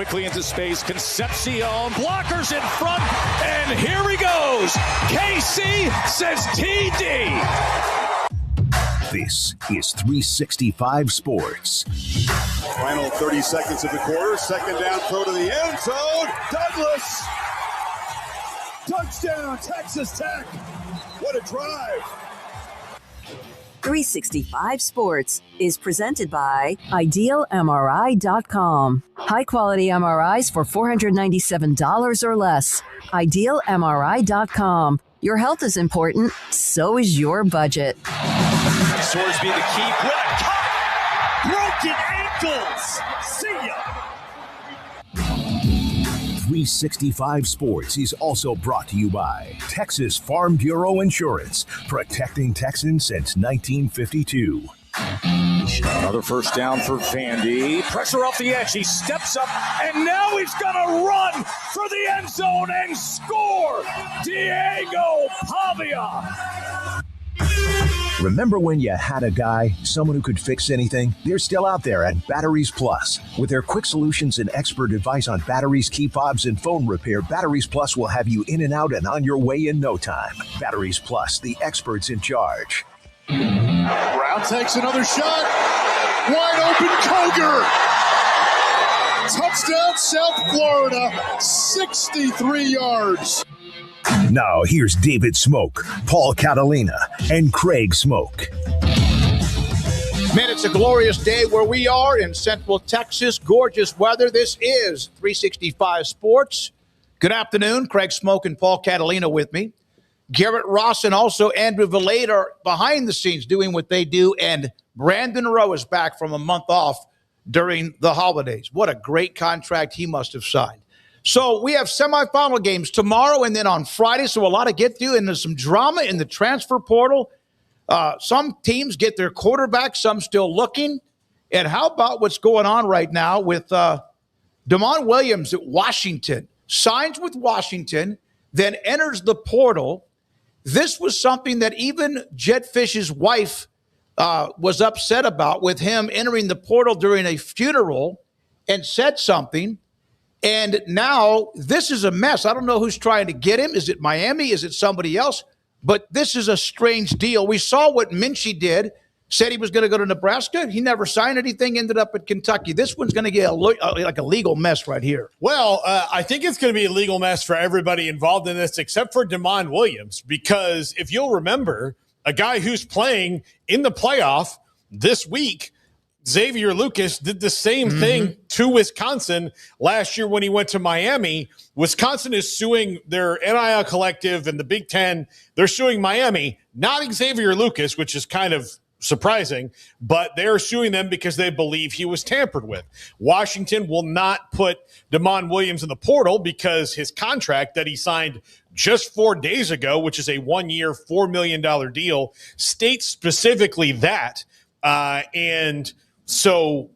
quickly into space. Concepcion, blockers in front, and here he goes. KC says TD. This is 365 Sports. Final 30 seconds of the quarter. Second down throw to the end zone. Douglas. Touchdown, Texas Tech. What a drive. 365 Sports is presented by IdealMRI.com. High-quality MRIs for $497 or less. IdealMRI.com. Your health is important, so is your budget. Sorsby the key. What a cut! Broken ankles! See ya! 365 Sports is also brought to you by Texas Farm Bureau Insurance, protecting Texans since 1952. Another first down for Vandy. Pressure off the edge. He steps up, and now he's going to run for the end zone and score. Diego Pavia. Remember when you had a guy, someone who could fix anything? They're still out there at Batteries Plus. With their quick solutions and expert advice on batteries, key fobs, and phone repair, Batteries Plus will have you in and out and on your way in no time. Batteries Plus, the experts in charge. Brown takes another shot. Wide open Koger. Touchdown, South Florida. 63 yards. Now here's David Smoak, Paul Catalina, and Craig Smoak. Man, it's a glorious day where we are in Central Texas. Gorgeous weather. This is 365 Sports. Good afternoon. Craig Smoak and Paul Catalina with me. Garrett Ross and also Andrew Valade are behind the scenes doing what they do. And Brandon Rowe is back from a month off during the holidays. What a great contract he must have signed. So we have semifinal games tomorrow and then on Friday. So a lot to get through, and there's some drama in the transfer portal. Some teams get their quarterback, some still looking. And how about what's going on right now with Deont Williams at Washington? Signs with Washington, then enters the portal. This was something that even Jedd Fisch's wife was upset about, with him entering the portal during a funeral, and said something. And now this is a mess. I don't know who's trying to get him. Is it Miami? Is it somebody else? But this is a strange deal. We saw what Minchie did, said he was going to go to Nebraska. He never signed anything, ended up at Kentucky. This one's going to get like a legal mess right here. Well, I think it's going to be a legal mess for everybody involved in this, except for Deont Williams, because if you'll remember, a guy who's playing in the playoff this week, Xavier Lucas, did the same thing to Wisconsin last year when he went to Miami. Wisconsin is suing their NIL collective and the Big Ten. They're suing Miami, not Xavier Lucas, which is kind of surprising, but they're suing them because they believe he was tampered with. Washington will not put Deont Williams in the portal because his contract that he signed just 4 days ago, which is a 1-year, $4 million deal, states specifically that. And so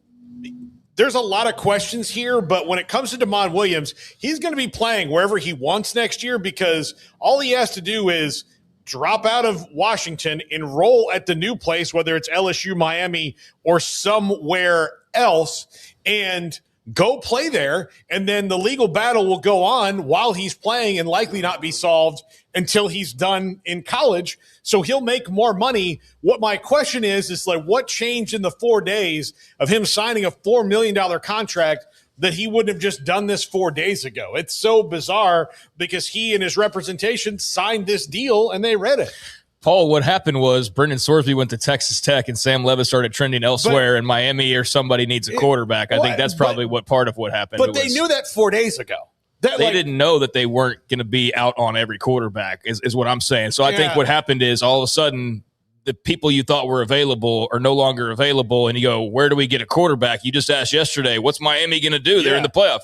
there's a lot of questions here, but when it comes to Deont Williams, he's going to be playing wherever he wants next year, because all he has to do is drop out of Washington, enroll at the new place, whether it's LSU, Miami, or somewhere else, and go play there. And then the legal battle will go on while he's playing and likely not be solved until he's done in college. So he'll make more money. What my question is like, what changed in the 4 days of him signing a $4 million contract that he wouldn't have just done this 4 days ago? It's so bizarre because he and his representation signed this deal and they read it. Paul, what happened was Brendan Sorsby went to Texas Tech and Sam Levis started trending elsewhere in Miami, or somebody needs a quarterback. I think that's probably what part of what happened. But they knew that 4 days ago. They didn't know that they weren't going to be out on every quarterback is what I'm saying. So I think what happened is all of a sudden the people you thought were available are no longer available, and you go, where do we get a quarterback? You just asked yesterday, what's Miami going to do? They're in the playoff.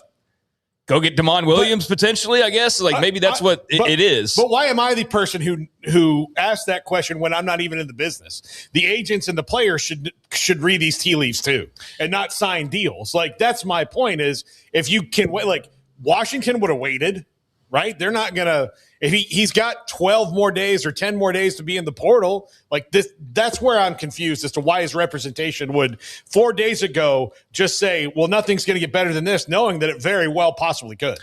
Go get Deont Williams potentially, I guess. Maybe that's what it is. But why am I the person who asked that question when I'm not even in the business? The agents and the players should read these tea leaves too and not sign deals. That's my point is, if you can wait, Washington would have waited, right? They're not going to If he's got 12 more days or 10 more days to be in the portal, like this, that's where I'm confused as to why his representation would 4 days ago just say, well, nothing's going to get better than this, knowing that it very well possibly could.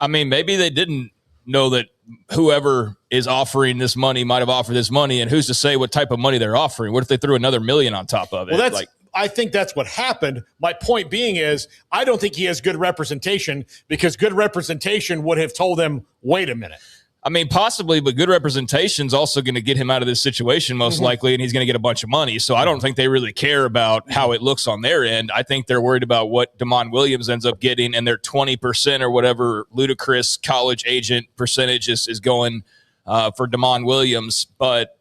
I mean, maybe they didn't know that whoever is offering this money might have offered this money, and who's to say what type of money they're offering? What if they threw another $1 million on top of it? Well, I think that's what happened. My point being is I don't think he has good representation, because good representation would have told him, wait a minute. I mean, possibly, but good representation is also going to get him out of this situation most likely, and he's going to get a bunch of money. So I don't think they really care about how it looks on their end. I think they're worried about what Deont Williams ends up getting, and their 20% or whatever ludicrous college agent percentage is going for Deont Williams. But,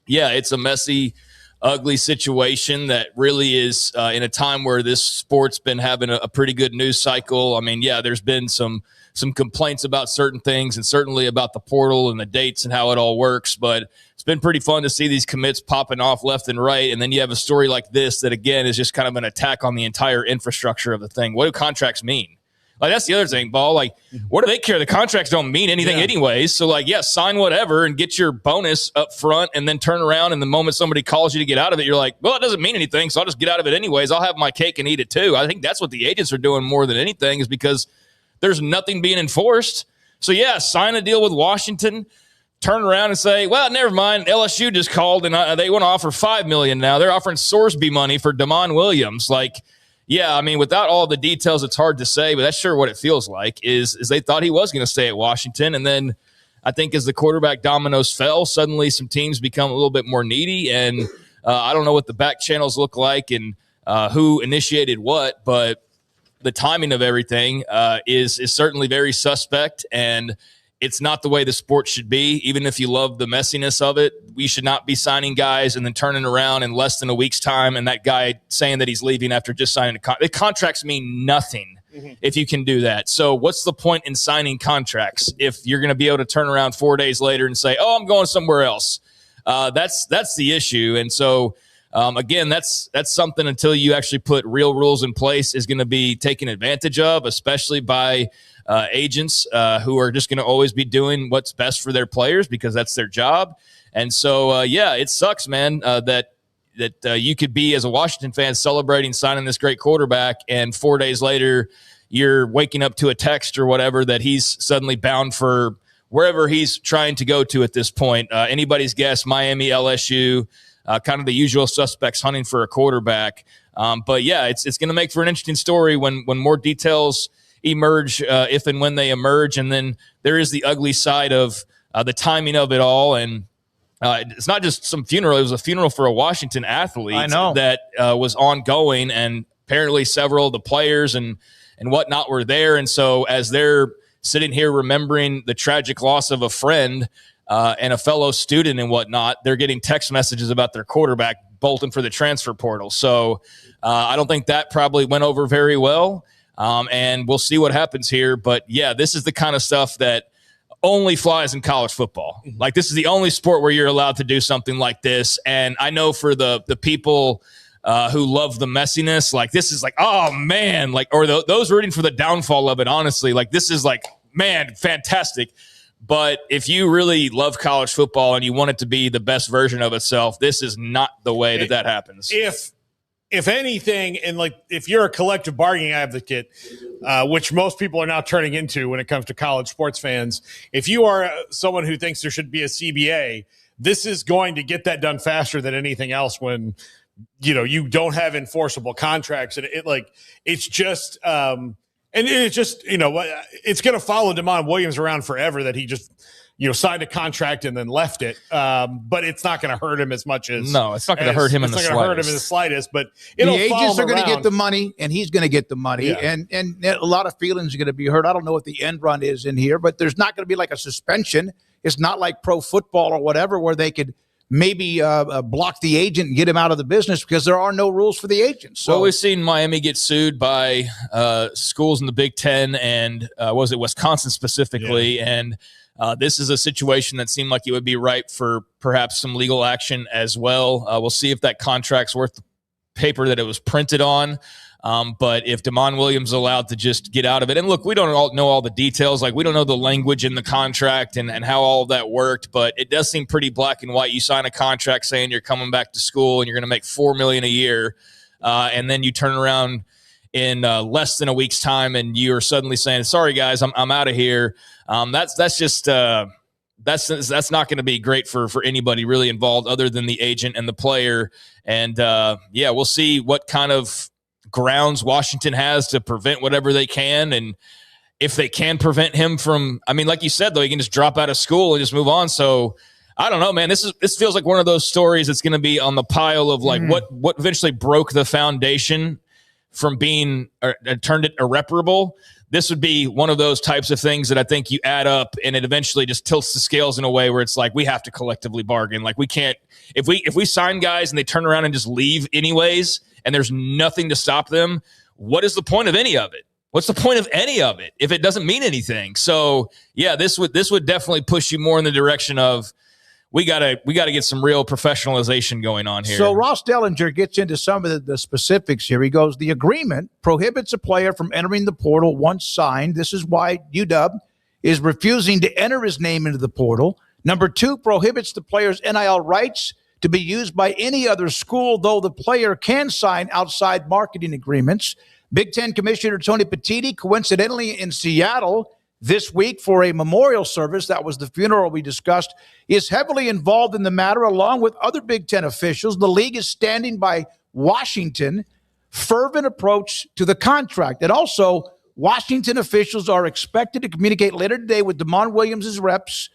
yeah, it's a messy, ugly situation that really is in a time where this sport's been having a pretty good news cycle. I mean, yeah, there's been some complaints about certain things, and certainly about the portal and the dates and how it all works. But it's been pretty fun to see these commits popping off left and right. And then you have a story like this that, again, is just kind of an attack on the entire infrastructure of the thing. What do contracts mean? Like, that's the other thing, Ball. Like, what do they care? The contracts don't mean anything anyways. So, like, yeah, sign whatever and get your bonus up front, and then turn around, and the moment somebody calls you to get out of it, you're like, well, it doesn't mean anything, so I'll just get out of it anyways. I'll have my cake and eat it too. I think that's what the agents are doing more than anything, is because there's nothing being enforced. So, yeah, sign a deal with Washington, turn around and say, well, never mind, LSU just called, and they want to offer $5 million now. They're offering Sorsby money for Deont Williams. Like, yeah, I mean, without all the details, it's hard to say, but that's sure what it feels like, is they thought he was going to stay at Washington. And then I think as the quarterback dominoes fell, suddenly some teams become a little bit more needy. And I don't know what the back channels look like and who initiated what, but the timing of everything is certainly very suspect, and it's not the way the sport should be. Even if you love the messiness of it, we should not be signing guys and then turning around in less than a week's time and that guy saying that he's leaving after just signing a contract. The contracts mean nothing if you can do that. So what's the point in signing contracts if you're going to be able to turn around 4 days later and say, oh, I'm going somewhere else? That's the issue. And so, again, that's something, until you actually put real rules in place, is going to be taken advantage of, especially by agents who are just going to always be doing what's best for their players because that's their job. And so, yeah, it sucks, man, that you could be, as a Washington fan, celebrating signing this great quarterback, and 4 days later you're waking up to a text or whatever that he's suddenly bound for wherever he's trying to go to at this point. Anybody's guess, Miami, LSU, kind of the usual suspects hunting for a quarterback. But, yeah, it's going to make for an interesting story when more details emerge, if and when they emerge. And then there is the ugly side of the timing of it all. And it's not just some funeral. It was a funeral for a Washington athlete that was ongoing. And apparently several of the players and whatnot were there. And so as they're sitting here remembering the tragic loss of a friend and a fellow student and whatnot, they're getting text messages about their quarterback bolting for the transfer portal. So I don't think that probably went over very well. And we'll see what happens here. But, yeah, this is the kind of stuff that only flies in college football. Like, this is the only sport where you're allowed to do something like this. And I know for the people who love the messiness, like, this is like, oh, man, like, or those rooting for the downfall of it, honestly, like, this is like, man, fantastic. But if you really love college football and you want it to be the best version of itself, this is not the way that happens. If anything, and like if you're a collective bargaining advocate, which most people are now turning into when it comes to college sports fans, if you are someone who thinks there should be a CBA, this is going to get that done faster than anything else when, you don't have enforceable contracts. And it's just it's going to follow Deont Williams around forever that he just, signed a contract and then left it. But it's not going to hurt him as much as. No, it's not going to hurt him in the slightest. It's not going to hurt him in the slightest, but the agents are going to get the money and he's going to get the money. Yeah. And a lot of feelings are going to be hurt. I don't know what the end run is in here, but there's not going to be like a suspension. It's not like pro football or whatever where they could maybe block the agent and get him out of the business because there are no rules for the agent. So we've seen Miami get sued by schools in the Big Ten and was it Wisconsin specifically? Yeah. And this is a situation that seemed like it would be ripe for perhaps some legal action as well. We'll see if that contract's worth the paper that it was printed on. But if Deont Williams is allowed to just get out of it, and look, we don't all know all the details. Like, we don't know the language in the contract and how all of that worked, but it does seem pretty black and white. You sign a contract saying you're coming back to school and you're going to make $4 million a year, and then you turn around in less than a week's time and you're suddenly saying, "Sorry guys, I'm out of here." That's just that's not going to be great for anybody really involved other than the agent and the player. And we'll see what kind of grounds Washington has to prevent whatever they can. And if they can prevent him from, I mean, like you said, though, he can just drop out of school and just move on. So I don't know, man. This feels like one of those stories that's going to be on the pile of like what eventually broke the foundation from being turned it irreparable. This would be one of those types of things that I think you add up and it eventually just tilts the scales in a way where it's like, we have to collectively bargain. Like, we can't, if we sign guys and they turn around and just leave anyways, and there's nothing to stop them, what is the point of any of it? What's the point of any of it if it doesn't mean anything? So yeah, this would definitely push you more in the direction of, we gotta get some real professionalization going on here. So Ross Dellinger gets into some of the specifics here. He goes, the agreement prohibits a player from entering the portal once signed. This is why UW is refusing to enter his name into the portal. Number 2, prohibits the player's NIL rights to be used by any other school, though the player can sign outside marketing agreements. Big Ten Commissioner Tony Petitti, coincidentally in Seattle this week for a memorial service, that was the funeral we discussed, is heavily involved in the matter along with other Big Ten officials. The league is standing by Washington fervent approach to the contract. And also, Washington officials are expected to communicate later today with Deont Williams' reps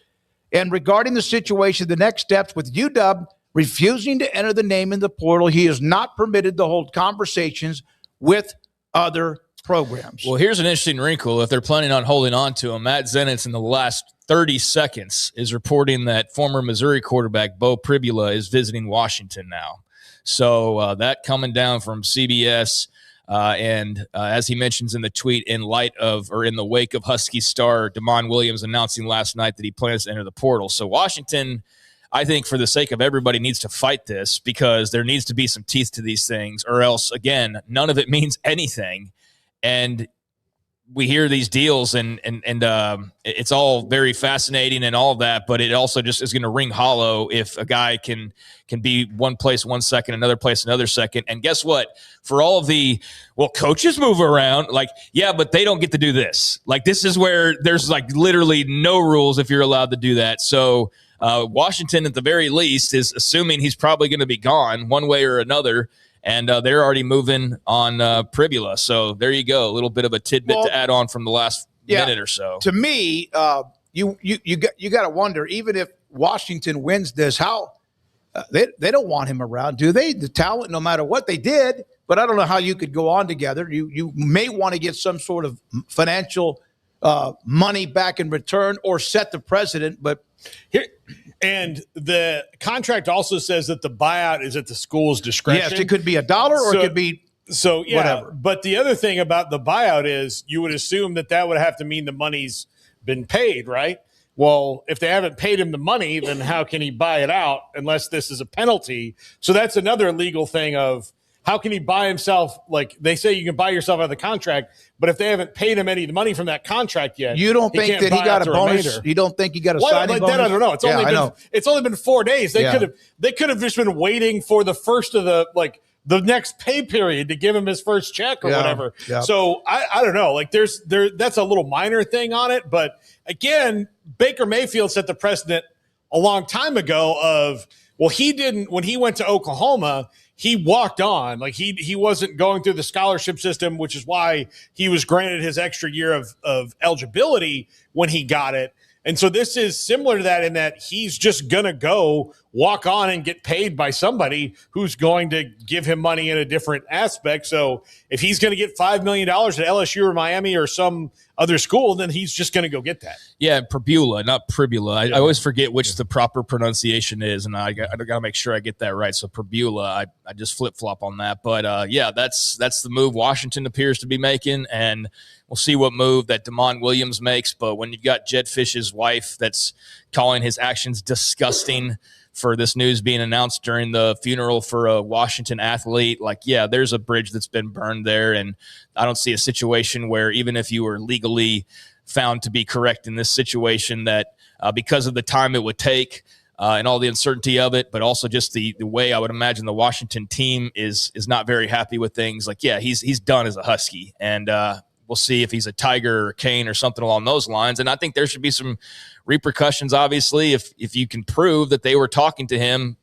and regarding the situation, the next steps with UW refusing to enter the name in the portal. He is not permitted to hold conversations with other programs. Well, here's an interesting wrinkle. If they're planning on holding on to him, Matt Zenitz in the last 30 seconds is reporting that former Missouri quarterback Bo Pribula is visiting Washington now. So that coming down from CBS. And as he mentions in the tweet, in the wake of Husky star Deont Williams announcing last night that he plans to enter the portal. So Washington, I think for the sake of everybody, needs to fight this because there needs to be some teeth to these things, or else, again, none of it means anything. And we hear these deals and it's all very fascinating and all of that, but it also just is going to ring hollow if a guy can be one place 1 second, another place another second. And guess what? For all of the, coaches move around, but they don't get to do this. Like, this is where there's literally no rules if you're allowed to do that. So Washington, at the very least, is assuming he's probably going to be gone one way or another. And they're already moving on Pribula. So there you go. A little bit of a tidbit to add on from the last minute or so. To me, you got to wonder, even if Washington wins this, how they don't want him around, do they? The talent, no matter what they did. But I don't know how you could go on together. You may want to get some sort of financial money back in return or set the precedent. But here. And the contract also says that the buyout is at the school's discretion. Yes, it could be $1 or it could be whatever. But the other thing about the buyout is you would assume that would have to mean the money's been paid, right? Well, if they haven't paid him the money, then how can he buy it out unless this is a penalty? So that's another legal thing of how can he buy himself? Like, they say you can buy yourself out of the contract, but if they haven't paid him any money from that contract yet, you don't think that he got a bonus? You don't think he got a signing bonus? That I don't know. It's only been 4 days. They could have just been waiting for the first of the next pay period to give him his first check or whatever. Yeah. So I don't know. That's a little minor thing on it, but again, Baker Mayfield set the precedent a long time ago of, he didn't, when he went to Oklahoma, he walked on. He wasn't going through the scholarship system, which is why he was granted his extra year of eligibility when he got it. And so this is similar to that in that he's just going to go walk on and get paid by somebody who's going to give him money in a different aspect. So if he's going to get $5 million at LSU or Miami or some other school, then he's just going to go get that. Yeah, Pribula, not Pribula. I always forget which the proper pronunciation is, and I got to make sure I get that right. So Pribula, I just flip-flop on that. But, yeah, that's the move Washington appears to be making, and we'll see what move that Deont Williams makes. But when you've got Jedd Fisch's wife that's calling his actions disgusting for this news being announced during the funeral for a Washington athlete, like, yeah, there's a bridge that's been burned there. And I don't see a situation where even if you were legally found to be correct in this situation that because of the time it would take and all the uncertainty of it, but also just the way I would imagine the Washington team is not very happy with things. Like, yeah, he's done as a Husky. And we'll see if he's a Tiger or Cane or something along those lines. And I think there should be some repercussions, obviously, if you can prove that they were talking to him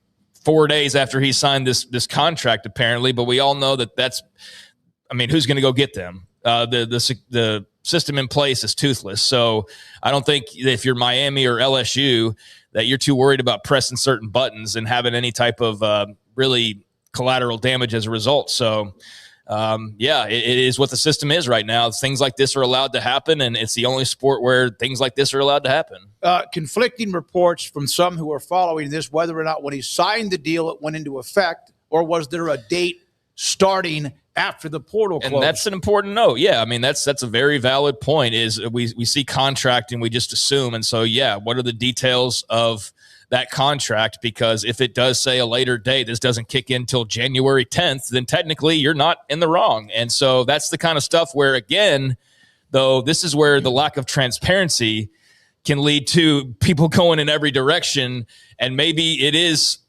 4 days after he signed this contract, apparently. But we all know that's – I mean, who's going to go get them? The system in place is toothless. So I don't think if you're Miami or LSU that you're too worried about pressing certain buttons and having any type of really collateral damage as a result. So – yeah, it is what the system is right now. Things like this are allowed to happen, and it's the only sport where things like this are allowed to happen. Conflicting reports from some who are following this, whether or not when he signed the deal it went into effect, or was there a date starting after the portal closed? And that's an important note. Yeah, I mean, that's a very valid point, is we see contract and we just assume. And so, yeah, what are the details of that contract? Because if it does say a later date, this doesn't kick in till January 10th, then technically you're not in the wrong. And so that's the kind of stuff where, again, though, this is where the lack of transparency can lead to people going in every direction. And maybe it is,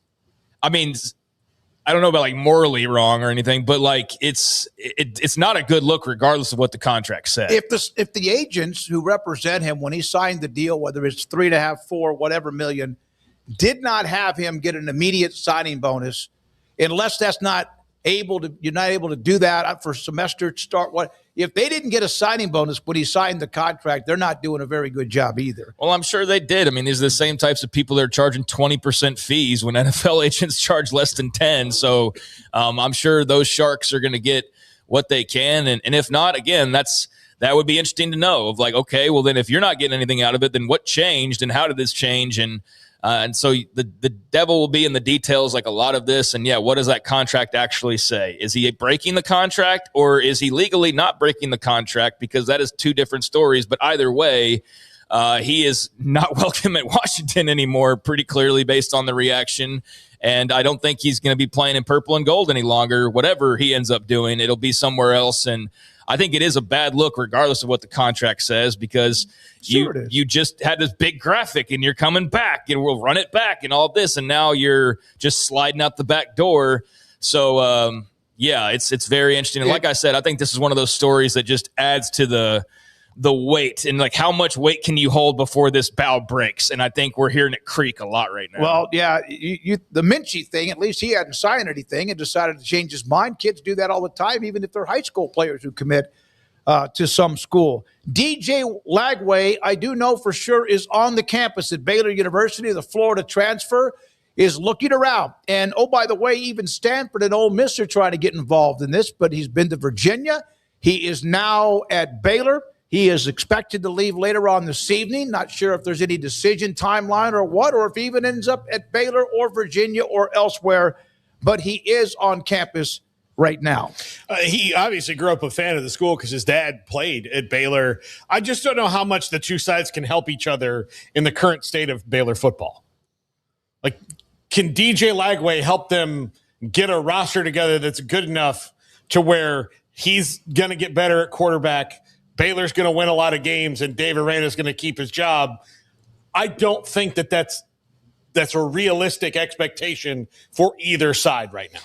I mean, I don't know about like morally wrong or anything, but like it's not a good look regardless of what the contract said. If the agents who represent him when he signed the deal, whether it's 3.5, 4, whatever million, did not have him get an immediate signing bonus, unless that's not able to, you're not able to do that for semester start. What if they didn't get a signing bonus when he signed the contract? They're not doing a very good job either. Well, I'm sure they did. I mean, these are the same types of people that are charging 20% fees when NFL agents charge less than 10. So I'm sure those sharks are going to get what they can. And if not, again, that would be interesting to know of like, okay, well then if you're not getting anything out of it, then what changed and how did this change? And so the devil will be in the details, like a lot of this. And, yeah, what does that contract actually say? Is he breaking the contract, or is he legally not breaking the contract? Because that is two different stories. But either way, he is not welcome at Washington anymore, pretty clearly based on the reaction. And I don't think he's going to be playing in purple and gold any longer. Whatever he ends up doing, it'll be somewhere else. And I think it is a bad look regardless of what the contract says, because you just had this big graphic and you're coming back and we'll run it back and all this, and now you're just sliding out the back door. So, yeah, it's very interesting. And like I said, I think this is one of those stories that just adds to the weight and like how much weight can you hold before this bow breaks. And I think we're hearing it creak a lot right now. Well, yeah, the Minchie thing, at least he hadn't signed anything and decided to change his mind. Kids do that all the time, even if they're high school players who commit to some school. DJ Lagway, I do know for sure, is on the campus at Baylor University. The Florida transfer is looking around. And, oh, by the way, even Stanford and Ole Miss are trying to get involved in this, but he's been to Virginia. He is now at Baylor. He is expected to leave later on this evening. Not sure if there's any decision timeline or what, or if he even ends up at Baylor or Virginia or elsewhere. But he is on campus right now. He obviously grew up a fan of the school because his dad played at Baylor. I just don't know how much the two sides can help each other in the current state of Baylor football. Like, can DJ Lagway help them get a roster together that's good enough to where he's going to get better at quarterback, Baylor's going to win a lot of games, and Dave Arena's going to keep his job? I don't think that's a realistic expectation for either side right now.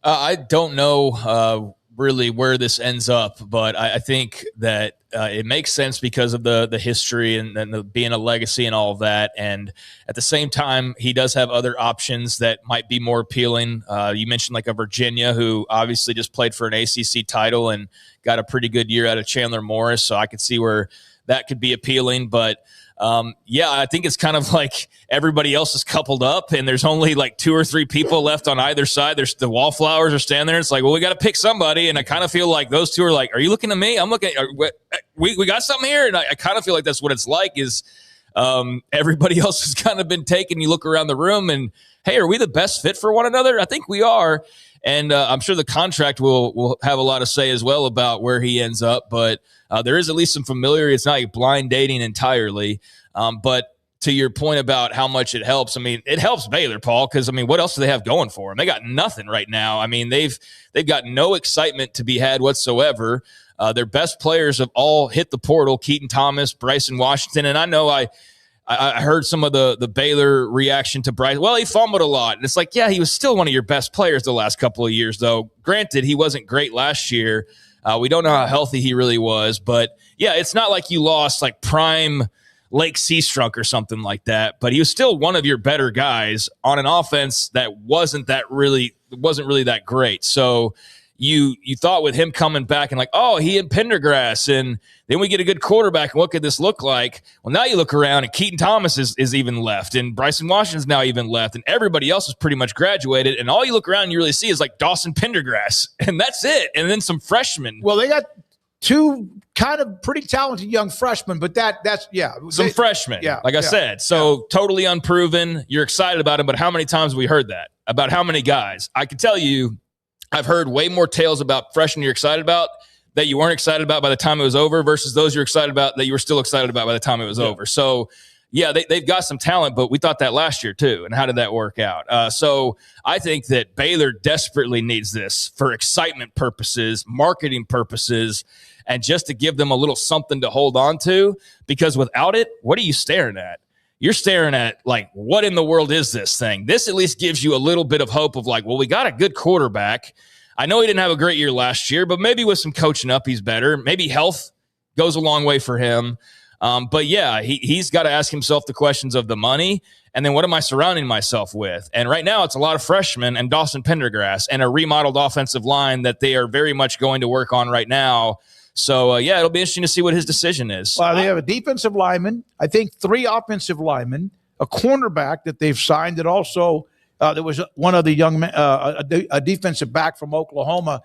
I don't know really where this ends up, but I think that it makes sense because of the history and being a legacy and all of that. And at the same time, he does have other options that might be more appealing. You mentioned like a Virginia, who obviously just played for an ACC title and got a pretty good year out of Chandler Morris. So I could see where that could be appealing. But Yeah, I think it's kind of like everybody else is coupled up and there's only like 2 or 3 people left on either side. There's the wallflowers are standing there. It's like, well, we got to pick somebody. And I kind of feel like those two are like, are you looking at me? I'm looking, we got something here. And I kind of feel like that's what it's like is everybody else has kind of been taken. You look around the room and, hey, are we the best fit for one another? I think we are. And I'm sure the contract will have a lot to say as well about where he ends up. But there is at least some familiarity. It's not like blind dating entirely. But to your point about how much it helps, I mean, it helps Baylor, Paul, because, I mean, what else do they have going for them? They got nothing right now. I mean, they've got no excitement to be had whatsoever. Their best players have all hit the portal, Keaton Thomas, Bryson Washington. And I know I heard some of the Baylor reaction to Bryce. Well, he fumbled a lot. And it's like, yeah, he was still one of your best players the last couple of years, though. Granted, he wasn't great last year. We don't know how healthy he really was. But, yeah, it's not like you lost like prime Lake Seastrunk or something like that. But he was still one of your better guys on an offense that wasn't really that great. So you thought with him coming back and like, oh, he and Pendergrass, and then we get a good quarterback, and what could this look like? Well, now you look around, and Keaton Thomas is even left, and Bryson Washington's now even left, and everybody else is pretty much graduated, and all you look around and you really see is like Dawson Pendergrass, and that's it, and then some freshmen. Well, they got 2 kind of pretty talented young freshmen, but that's some freshmen, like I said. So totally unproven. You're excited about him, but how many times have we heard that? About how many guys? I can tell you, I've heard way more tales about freshmen you're excited about that you weren't excited about by the time it was over versus those you're excited about that you were still excited about by the time it was over. So, yeah, they've got some talent, but we thought that last year too. And how did that work out? So I think that Baylor desperately needs this for excitement purposes, marketing purposes, and just to give them a little something to hold on to, because without it, what are you staring at? You're staring at, like, what in the world is this thing? This at least gives you a little bit of hope of, like, well, we got a good quarterback. I know he didn't have a great year last year, but maybe with some coaching up, he's better. Maybe health goes a long way for him. But, yeah, he's got to ask himself the questions of the money, and then what am I surrounding myself with? And right now it's a lot of freshmen and Dawson Pendergrass and a remodeled offensive line that they are very much going to work on right now. So, it'll be interesting to see what his decision is. Well, they have a defensive lineman, I think 3 offensive linemen, a cornerback that they've signed that also there was one of the young men, a defensive back from Oklahoma.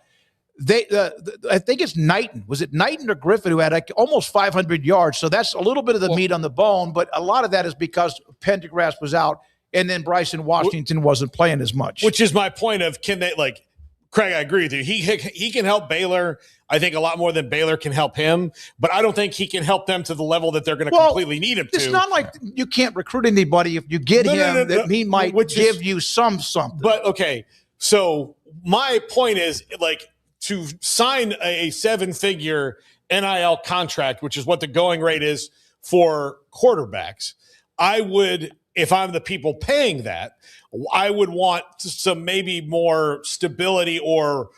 I think it's Knighton. Was it Knighton or Griffin who had like almost 500 yards? So that's a little bit of the meat on the bone, but a lot of that is because Pendergrass was out and then Bryson Washington wasn't playing as much. Which is my point of, can they, like, Craig, I agree with you. He can help Baylor, I think, a lot more than Baylor can help him. But I don't think he can help them to the level that they're going to completely need him to. It's not like you can't recruit anybody. If you get him, that he might give you something. But, okay, so my point is, like, to sign a 7-figure NIL contract, which is what the going rate is for quarterbacks, I would, if I'm the people paying that, I would want some maybe more stability or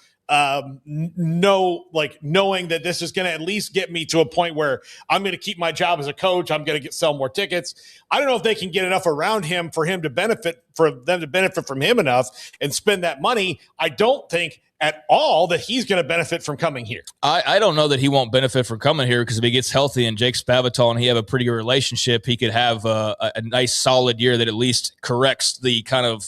knowing that this is going to at least get me to a point where I'm going to keep my job as a coach. I'm going to sell more tickets. I don't know if they can get enough around him for them to benefit from him enough and spend that money. I don't think at all that he's going to benefit from coming here. I don't know that he won't benefit from coming here, because if he gets healthy and Jake Spavital and he have a pretty good relationship, he could have a nice solid year that at least corrects the kind of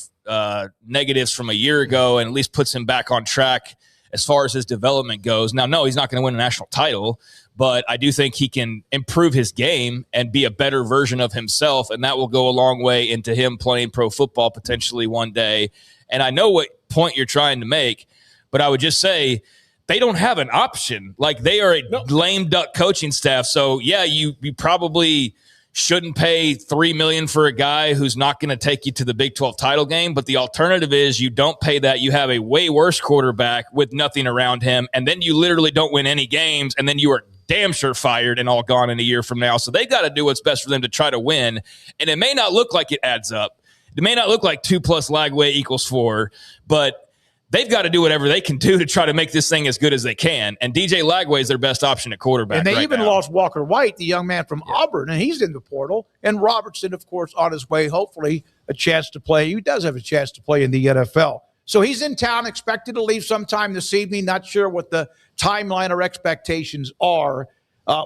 negatives from a year ago and at least puts him back on track as far as his development goes. Now, no, he's not going to win a national title, but I do think he can improve his game and be a better version of himself, and that will go a long way into him playing pro football potentially one day. And I know what point you're trying to make, but I would just say they don't have an option. Like, they are a lame duck coaching staff. So, yeah, you probably shouldn't pay $3 million for a guy who's not going to take you to the Big 12 title game. But the alternative is you don't pay that. You have a way worse quarterback with nothing around him, and then you literally don't win any games, and then you are damn sure fired and all gone in a year from now. So they got to do what's best for them to try to win. And it may not look like it adds up. It may not look like 2 plus Lagway equals 4, but they've got to do whatever they can do to try to make this thing as good as they can. And DJ Lagway is their best option at quarterback. And they right even now lost Walker White, the young man from Auburn, and he's in the portal. And Robertson, of course, on his way, hopefully a chance to play. He does have a chance to play in the NFL. So he's in town, expected to leave sometime this evening. Not sure what the timeline or expectations are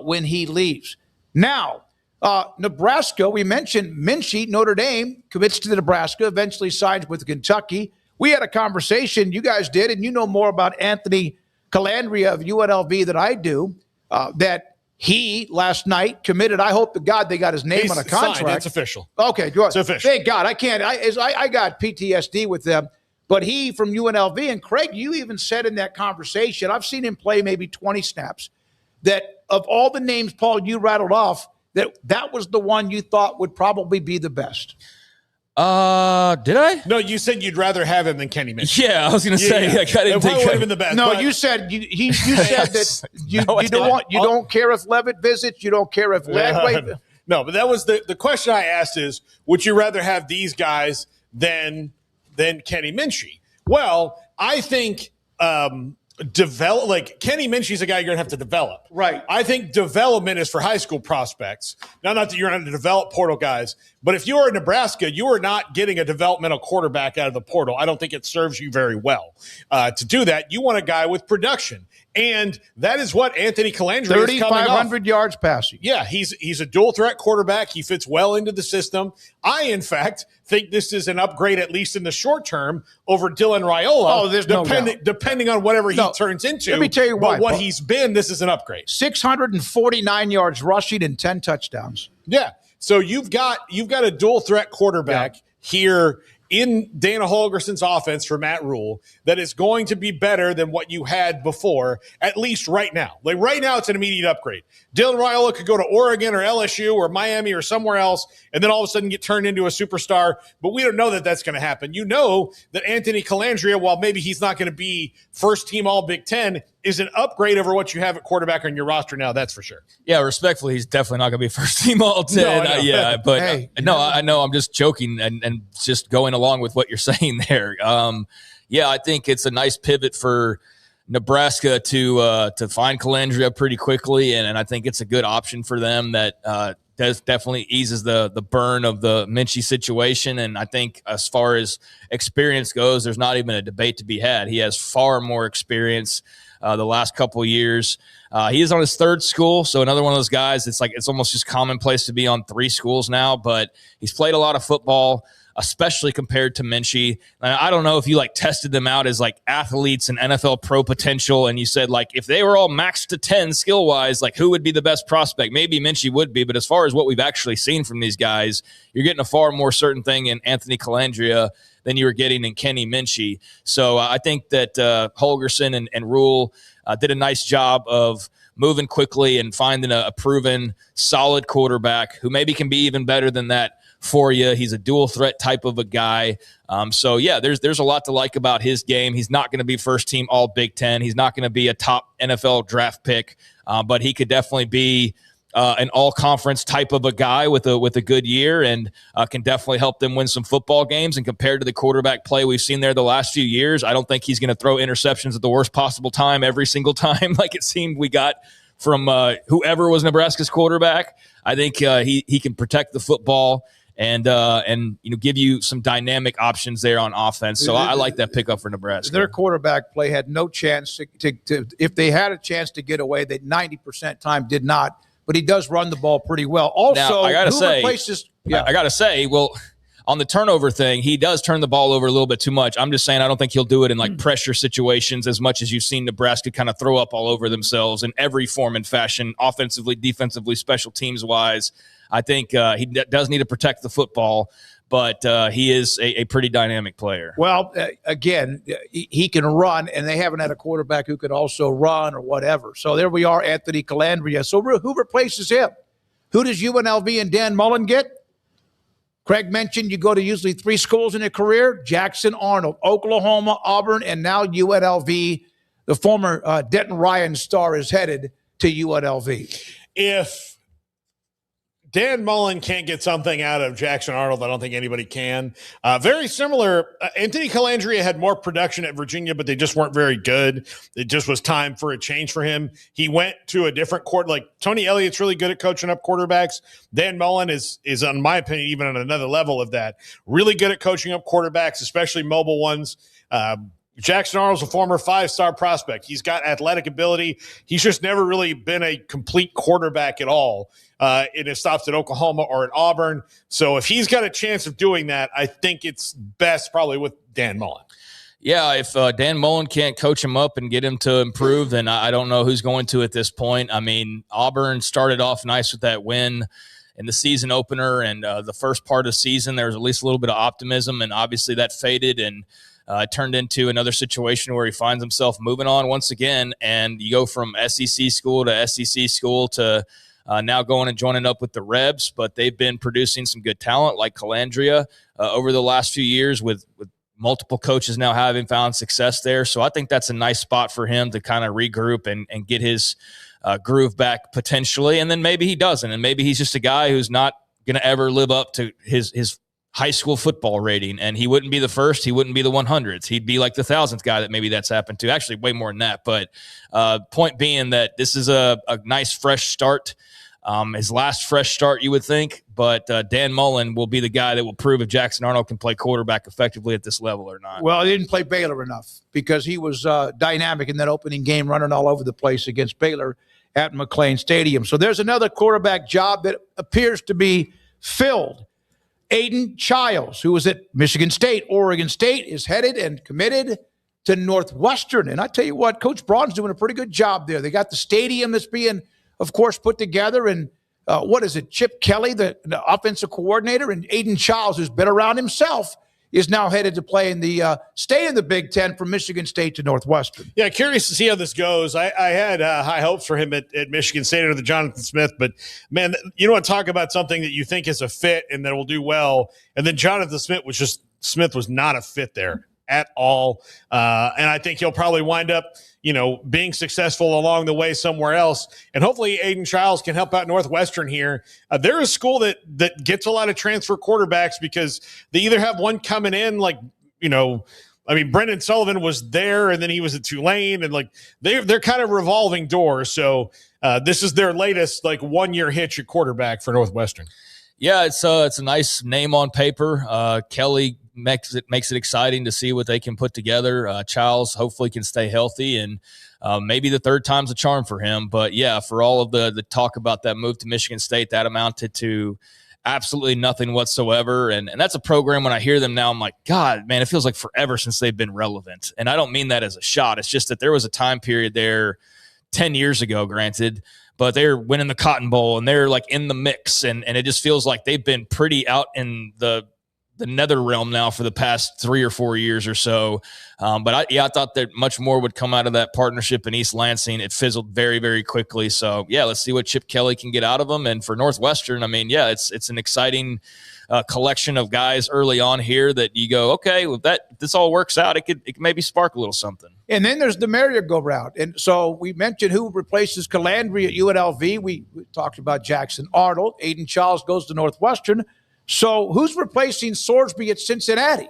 when he leaves. Now, Nebraska, we mentioned Minchie, Notre Dame, commits to Nebraska, eventually signs with Kentucky. We had a conversation, you guys did, and you know more about Anthony Calandria of UNLV than I do, that he last night committed. I hope to God they got his name on a contract. Signed. It's official. Okay, good. It's official. Thank God. I can't. I got PTSD with them. But he from UNLV, and Craig, you even said in that conversation, I've seen him play maybe 20 snaps, that of all the names, Paul, you rattled off, that was the one you thought would probably be the best. Did I? No, you said you'd rather have him than Kenny Minchie. Yeah, I was going to say. Yeah. I didn't think would have been the best. No, you said you said that you don't care if Levitt visits, you don't care if Lagway. No, but that was the question I asked is, would you rather have these guys than Kenny Minchie? Well, I think Kenny Minchie's a guy you're gonna have to develop. Right. I think development is for high school prospects. Now, not that you're going to develop portal guys, but if you are in Nebraska, you are not getting a developmental quarterback out of the portal. I don't think it serves you very well to do that. You want a guy with production. And that is what Anthony Calandria is coming off. 3,500 yards passing. Yeah, he's a dual threat quarterback. He fits well into the system. I, in fact, think this is an upgrade, at least in the short term, over Dylan Raiola. Oh, there's no doubt. Depending on whatever he turns into. Let me tell you why. But what he's been, this is an upgrade. 649 yards rushing and 10 touchdowns. Yeah. So you've got a dual threat quarterback here in Dana Holgerson's offense for Matt Rule that is going to be better than what you had before, at least right now. Like right now, it's an immediate upgrade. Dylan Raiola could go to Oregon or LSU or Miami or somewhere else and then all of a sudden get turned into a superstar, but we don't know that that's going to happen. You know that Anthony Calandria, while maybe he's not going to be first team all Big Ten, is an upgrade over what you have at quarterback on your roster now, that's for sure. Yeah, respectfully, he's definitely not going to be first team all 10. No. But hey, I know I'm just joking and just going along with what you're saying there. I think it's a nice pivot for Nebraska to find Calandria pretty quickly, and I think it's a good option for them that definitely eases the burn of the Minchie situation. And I think as far as experience goes, there's not even a debate to be had. He has far more experience the last couple of years. He is on his third school, so another one of those guys, it's almost just commonplace to be on 3 schools now, but he's played a lot of football, especially compared to Minchie. And I don't know if you tested them out as athletes and NFL pro potential, and you said if they were all maxed to 10 skill wise, who would be the best prospect? Maybe Minchie would be, but as far as what we've actually seen from these guys, you're getting a far more certain thing in Anthony Calandria than you were getting in Kenny Minchie. So I think that Holgerson and Rule did a nice job of moving quickly and finding a proven solid quarterback who maybe can be even better than that for you. He's a dual threat type of a guy. There's a lot to like about his game. He's not going to be first team all Big Ten. He's not going to be a top NFL draft pick, but he could definitely be an all-conference type of a guy with a good year and can definitely help them win some football games. And compared to the quarterback play we've seen there the last few years, I don't think he's going to throw interceptions at the worst possible time every single time like it seemed we got from whoever was Nebraska's quarterback. I think he can protect the football and give you some dynamic options there on offense. So I like that pickup for Nebraska. Their quarterback play had no chance to if they had a chance to get away, they 90% time did not. But he does run the ball pretty well. Also, now, I gotta say, on the turnover thing, he does turn the ball over a little bit too much. I'm just saying I don't think he'll do it in pressure situations as much as you've seen Nebraska kind of throw up all over themselves in every form and fashion, offensively, defensively, special teams wise. I think he does need to protect the football, but he is a pretty dynamic player. Well, again, he can run, and they haven't had a quarterback who could also run or whatever. So there we are, Anthony Calandria. So who replaces him? Who does UNLV and Dan Mullen get? Craig mentioned you go to usually 3 schools in a career: Jackson, Arnold, Oklahoma, Auburn, and now UNLV. The former Denton Ryan star is headed to UNLV. If Dan Mullen can't get something out of Jackson Arnold, I don't think anybody can. Very similar. Anthony Calandria had more production at Virginia, but they just weren't very good. It just was time for a change for him. He went to a different court. Tony Elliott's really good at coaching up quarterbacks. Dan Mullen is, in my opinion, even on another level of that. Really good at coaching up quarterbacks, especially mobile ones. Jackson Arnold's a former 5-star prospect. He's got athletic ability. He's just never really been a complete quarterback at all in his stops at Oklahoma or at Auburn. So if he's got a chance of doing that, I think it's best probably with Dan Mullen. Yeah, if Dan Mullen can't coach him up and get him to improve, then I don't know who's going to at this point. I mean, Auburn started off nice with that win in the season opener, and the first part of the season, there was at least a little bit of optimism, and obviously that faded, and it turned into another situation where he finds himself moving on once again, and you go from SEC school to SEC school to now going and joining up with the Rebs, but they've been producing some good talent like Calandria over the last few years with multiple coaches now having found success there. So I think that's a nice spot for him to kind of regroup and get his groove back potentially. And then maybe he doesn't. And maybe he's just a guy who's not going to ever live up to his high school football rating. And he wouldn't be the first. He wouldn't be the 100th. He'd be like the 1,000th guy that maybe that's happened to. Actually, way more than that. But point being that this is a nice fresh start. His last fresh start, you would think, but Dan Mullen will be the guy that will prove if Jackson Arnold can play quarterback effectively at this level or not. Well, he didn't play Baylor enough because he was dynamic in that opening game, running all over the place against Baylor at McLean Stadium. So there's another quarterback job that appears to be filled. Aiden Chiles, who was at Michigan State, Oregon State, is headed and committed to Northwestern. And I tell you what, Coach Braun's doing a pretty good job there. They got the stadium that's being, of course, put together. And what is it? Chip Kelly, the offensive coordinator, and Aiden Chiles, who's been around himself, is now headed to play in the stay in the Big Ten from Michigan State to Northwestern. Yeah, curious to see how this goes. I had high hopes for him at Michigan State under the Jonathan Smith, but man, you don't want to talk about something that you think is a fit and that will do well, and then Jonathan Smith was not a fit there at all, and I think he'll probably wind up, being successful along the way somewhere else. And hopefully Aiden Chiles can help out Northwestern here. They're a school that gets a lot of transfer quarterbacks because they either have one coming in Brendan Sullivan was there and then he was at Tulane, and they're kind of revolving doors. So this is their latest 1-year hitch at quarterback for Northwestern. Yeah, it's a nice name on paper. Kelly makes it exciting to see what they can put together. Chiles hopefully can stay healthy, and maybe the third time's a charm for him. But yeah, for all of the talk about that move to Michigan State, that amounted to absolutely nothing whatsoever. And that's a program, when I hear them now, I'm like, God, man, it feels like forever since they've been relevant. And I don't mean that as a shot. It's just that there was a time period there 10 years ago, granted, but they're winning the Cotton Bowl and they're in the mix. And it just feels like they've been pretty out in the nether realm now for the past 3 or 4 years or so. But I thought that much more would come out of that partnership in East Lansing. It fizzled very, very quickly. So yeah, let's see what Chip Kelly can get out of them. And for Northwestern, it's an exciting collection of guys early on here that you go, okay, well, if this all works out, it could maybe spark a little something. And then there's the merry-go-round. And so we mentioned who replaces Calandria at UNLV. We talked about Jackson Arnold. Aiden Chiles goes to Northwestern. So who's replacing Sorsby at Cincinnati?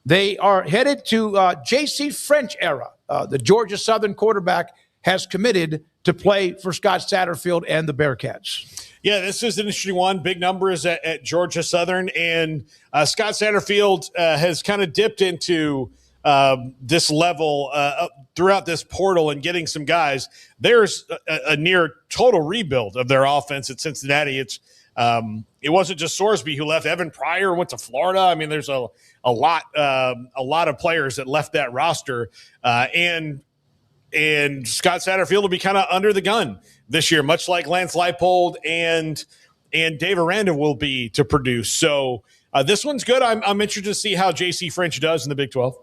They are headed to J.C. French era. The Georgia Southern quarterback has committed to play for Scott Satterfield and the Bearcats. Yeah, this is an interesting one. Big numbers at Georgia Southern. And Scott Satterfield has kind of dipped into this level throughout this portal and getting some guys. There's a near total rebuild of their offense at Cincinnati. It wasn't just Sorsby who left. Evan Pryor went to Florida. I mean, there's a lot of players that left that roster, and Scott Satterfield will be kind of under the gun this year, much like Lance Leipold and Dave Aranda will be to produce. So this one's good. I'm interested to see how J.C. French does in the Big 12.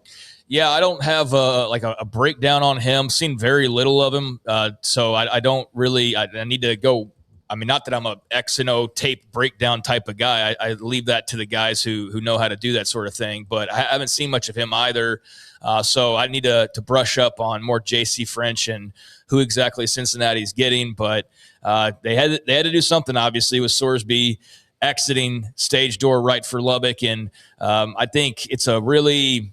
Yeah, I don't have a breakdown on him. Seen very little of him, so I don't really. I need to go. I mean, not that I'm a X and O tape breakdown type of guy. I leave that to the guys who know how to do that sort of thing. But I haven't seen much of him either. So I need to brush up on more J.C. French and who exactly Cincinnati's getting. But they had to do something, obviously, with Sorsby exiting stage door right for Lubbock. And I think it's a really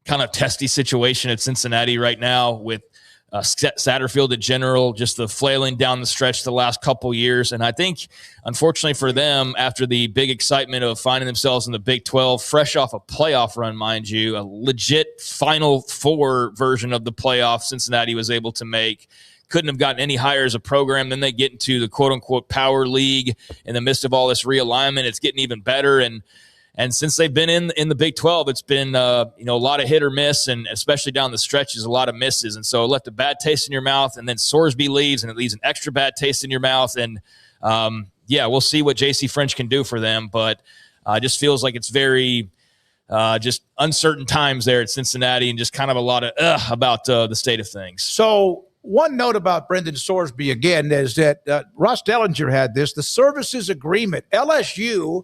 kind of testy situation at Cincinnati right now with Satterfield in general, just the flailing down the stretch the last couple years. And I think, unfortunately for them, after the big excitement of finding themselves in the Big 12, fresh off a playoff run, mind you, a legit Final Four version of the playoff Cincinnati was able to make, couldn't have gotten any higher as a program. Then they get into the quote-unquote power league in the midst of all this realignment. It's getting even better. And since they've been in the Big 12, it's been a lot of hit or miss, and especially down the stretches, a lot of misses. And so it left a bad taste in your mouth, and then Sorsby leaves, and it leaves an extra bad taste in your mouth. And, we'll see what J.C. French can do for them. But it just feels like it's very just uncertain times there at Cincinnati, and just kind of a lot of about the state of things. So one note about Brendan Sorsby, again, is that Ross Dellinger had this. The services agreement, LSU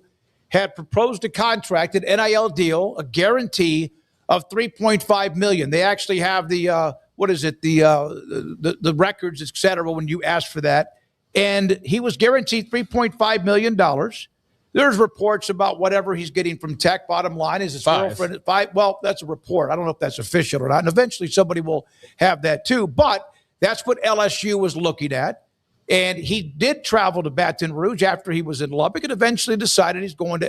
had proposed a contract, an NIL deal, a guarantee of $3.5 million. They actually have the records, et cetera, when you ask for that. And he was guaranteed $3.5 million. There's reports about whatever he's getting from Tech. Bottom line is his girlfriend at 5. Well, that's a report. I don't know if that's official or not. And eventually somebody will have that too. But that's what LSU was looking at. And he did travel to Baton Rouge after he was in Lubbock, and eventually decided he's going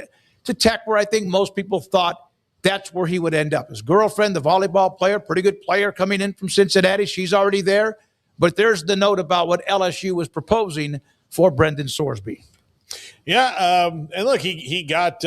to Tech, where I think most people thought that's where he would end up. His girlfriend, the volleyball player, pretty good player coming in from Cincinnati. She's already there. But there's the note about what LSU was proposing for Brendan Sorsby. Yeah, and look, he got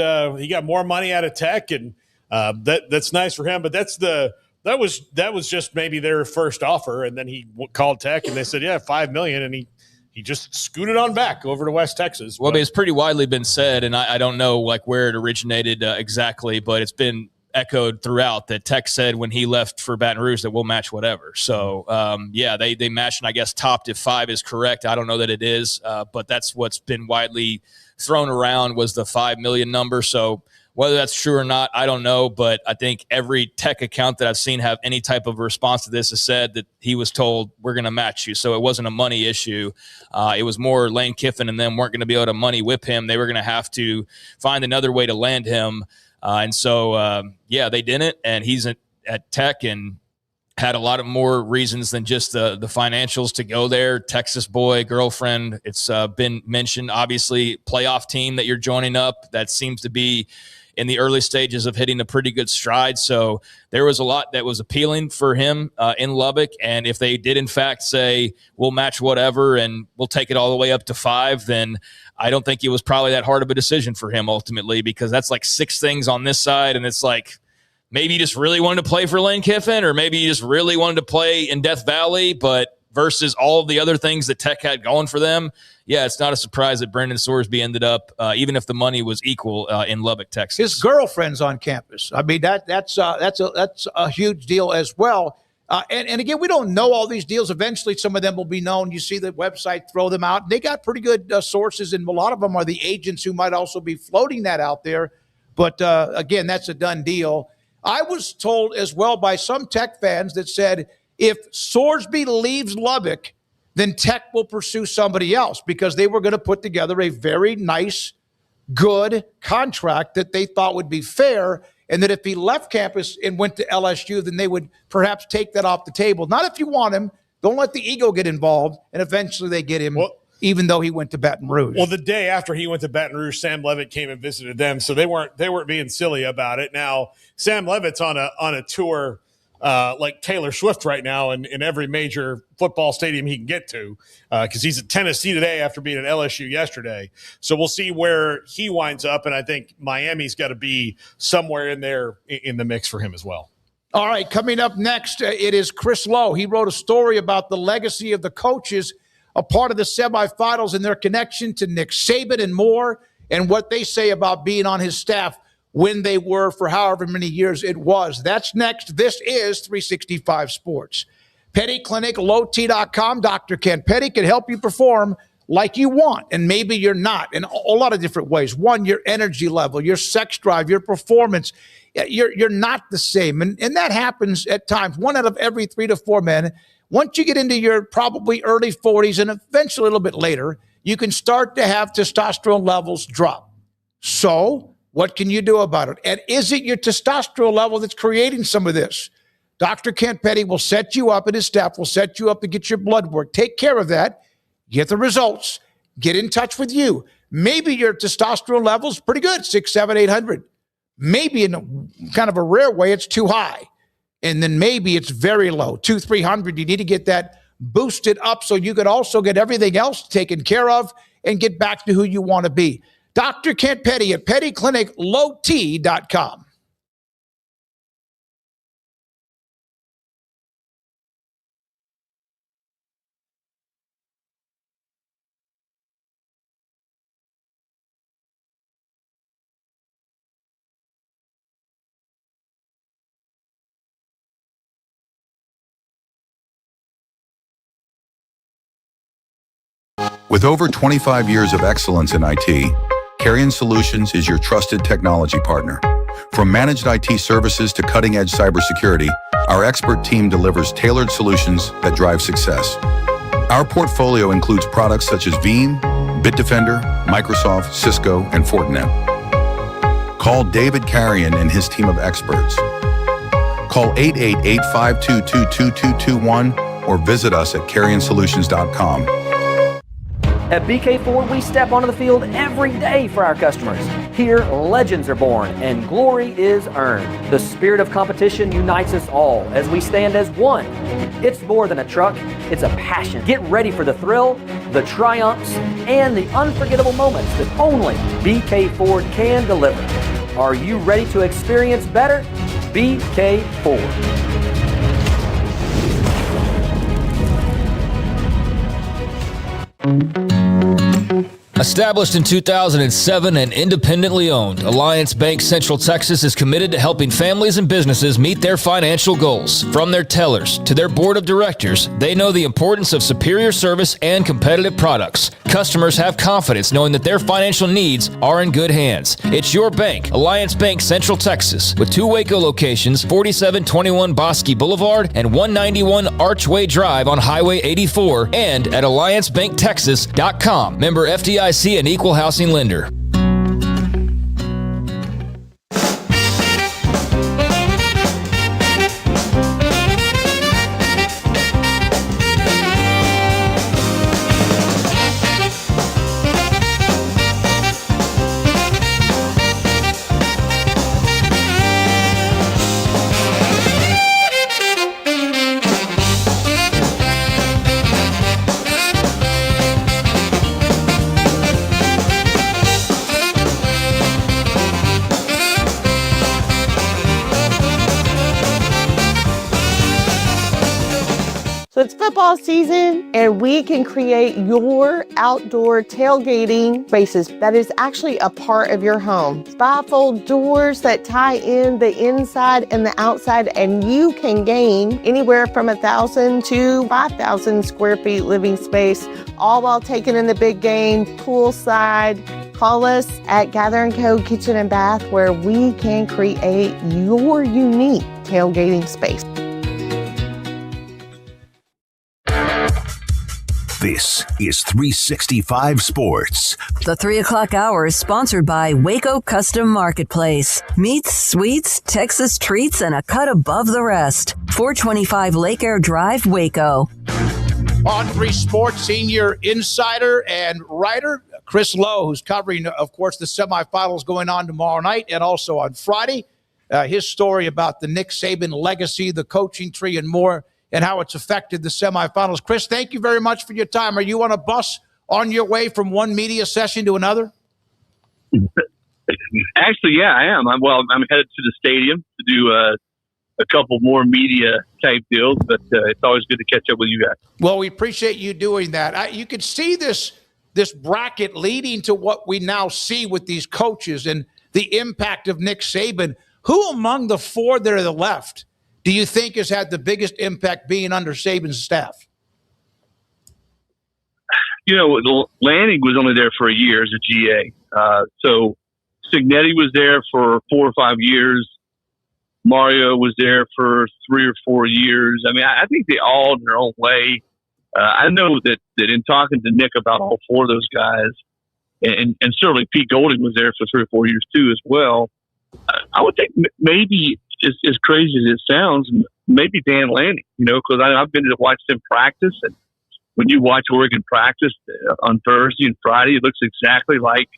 more money out of Tech, and that's nice for him. But that was just maybe their first offer, and then he called Tech, and they said, yeah, $5 million, and he just scooted on back over to West Texas. Well, it's pretty widely been said, and I don't know where it originated exactly, but it's been echoed throughout that Tech said when he left for Baton Rouge that we'll match whatever. So, they matched, and I guess topped if 5 is correct. I don't know that it is, but that's what's been widely thrown around was the $5 million number. So whether that's true or not, I don't know, but I think every Tech account that I've seen have any type of response to this has said that he was told, we're going to match you. So it wasn't a money issue. It was more Lane Kiffin and them weren't going to be able to money whip him. They were going to have to find another way to land him. They didn't, and he's at Tech and had a lot of more reasons than just the financials to go there. Texas boy, girlfriend, it's been mentioned, obviously, playoff team that you're joining up. That seems to be in the early stages of hitting a pretty good stride. So there was a lot that was appealing for him in Lubbock. And if they did, in fact, say, we'll match whatever and we'll take it all the way up to 5, then I don't think it was probably that hard of a decision for him ultimately, because that's like 6 things on this side. And it's like, maybe you just really wanted to play for Lane Kiffin, or maybe you just really wanted to play in Death Valley, but versus all of the other things that Tech had going for them, yeah, it's not a surprise that Brendan Sorsby ended up, even if the money was equal, in Lubbock, Texas. His girlfriend's on campus. I mean, that's a huge deal as well. And again, we don't know all these deals. Eventually, some of them will be known. You see the website throw them out. They got pretty good sources, and a lot of them are the agents who might also be floating that out there. But again, that's a done deal. I was told as well by some Tech fans that said if Sorsby leaves Lubbock, then Tech will pursue somebody else, because they were going to put together a very nice, good contract that they thought would be fair, and that if he left campus and went to LSU, then they would perhaps take that off the table. Not if you want him. Don't let the ego get involved, and eventually they get him, even though he went to Baton Rouge. Well, the day after he went to Baton Rouge, Sam Levitt came and visited them, so they weren't being silly about it. Now, Sam Levitt's on a tour like Taylor Swift right now in every major football stadium he can get to, because he's at Tennessee today after being at LSU yesterday. So we'll see where he winds up, and I think Miami's got to be somewhere in there in the mix for him as well. All right, coming up next, it is Chris Lowe. He wrote a story about the legacy of the coaches, a part of the semifinals, and their connection to Nick Saban and more, and what they say about being on his staff when they were for however many years it was. That's next. This is 365 Sports. Petty Clinic, lowt.com. Dr. Ken Petty can help you perform like you want, and maybe you're not, in a lot of different ways. One, your energy level, your sex drive, your performance. You're not the same, and that happens at times. 1 out of every 3 to 4 men, once you get into your probably early 40s and eventually a little bit later, you can start to have testosterone levels drop. So what can you do about it? And is it your testosterone level that's creating some of this? Dr. Kent Petty will set you up, and his staff will set you up to get your blood work. Take care of that. Get the results. Get in touch with you. Maybe your testosterone level is pretty good, 6, 7, 800. Maybe in kind of a rare way, it's too high. And then maybe it's very low, 200, 300. You need to get that boosted up so you could also get everything else taken care of and get back to who you want to be. Dr. Kent Petty at pettycliniclowt.com. With over 25 years of excellence in IT, Carrion Solutions is your trusted technology partner. From managed IT services to cutting-edge cybersecurity, our expert team delivers tailored solutions that drive success. Our portfolio includes products such as Veeam, Bitdefender, Microsoft, Cisco, and Fortinet. Call David Carrion and his team of experts. Call 888-522-2221 or visit us at carrionsolutions.com. At BK Ford, we step onto the field every day for our customers. Here, legends are born and glory is earned. The spirit of competition unites us all as we stand as one. It's more than a truck, it's a passion. Get ready for the thrill, the triumphs, and the unforgettable moments that only BK Ford can deliver. Are you ready to experience better? BK Ford. Established in 2007 and independently owned, Alliance Bank Central Texas is committed to helping families and businesses meet their financial goals. From their tellers to their board of directors, they know the importance of superior service and competitive products. Customers have confidence knowing that their financial needs are in good hands. It's your bank, Alliance Bank Central Texas, with 2 Waco locations, 4721 Bosque Boulevard and 191 Archway Drive on Highway 84, and at alliancebanktexas.com. Member FDIC and equal housing lender. So it's football season, and we can create your outdoor tailgating spaces that is actually a part of your home. Bifold doors that tie in the inside and the outside, and you can gain anywhere from 1,000 to 5,000 square feet living space, all while taking in the big game poolside. Call us at Gather & Co. Kitchen and Bath, where we can create your unique tailgating space. This is 365 Sports. The 3 o'clock hour is sponsored by Waco Custom Marketplace. Meats, sweets, Texas treats, and a cut above the rest. 425 Lake Air Drive, Waco. On 3 Sports, senior insider and writer Chris Lowe, who's covering, of course, the semifinals going on tomorrow night and also on Friday. His story about the Nick Saban legacy, the coaching tree, and more, and how it's affected the semifinals. Chris, thank you very much for your time. Are you on a bus on your way from one media session to another? Actually, yeah, I am. I'm headed to the stadium to do a couple more media type deals, but it's always good to catch up with you guys. Well, we appreciate you doing that. You could see this bracket leading to what we now see with these coaches and the impact of Nick Saban. Who among the 4 that are the left do you think has had the biggest impact being under Saban's staff? You know, Lanning was only there for a year as a GA. So Cignetti was there for 4 or 5 years. Mario was there for 3 or 4 years. I mean, I think they all in their own way. I know that in talking to Nick about all 4 of those guys, and certainly Pete Golding was there for 3 or 4 years too as well, I would think maybe as crazy as it sounds, maybe Dan Lanning, because I've been to watch them practice, and when you watch Oregon practice on Thursday and Friday, it looks exactly like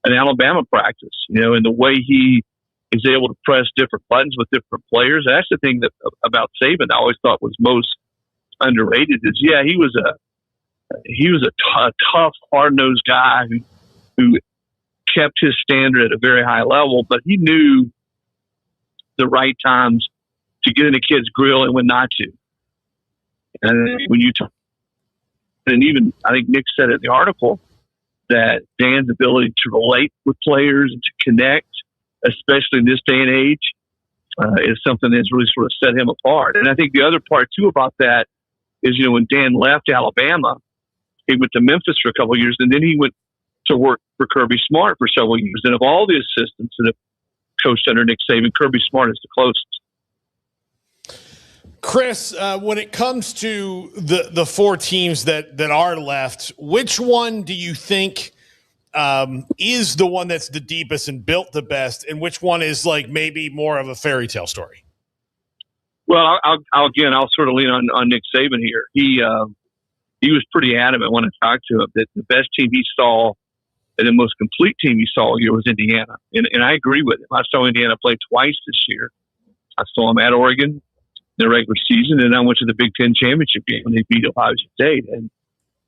an Alabama practice, and the way he is able to press different buttons with different players. That's the thing about Saban I always thought was most underrated is, he was a tough, hard-nosed guy who kept his standard at a very high level, but he knew the right times to get in a kid's grill and when not to. And when and even I think Nick said it in the article that Dan's ability to relate with players and to connect, especially in this day and age, is something that's really sort of set him apart. And I think the other part too about that is, when Dan left Alabama, he went to Memphis for a couple of years, and then he went to work for Kirby Smart for several years. And of all the assistants that have coached under Nick Saban, Kirby Smart is the closest. Chris, when it comes to the four teams that are left, which one do you think is the one that's the deepest and built the best, and which one is like maybe more of a fairy tale story? Well, I'll sort of lean on Nick Saban here. He was pretty adamant when I talked to him that the best team he saw and the most complete team he saw here was Indiana. And I agree with him. I saw Indiana play twice this year. I saw them at Oregon in the regular season, and I went to the Big Ten championship game when they beat Ohio State. And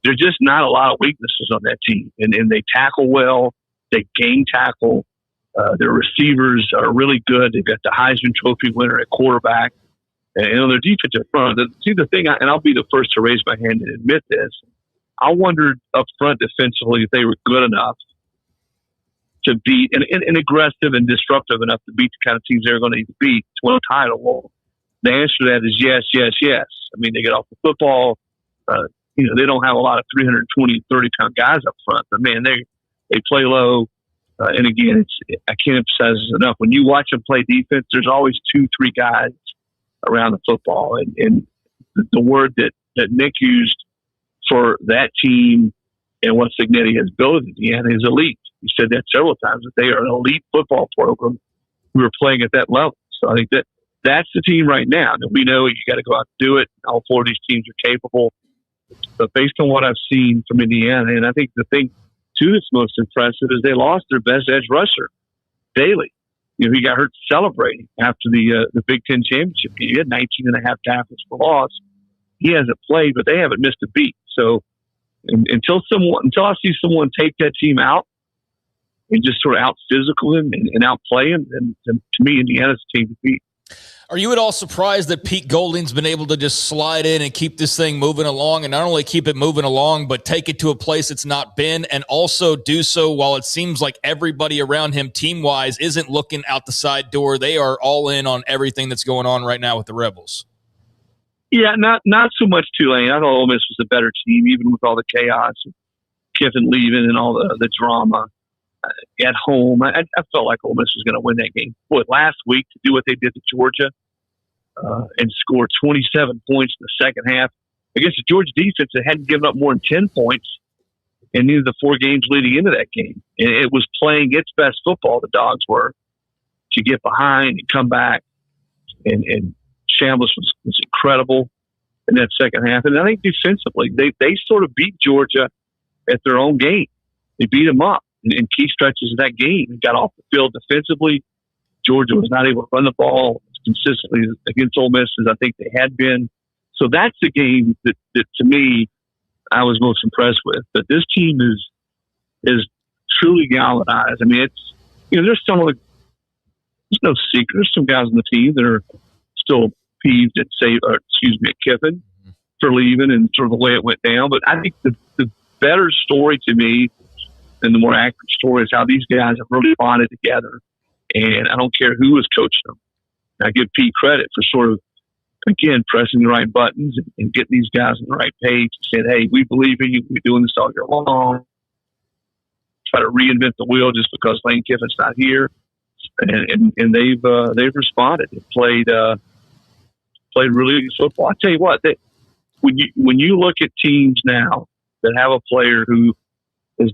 there's just not a lot of weaknesses on that team. And they tackle well. They game tackle. Their receivers are really good. They've got the Heisman Trophy winner at quarterback. And on their defensive front, the thing, and I'll be the first to raise my hand and admit this, I wondered up front defensively if they were good enough to beat and aggressive and disruptive enough to beat the kind of teams they're going to need to beat to win a title. Well, the answer to that is yes, yes, yes. I mean, they get off the football. They don't have a lot of 320, 30-pound guys up front, but man, they play low. And again, I can't emphasize this enough. When you watch them play defense, there's always 2-3 guys around the football. And the word that Nick used for that team and what Cignetti has built at Indiana is elite. He said that several times, that they are an elite football program who are playing at that level. So I think that's the team right now. And we know you got to go out and do it. All four of these teams are capable. But based on what I've seen from Indiana, and I think the thing, too, that's most impressive is they lost their best edge rusher, Daly. He got hurt celebrating after the Big Ten championship. He had 19.5 tackles for loss. He hasn't played, but they haven't missed a beat. So until I see someone take that team out and just sort of out physical them and outplay them, then to me, Indiana's a team to beat. Are you at all surprised that Pete Golding's been able to just slide in and keep this thing moving along, and not only keep it moving along, but take it to a place it's not been, and also do so while it seems like everybody around him team-wise isn't looking out the side door? They are all in on everything that's going on right now with the Rebels. Yeah, not so much Tulane. I thought Ole Miss was a better team, even with all the chaos, and Kiffin leaving and all the drama at home. I felt like Ole Miss was going to win that game. Boy, last week to do what they did to Georgia and score 27 points in the second half against the Georgia defense that hadn't given up more than 10 points in either of the 4 games leading into that game. And it was playing its best football, the Dogs were, to get behind and come back. And Chambliss was incredible in that second half. And I think defensively, they sort of beat Georgia at their own game. They beat them up in key stretches of that game. They got off the field defensively. Georgia was not able to run the ball consistently against Ole Miss as I think they had been. So that's the game that to me, I was most impressed with. But this team is truly galvanized. I mean, it's, there's no secret. There's some guys on the team that are still peeved at Kiffin for leaving and sort of the way it went down. But I think the better story to me and the more accurate story is how these guys have really bonded together. And I don't care who is coaching them. I give Pete credit for sort of, again, pressing the right buttons and getting these guys on the right page and saying, hey, we believe in you. We're doing this all year long. Try to reinvent the wheel just because Lane Kiffin's not here. And they've responded. They played really good football. I tell you what, when you look at teams now that have a player who is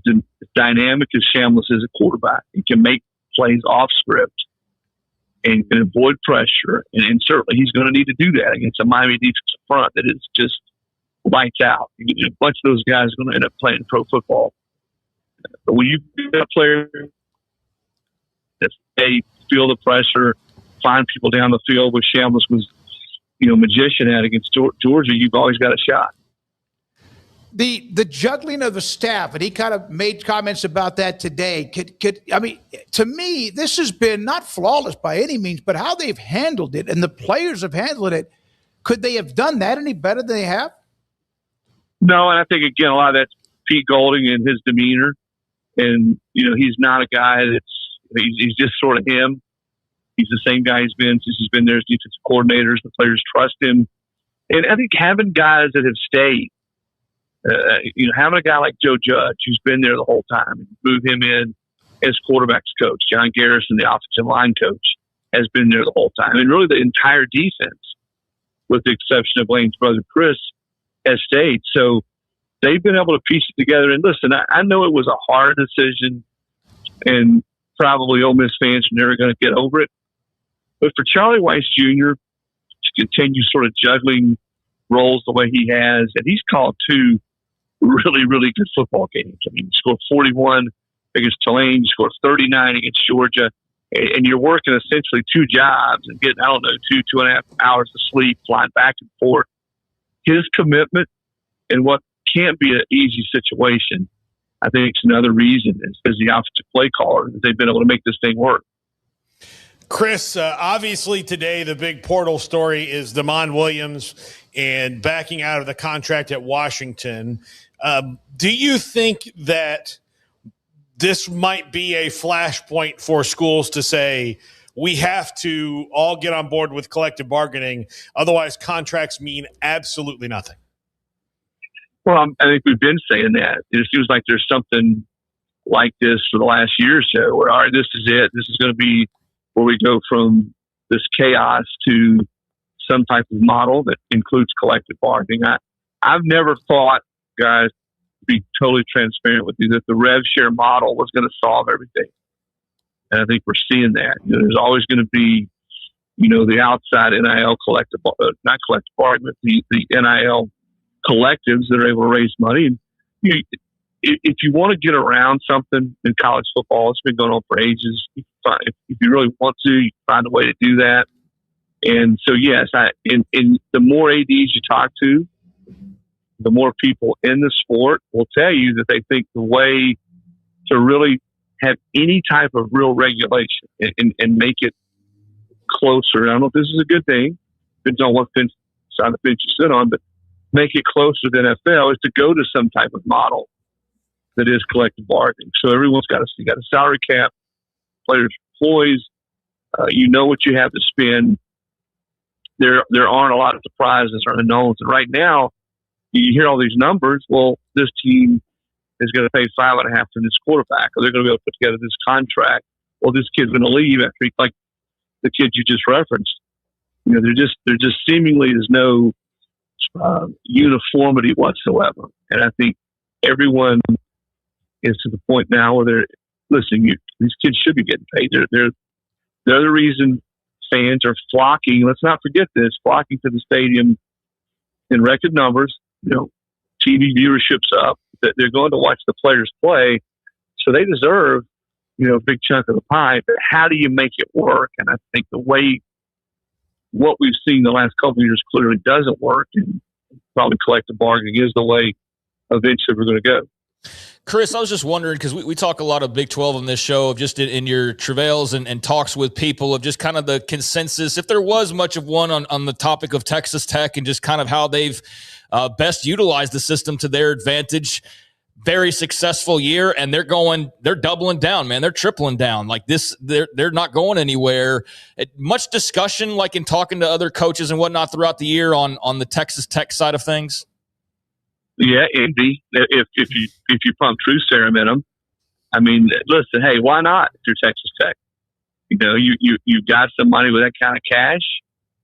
dynamic as Chambliss is a quarterback, he can make plays off script. and can avoid pressure. And certainly he's going to need to do that against a Miami defensive front that is just lights out. A bunch of those guys are going to end up playing pro football. But when you get a player that they feel the pressure, find people down the field, which Shambles was, magician at against Georgia, you've always got a shot. The juggling of the staff, and he kind of made comments about that today. To me, this has been not flawless by any means, but how they've handled it and the players have handled it. Could they have done that any better than they have? No, and I think, again, a lot of that's Pete Golding and his demeanor. And, he's not a guy he's just sort of him. He's the same guy he's been since he's been there as defensive coordinators. The players trust him. And I think having guys that have stayed, having a guy like Joe Judge, who's been there the whole time, and move him in as quarterbacks coach. John Garrison, the offensive line coach, has been there the whole time. And really the entire defense, with the exception of Lane's brother Chris, has stayed. So they've been able to piece it together. And listen, I know it was a hard decision, and probably Ole Miss fans are never going to get over it. But for Charlie Weiss Jr. to continue sort of juggling roles the way he has, and he's called 2 really, really good football games. I mean, he scored 41 against Tulane, scored 39 against Georgia, and you're working essentially 2 jobs and getting, 2.5 hours of sleep, flying back and forth. His commitment and what can't be an easy situation, I think it's another reason as the offensive play caller that they've been able to make this thing work. Chris, obviously today the big portal story is Deont Williams and backing out of the contract at Washington. Do you think that this might be a flashpoint for schools to say, we have to all get on board with collective bargaining, otherwise contracts mean absolutely nothing? Well, I think we've been saying that. It seems like there's something like this for the last year or so where, all right, this is it. This is going to be where we go from this chaos to some type of model that includes collective bargaining. I've never thought, guys, to be totally transparent with you, that the rev share model was going to solve everything. And I think we're seeing that. There's always going to be, the outside NIL not collective bargaining, the NIL collectives that are able to raise money. And if you want to get around something in college football, it's been going on for ages. If you really want to, you can find a way to do that. And so, yes, in the more ADs you talk to, the more people in the sport will tell you that they think the way to really have any type of real regulation and make it closer. I don't know if this is a good thing. Depends on what side of the fence you sit on, but make it closer to the NFL is to go to some type of model that is collective bargaining. So everyone's got a salary cap, players, employees. You know what you have to spend. There aren't a lot of surprises or unknowns. And right now, you hear all these numbers. Well, this team is going to pay 5.5 for this quarterback, or they're going to be able to put together this contract. Well, this kid's going to leave after like the kid you just referenced. There just seemingly is no uniformity whatsoever. And I think everyone is to the point now where they're listening. These kids should be getting paid. They're the reason fans are flocking. Let's not forget this: flocking to the stadium in record numbers. TV viewership's up. That they're going to watch the players play, so they deserve a big chunk of the pie. But how do you make it work? And I think what we've seen the last couple of years clearly doesn't work, and probably collective bargaining is the way eventually we're going to go. Chris, I was just wondering, because we talk a lot of Big 12 on this show, of just in your travails and talks with people of just kind of the consensus, if there was much of one on the topic of Texas Tech and just kind of how they've best utilized the system to their advantage. Very successful year, and they're doubling down, man. They're tripling down. Like this, they're not going anywhere. Much discussion, like in talking to other coaches and whatnot throughout the year on the Texas Tech side of things. Yeah, Indy. If you pump truth serum in them, I mean, listen, hey, why not? If you're Texas Tech, you got some money with that kind of cash,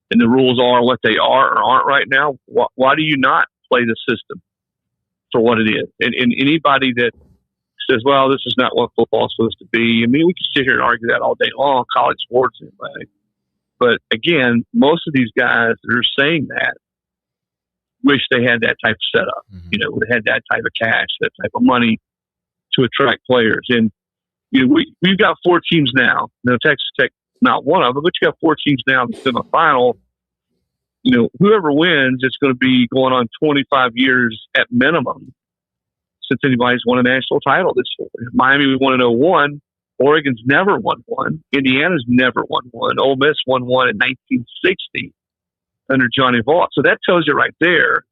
and the rules are what they are or aren't right now. Why do you not play the system for what it is? And anybody that says, well, this is not what football is supposed to be. I mean, we can sit here and argue that all day long, college sports anyway. But again, most of these guys that are saying that wish they had that type of setup. They had that type of cash, that type of money to attract players. And we've got 4 teams now. Texas Tech, not one of them, but you got 4 teams now in the semifinal. Whoever wins, it's going to be going on 25 years at minimum since anybody's won a national title this year. Miami won in 2001. Oregon's never won one. Indiana's never won one. Ole Miss won one in 1960 under Johnny Vaught. So that tells you right there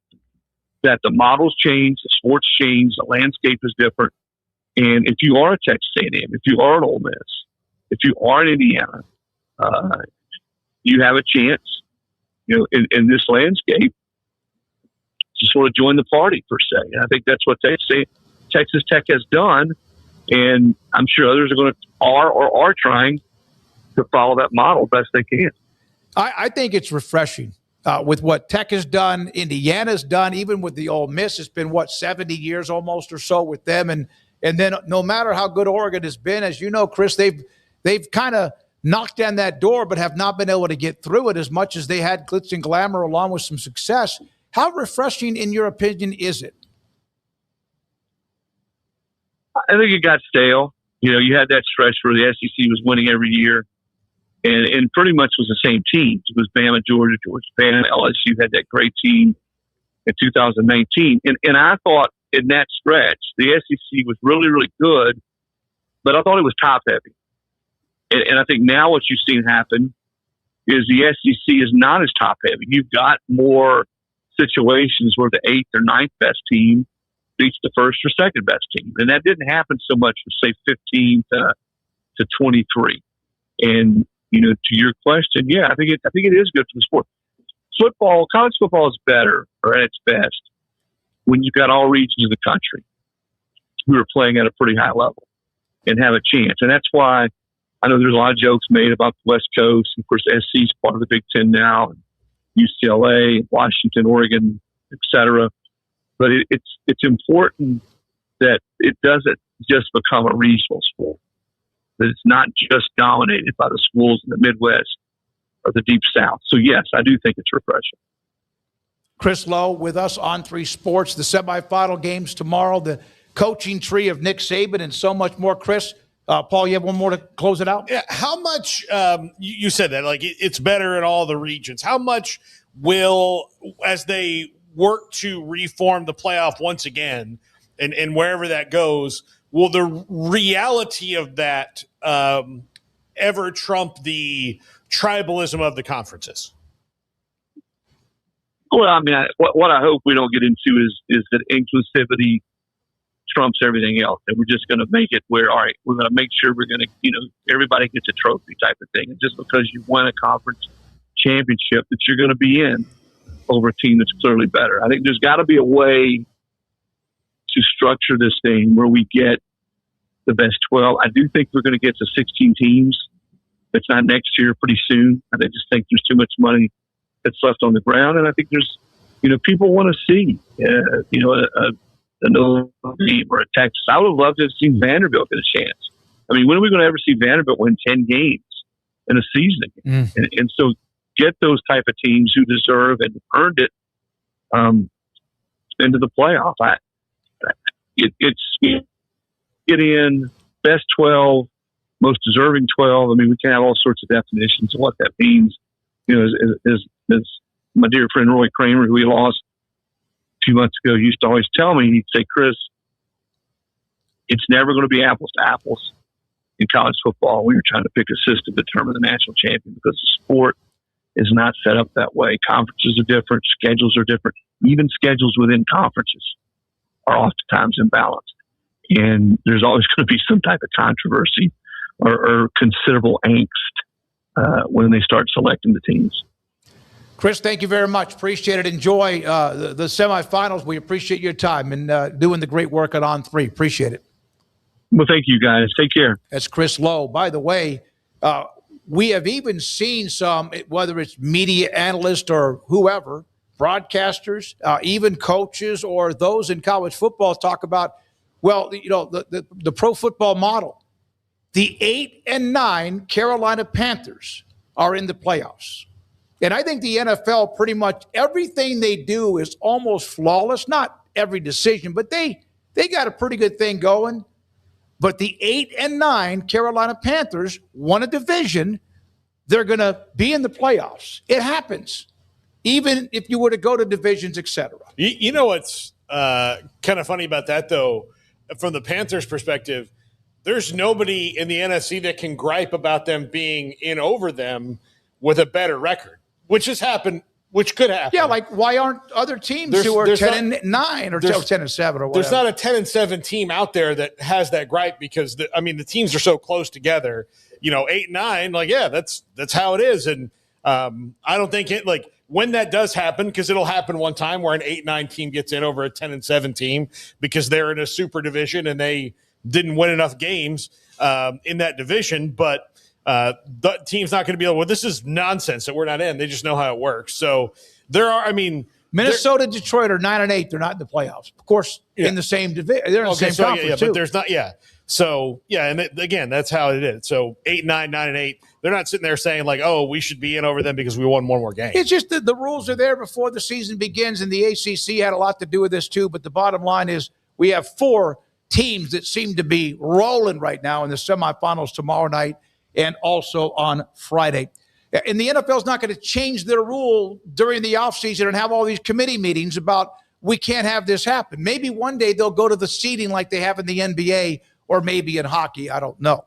that the models change, the sports change, the landscape is different. And if you are a Texas A&M, if you are an Ole Miss, if you are in Indiana, you have a chance, in this landscape to sort of join the party, per se. And I think that's what Texas Tech has done. And I'm sure others are trying to follow that model best they can. I think it's refreshing with what Tech has done, Indiana's done, even with the Ole Miss. It's been, 70 years almost or so with them. And then no matter how good Oregon has been, as you know, Chris, they've kind of knocked down that door but have not been able to get through it as much as they had glitz and glamour along with some success. How refreshing, in your opinion, is it? I think it got stale. You had that stretch where the SEC was winning every year and pretty much was the same teams. It was Bama, Georgia, Bama, LSU had that great team in 2019. And I thought in that stretch, the SEC was really, really good, but I thought it was top heavy. And I think now what you've seen happen is the SEC is not as top heavy. You've got more situations where the 8th or 9th best team beats the 1st or 2nd best team. And that didn't happen so much from, say, 15 to 23. And, to your question, I think it is good for the sport. College football is better, or at its best, when you've got all regions of the country who are playing at a pretty high level and have a chance. And that's why I know there's a lot of jokes made about the West Coast. Of course, SC is part of the Big Ten now, and UCLA, Washington, Oregon, et cetera. But it's important that it doesn't just become a regional sport, that it's not just dominated by the schools in the Midwest or the Deep South. So, yes, I do think it's refreshing. Chris Lowe with us on 3 Sports, the semifinal games tomorrow, the coaching tree of Nick Saban, and so much more. Chris, Paul, you have one more to close it out? Yeah, how much, you said that, it's better in all the regions. How much will, as they work to reform the playoff once again, and wherever that goes, will the reality of that ever trump the tribalism of the conferences? Well, I mean, what I hope we don't get into is that inclusivity trumps everything else, and we're just going to make it where, all right, we're going to make sure we're going to, everybody gets a trophy type of thing, and just because you win a conference championship that you're going to be in over a team that's clearly better. I think there's got to be a way to structure this thing where we get the best 12. I do think we're going to get to 16 teams. It's not next year, pretty soon. I just think there's too much money that's left on the ground, and I think there's, people want to see, a Notre Dame or a Texas. I would have loved to have seen Vanderbilt get a chance. I mean, when are we going to ever see Vanderbilt win 10 games in a season? And so get those type of teams who deserve and earned it into the playoff. It's get in best 12, most deserving 12. I mean, we can have all sorts of definitions of what that means. As my dear friend Roy Kramer, who we lost a few months ago, used to always tell me, he'd say, Chris, it's never going to be apples to apples in college football. We were trying to pick a system to determine the national champion because the sport is not set up that way. Conferences are different. Schedules are different. Even schedules within conferences are oftentimes imbalanced. And there's always going to be some type of controversy or considerable angst when they start selecting the teams. Chris, thank you very much. Appreciate it. Enjoy the semifinals. We appreciate your time and doing the great work on 3. Appreciate it. Well, thank you, guys. Take care. That's Chris Lowe. By the way, we have even seen some, whether it's media analysts or whoever, broadcasters, even coaches or those in college football talk about, the pro football model. The 8 and 9 Carolina Panthers are in the playoffs. And I think the NFL pretty much everything they do is almost flawless. Not every decision, but they got a pretty good thing going. But the 8-9 Carolina Panthers won a division. They're going to be in the playoffs. It happens, even if you were to go to divisions, etc. You know what's kind of funny about that, though, from the Panthers' perspective, there's nobody in the NFC that can gripe about them being in over them with a better record, which has happened, which could happen. Yeah, like why aren't other teams who are 10-9 or 10-7 or whatever? There's not a 10-7 team out there that has that gripe because the teams are so close together. 8-9, like, yeah, that's how it is. And I don't think it, like, when that does happen, because it'll happen one time where an 8-9 team gets in over a 10-7 team because they're in a super division and they didn't win enough games in that division. But the team's not going to be able, well, this is nonsense that we're not in. They just know how it works. So there are, Minnesota, Detroit are 9-8. They're not in the playoffs. Of course, in the same division. They're in the same conference, too. But there's not, So, and again, that's how it is. So 8-9, 9-8, they're not sitting there saying like, oh, we should be in over them because we won one more game. It's just that the rules are there before the season begins, and the ACC had a lot to do with this too. But the bottom line is we have 4 teams that seem to be rolling right now in the semifinals tomorrow night and also on Friday. And the NFL is not going to change their rule during the offseason and have all these committee meetings about we can't have this happen. Maybe one day they'll go to the seeding like they have in the NBA or maybe in hockey. I don't know.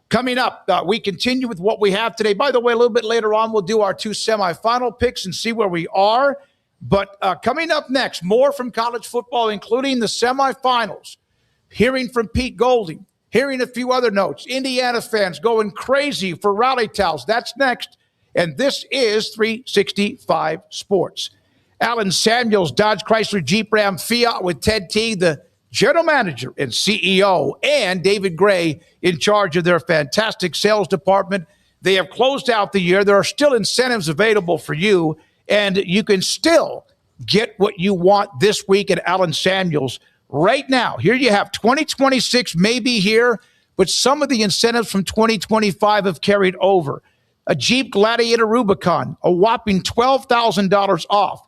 Coming up, we continue with what we have today. By the way, a little bit later on, we'll do our 2 semifinal picks and see where we are. But coming up next, more from college football, including the semifinals. Hearing from Pete Golding, hearing a few other notes. Indiana fans going crazy for rally towels. That's next. And this is 365 Sports. Alan Samuels, Dodge Chrysler Jeep Ram Fiat with Ted Teague, the general manager and CEO, and David Gray in charge of their fantastic sales department. They have closed out the year. There are still incentives available for you, and you can still get what you want this week at Alan Samuels. Right now, here you have 2026 may be here, but some of the incentives from 2025 have carried over. A Jeep Gladiator Rubicon, a whopping $12,000 off.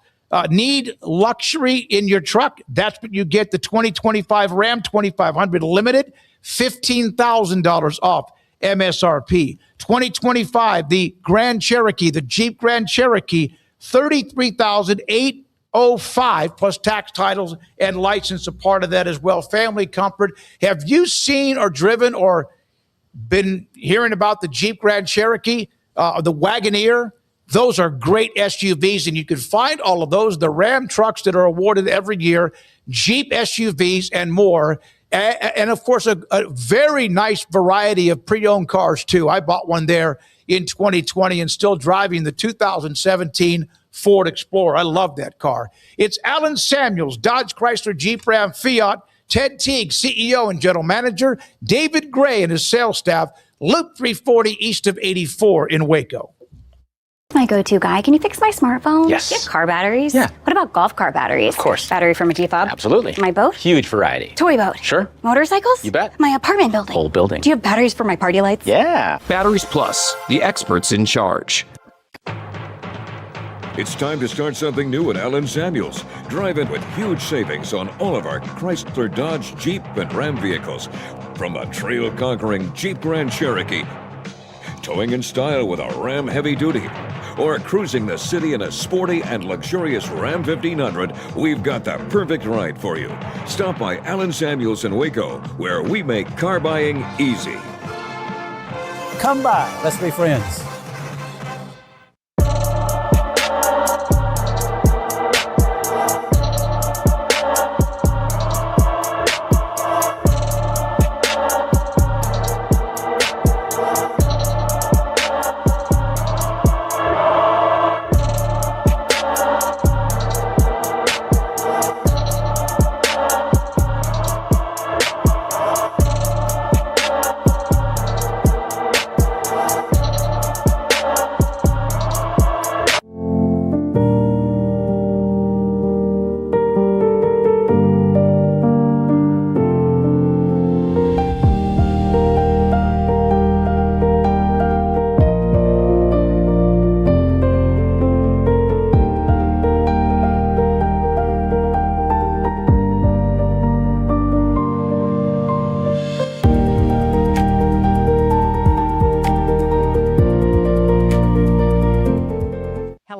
Need luxury in your truck? That's what you get. The 2025 Ram 2500 Limited, $15,000 off MSRP. 2025, the Grand Cherokee, the Jeep Grand Cherokee, $33,805 plus tax, titles, and license, a part of that as well. Family comfort. Have you seen or driven or been hearing about the Jeep Grand Cherokee, the Wagoneer? Those are great SUVs, and you can find all of those, the Ram trucks that are awarded every year, Jeep SUVs, and more. And of course, a very nice variety of pre-owned cars, too. I bought one there in 2020 and still driving the 2017 Ford Explorer. I love that car. It's Alan Samuels, Dodge Chrysler Jeep Ram Fiat, Ted Teague, CEO and General Manager, David Gray and his sales staff, Loop 340 east of 84 in Waco. My go-to guy. Can you fix my smartphone? Yes. Do you have car batteries? Yeah. What about golf car batteries? Of course. Battery for my G-Fob? Absolutely. My boat? Huge variety. Toy boat? Sure. Motorcycles? You bet. My apartment building? Whole building. Do you have batteries for my party lights? Yeah. Batteries Plus, the experts in charge. It's time to start something new at Alan Samuels. Drive in with huge savings on all of our Chrysler, Dodge, Jeep, and Ram vehicles. From the trail-conquering Jeep Grand Cherokee, towing in style with a Ram Heavy Duty, or cruising the city in a sporty and luxurious Ram 1500, we've got the perfect ride for you. Stop by Alan Samuels in Waco, where we make car buying easy. Come by. Let's be friends.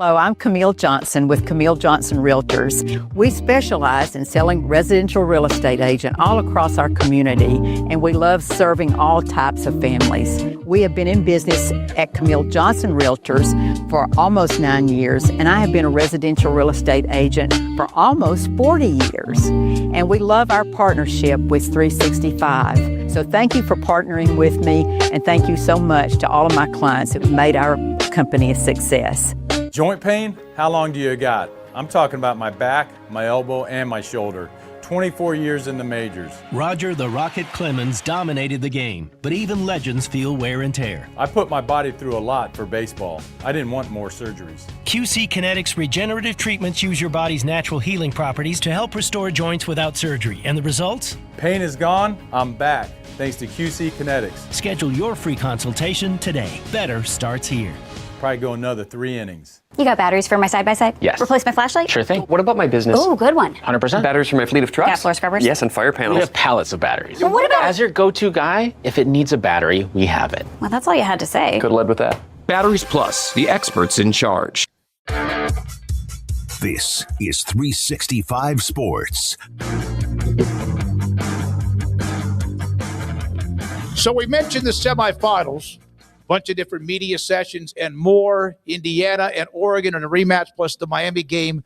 Hello, I'm Camille Johnson with Camille Johnson Realtors. We specialize in selling residential real estate agent all across our community, and we love serving all types of families. We have been in business at Camille Johnson Realtors for almost 9 years, and I have been a residential real estate agent for almost 40 years. And we love our partnership with 365. So thank you for partnering with me, and thank you so much to all of my clients that have made our company a success. Joint pain? How long do you got? I'm talking about my back, my elbow, and my shoulder. 24 years in the majors. Roger the Rocket Clemens dominated the game, but even legends feel wear and tear. I put my body through a lot for baseball. I didn't want more surgeries. QC Kinetics regenerative treatments use your body's natural healing properties to help restore joints without surgery. And the results? Pain is gone, I'm back, thanks to QC Kinetics. Schedule your free consultation today. Better starts here. Probably go another 3 innings. You got batteries for my side-by-side? Yes. Replace my flashlight? Sure thing. What about my business? Ooh, good one. 100%. Batteries for my fleet of trucks? Got floor scrubbers? Yes, and fire panels. We have pallets of batteries. Well, what about... As your go-to guy, if it needs a battery, we have it. Well, that's all you had to say. Could have led with that. Batteries Plus, the experts in charge. This is 365 Sports. So we mentioned the semifinals, bunch of different media sessions and more. Indiana and Oregon in a rematch, plus the Miami game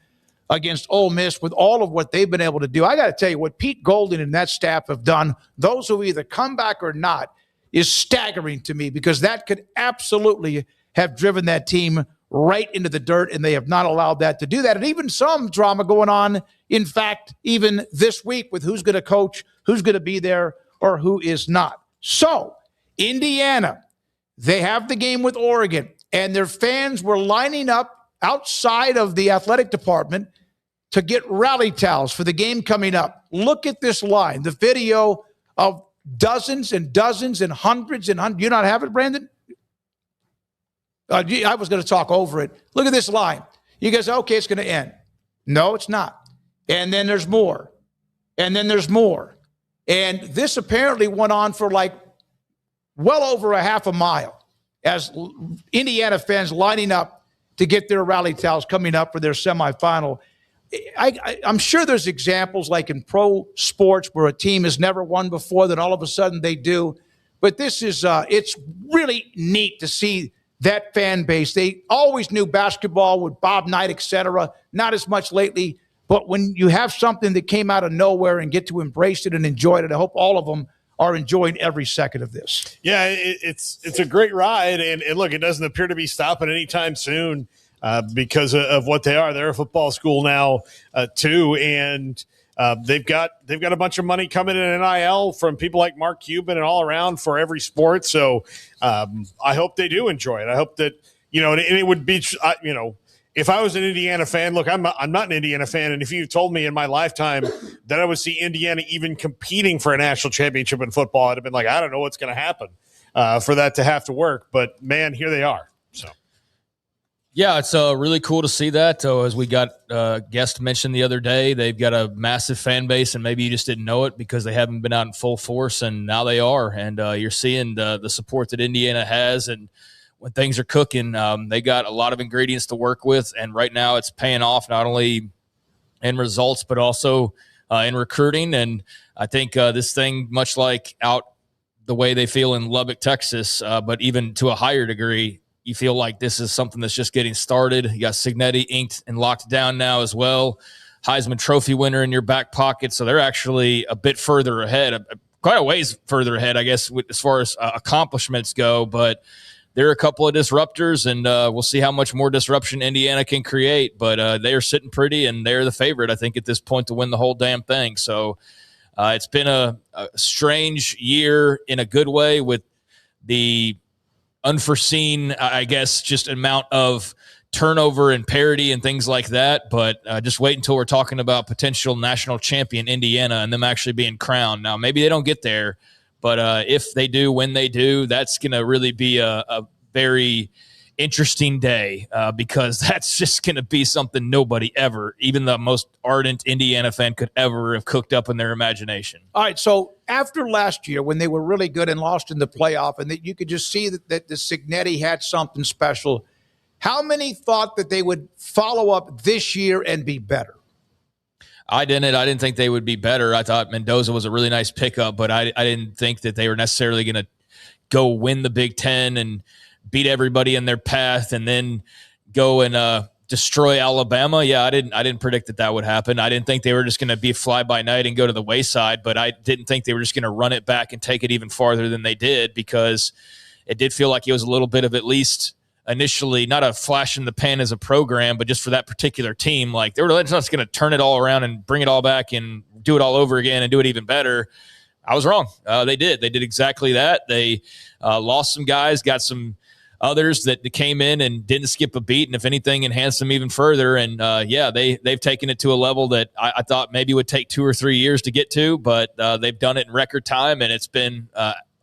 against Ole Miss. With all of what they've been able to do, I got to tell you, what Pete Golden and that staff have done, those who either come back or not, is staggering to me, because that could absolutely have driven that team right into the dirt, and they have not allowed that to do that. And even some drama going on, in fact, even this week, with who's going to coach, who's going to be there, or who is not. So, Indiana, they have the game with Oregon, and their fans were lining up outside of the athletic department to get rally towels for the game coming up. Look at this line, the video of dozens and dozens and hundreds and hundreds. You not have it, Brandon? I was going to talk over it. Look at this line. You guys say, okay, it's going to end. No, it's not. And then there's more. And then there's more. And this apparently went on for like well over a half a mile as Indiana fans lining up to get their rally towels coming up for their semifinal. I'm sure there's examples like in pro sports where a team has never won before, then all of a sudden they do. But this is, it's really neat to see that fan base. They always knew basketball with Bob Knight, et cetera, not as much lately. But when you have something that came out of nowhere and get to embrace it and enjoy it, I hope all of them are enjoying every second of this. Yeah, it's a great ride. And look, it doesn't appear to be stopping anytime soon because of what they are. They're a football school now, too. And they've got a bunch of money coming in NIL from people like Mark Cuban and all around for every sport. So I hope they do enjoy it. I hope that, and it would be, if I was an Indiana fan, look, I'm not an Indiana fan, and if you told me in my lifetime that I would see Indiana even competing for a national championship in football, I'd have been like, I don't know what's going to happen for that to have to work. But, man, here they are. So, yeah, it's really cool to see that. So as we got guest mentioned the other day, they've got a massive fan base, and maybe you just didn't know it because they haven't been out in full force, and now they are. And you're seeing the support that Indiana has, and when things are cooking, they got a lot of ingredients to work with, and right now it's paying off not only in results but also in recruiting. And I think this thing, much like out the way they feel in Lubbock, Texas, but even to a higher degree, you feel like this is something that's just getting started. You got Cignetti inked and locked down now as well. Heisman Trophy winner in your back pocket, so they're actually a bit further ahead, quite a ways further ahead, I guess, as far as accomplishments go, but there are a couple of disruptors, and we'll see how much more disruption Indiana can create. But they are sitting pretty, and they're the favorite, I think, at this point to win the whole damn thing. So it's been a strange year in a good way with the unforeseen, I guess, just amount of turnover and parity and things like that. But just wait until we're talking about potential national champion Indiana and them actually being crowned. Now, maybe they don't get there. But if they do, when they do, that's going to really be a very interesting day because that's just going to be something nobody ever, even the most ardent Indiana fan, could ever have cooked up in their imagination. All right, so after last year when they were really good and lost in the playoff, and that you could just see that the Cignetti had something special, How many thought that they would follow up this year and be better? I didn't think they would be better. I thought Mendoza was a really nice pickup, but I didn't think that they were necessarily going to go win the Big Ten and beat everybody in their path and then go and destroy Alabama. Yeah, I didn't predict that would happen. I didn't think they were just going to be fly by night and go to the wayside, but I didn't think they were just going to run it back and take it even farther than they did, because it did feel like it was a little bit of, at least initially, not a flash in the pan as a program, but just for that particular team, like they were just going to turn it all around and bring it all back and do it all over again and do it even better. I was wrong. They did exactly that. They lost some guys, got some others that came in and didn't skip a beat, and if anything, enhanced them even further. And they've taken it to a level that I thought maybe would take 2 or 3 years to get to, but they've done it in record time, and it's been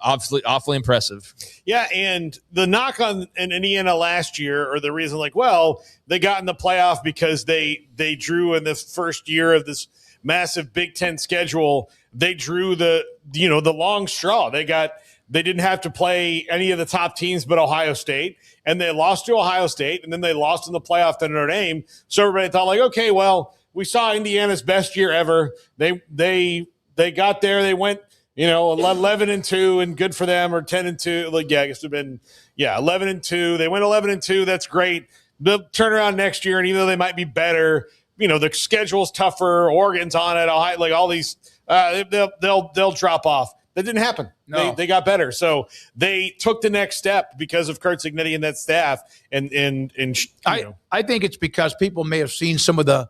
obviously awfully impressive. Yeah, and the knock on Indiana last year, or the reason, they got in the playoff because they drew in the first year of this massive Big Ten schedule. They drew the long straw. They didn't have to play any of the top teams but Ohio State, and they lost to Ohio State, and then they lost in the playoff to Notre Dame. So everybody thought, okay, well, we saw Indiana's best year ever. They got there. They went 11-2, and good for them, or 10-2. I guess it'd have been 11-2. They went 11-2. That's great. They'll turn around next year, and even though they might be better, the schedule's tougher. Oregon's on it. Ohio, all these, they'll drop off. That didn't happen. No. They got better. So they took the next step because of Kurt Cignetti and that staff. I think it's because people may have seen some of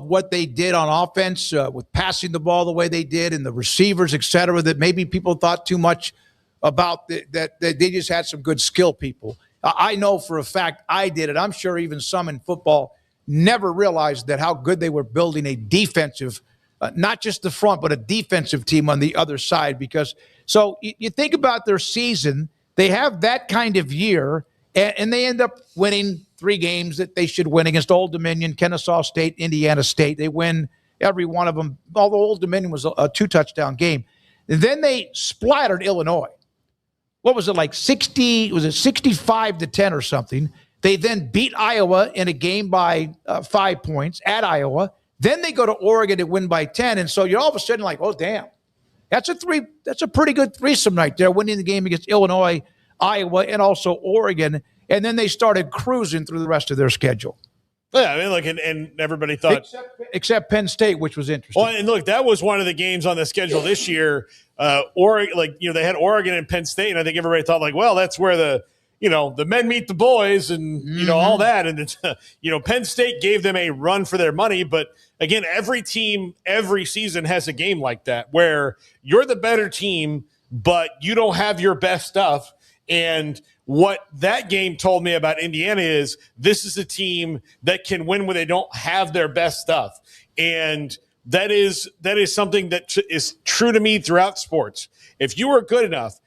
what they did on offense with passing the ball the way they did, and the receivers, et cetera, that maybe people thought too much about, that they just had some good skill people. I know for a fact I did it. I'm sure even some in football never realized that how good they were building a defensive, not just the front, but a defensive team on the other side. Because so you think about their season, they have that kind of year, and they end up winning 3 games that they should win against Old Dominion, Kennesaw State, Indiana State. They win every one of them, although Old Dominion was a 2-touchdown game. And then they splattered Illinois. What was it, like 60? Was it 65-10 or something? They then beat Iowa in a game by 5 points at Iowa. Then they go to Oregon and win by 10. And so you're all of a sudden like, oh, damn. That's a pretty good threesome right there, winning the game against Illinois, Iowa, and also Oregon. And then they started cruising through the rest of their schedule. Yeah, I mean, and everybody thought, except Penn State, which was interesting. Well, and look, that was one of the games on the schedule this year. Oregon, they had Oregon and Penn State, and I think everybody thought, well, that's where the men meet the boys, and all that. And it's, Penn State gave them a run for their money. But again, every team, every season has a game like that where you're the better team, but you don't have your best stuff. And what that game told me about Indiana is this is a team that can win when they don't have their best stuff. And that is something that is true to me throughout sports. If you're a good enough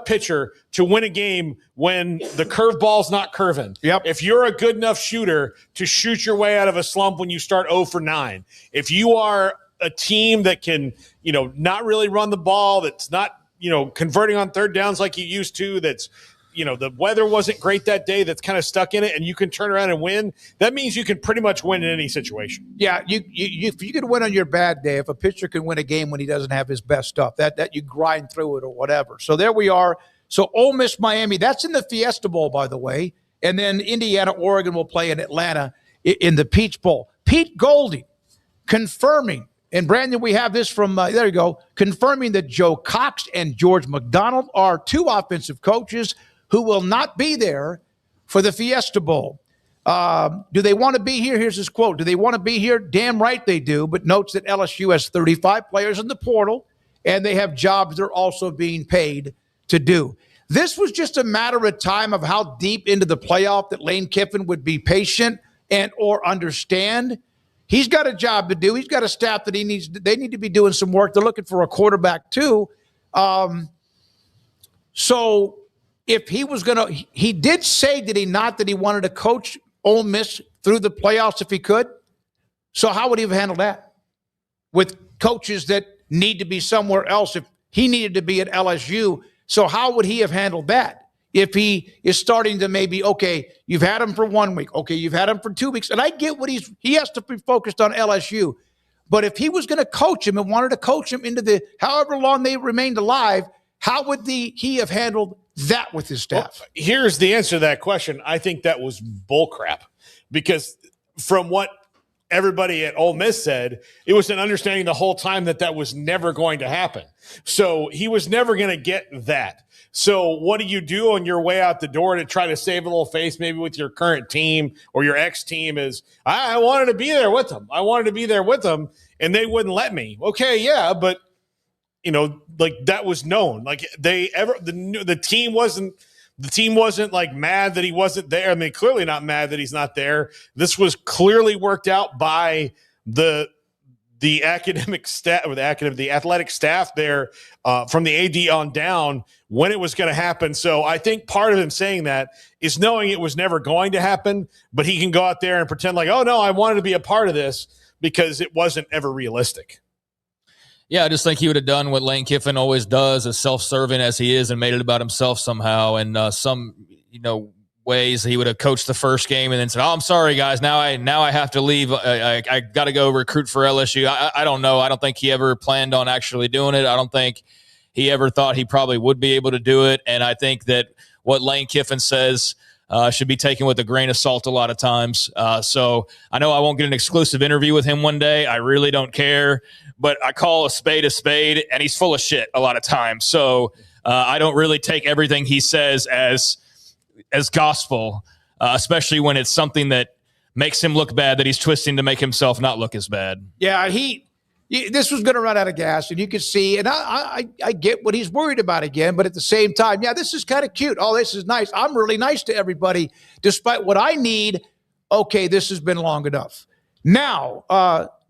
pitcher to win a game when the curveball's not curving, if you're a good enough shooter to shoot your way out of a slump when you start 0 for 9, if you are a team that can, not really run the ball, that's not, converting on third downs like you used to, that's, the weather wasn't great that day, that's kind of stuck in it, and you can turn around and win, that means you can pretty much win in any situation. Yeah, if you can win on your bad day, if a pitcher can win a game when he doesn't have his best stuff, that you grind through it or whatever. So there we are. So Ole Miss, Miami, that's in the Fiesta Bowl, by the way. And then Indiana, Oregon will play in Atlanta in the Peach Bowl. Pete Golding confirming, and Brandon, we have this from, there you go, confirming that Joe Cox and George McDonald are 2 offensive coaches who will not be there for the Fiesta Bowl. Do they want to be here? Here's his quote. Do they want to be here? Damn right they do, but notes that LSU has 35 players in the portal, and they have jobs they're also being paid to do. This was just a matter of time of how deep into the playoff that Lane Kiffin would be patient and or understand. He's got a job to do. He's got a staff that they need to be doing some work. They're looking for a quarterback too. So if he was going to, he did say, did he not, that he wanted to coach Ole Miss through the playoffs if he could? So how would he have handled that with coaches that need to be somewhere else if he needed to be at LSU? So how would he have handled that? if he is starting to maybe, okay, you've had him for 1 week. Okay, you've had him for 2 weeks. And I get what he has to be focused on LSU. But if he was going to coach him and wanted to coach him into the however long they remained alive, how would he have handled that with his staff? Well, here's the answer to that question. I think that was bullcrap, because from what everybody at Ole Miss said, it was an understanding the whole time that was never going to happen. So he was never going to get that. So what do you do on your way out the door to try to save a little face, maybe with your current team or your ex-team, is I wanted to be there with them. I wanted to be there with them, and they wouldn't let me. Okay, yeah, but like that was known. Like the team wasn't like mad that he wasn't there. I mean, clearly not mad that he's not there. This was clearly worked out by the academic staff, or the athletic staff there, from the AD on down, when it was going to happen. So I think part of him saying that is knowing it was never going to happen, but he can go out there and pretend like, oh no, I wanted to be a part of this, because it wasn't ever realistic. Yeah, I just think he would have done what Lane Kiffin always does, as self-serving as he is, and made it about himself somehow. And some ways he would have coached the first game and then said, "Oh, I'm sorry, guys. Now I have to leave. I got to go recruit for LSU." I don't know. I don't think he ever planned on actually doing it. I don't think he ever thought he probably would be able to do it. And I think that what Lane Kiffin says should be taken with a grain of salt a lot of times. So I know I won't get an exclusive interview with him one day. I really don't care. But I call a spade, and he's full of shit a lot of times. So I don't really take everything he says as gospel, especially when it's something that makes him look bad, that he's twisting to make himself not look as bad. Yeah, this was going to run out of gas, and you could see, and I get what he's worried about again, but at the same time, yeah, this is kind of cute. Oh, this is nice. I'm really nice to everybody, despite what I need. Okay, this has been long enough. Now,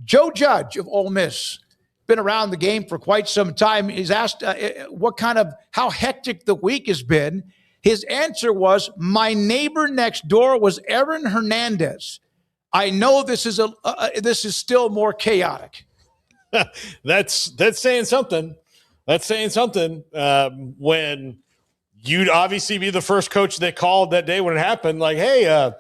Joe Judge of Ole Miss, been around the game for quite some time. He's asked how hectic the week has been. His answer was, "My neighbor next door was Aaron Hernandez. I know this is still more chaotic." That's saying something. That's saying something. When you'd obviously be the first coach they called that day when it happened, like, "Hey,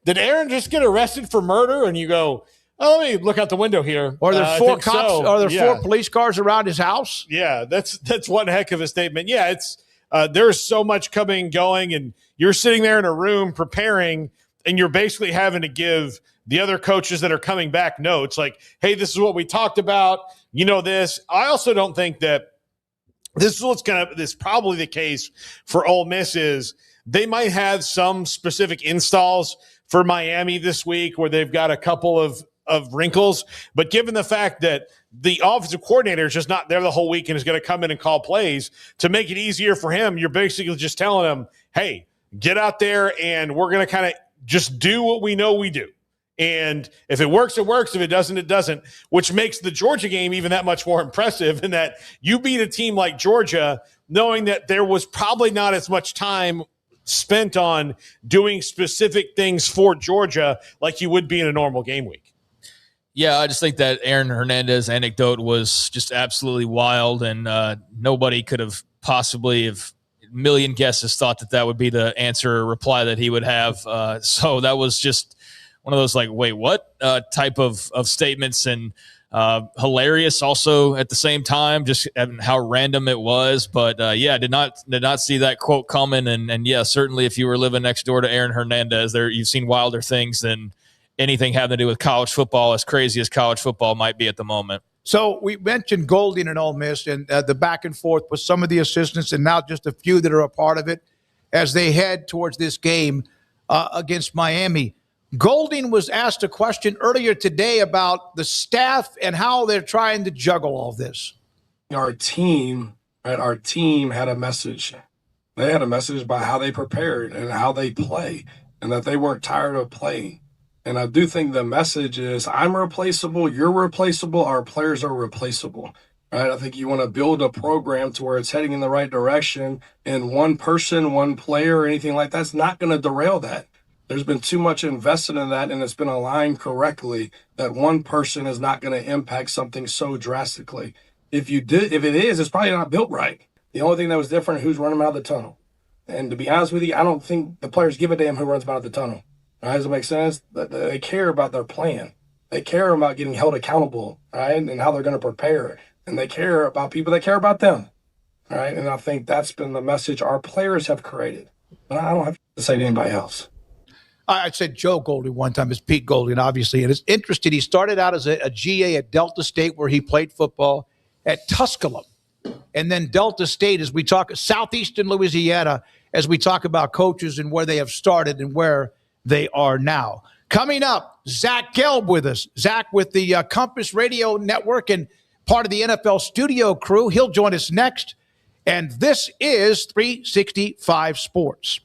did Aaron just get arrested for murder?" And you go, "Oh, let me look out the window here." Are there four cops? So. Are there 4 police cars around his house? Yeah, that's one heck of a statement. Yeah, it's there's so much coming and going, and you're sitting there in a room preparing, and you're basically having to give the other coaches that are coming back notes like, "Hey, this is what we talked about. This." I also don't think that this is probably the case for Ole Miss, is they might have some specific installs for Miami this week where they've got a couple of wrinkles, but given the fact that the offensive coordinator is just not there the whole week and is going to come in and call plays, to make it easier for him, you're basically just telling him, "Hey, get out there and we're going to kind of just do what we know we do. And if it works, it works. If it doesn't, it doesn't," which makes the Georgia game even that much more impressive, in that you beat a team like Georgia knowing that there was probably not as much time spent on doing specific things for Georgia like you would be in a normal game week. Yeah, I just think that Aaron Hernandez anecdote was just absolutely wild, and nobody could have possibly, if a million guesses, thought that would be the answer or reply that he would have. So that was just one of those like, wait, what type of statements, and hilarious also at the same time, just how random it was. But yeah, did not see that quote coming. And yeah, certainly if you were living next door to Aaron Hernandez, you've seen wilder things than anything having to do with college football, as crazy as college football might be at the moment. So we mentioned Golding and Ole Miss, and the back and forth with some of the assistants, and now just a few that are a part of it as they head towards this game against Miami. Golding was asked a question earlier today about the staff and how they're trying to juggle all this. Our team had a message. They had a message about how they prepared and how they play, and that they weren't tired of playing. And I do think the message is, I'm replaceable, you're replaceable, our players are replaceable. Right? I think you want to build a program to where it's heading in the right direction, and one person, one player, or anything like that's not going to derail that. There's been too much invested in that, and it's been aligned correctly that one person is not going to impact something so drastically. If it is, it's probably not built right. The only thing that was different is who's running out of the tunnel. And to be honest with you, I don't think the players give a damn who runs by the tunnel. All right, does it make sense? They care about their plan. They care about getting held accountable, right, and how they're going to prepare. And they care about people that care about them, all right? And I think that's been the message our players have created. But I don't have to say to anybody else. I said Joe Goldie one time. It's Pete Goldie, obviously. And it's interesting. He started out as a GA at Delta State, where he played football, at Tusculum. And then Delta State, as we talk, southeastern Louisiana, as we talk about coaches and where they have started and where they are now. Coming up, Zach Gelb with us. Zach with the Compass Radio Network and part of the NFL studio crew. He'll join us next. And this is 365 Sports.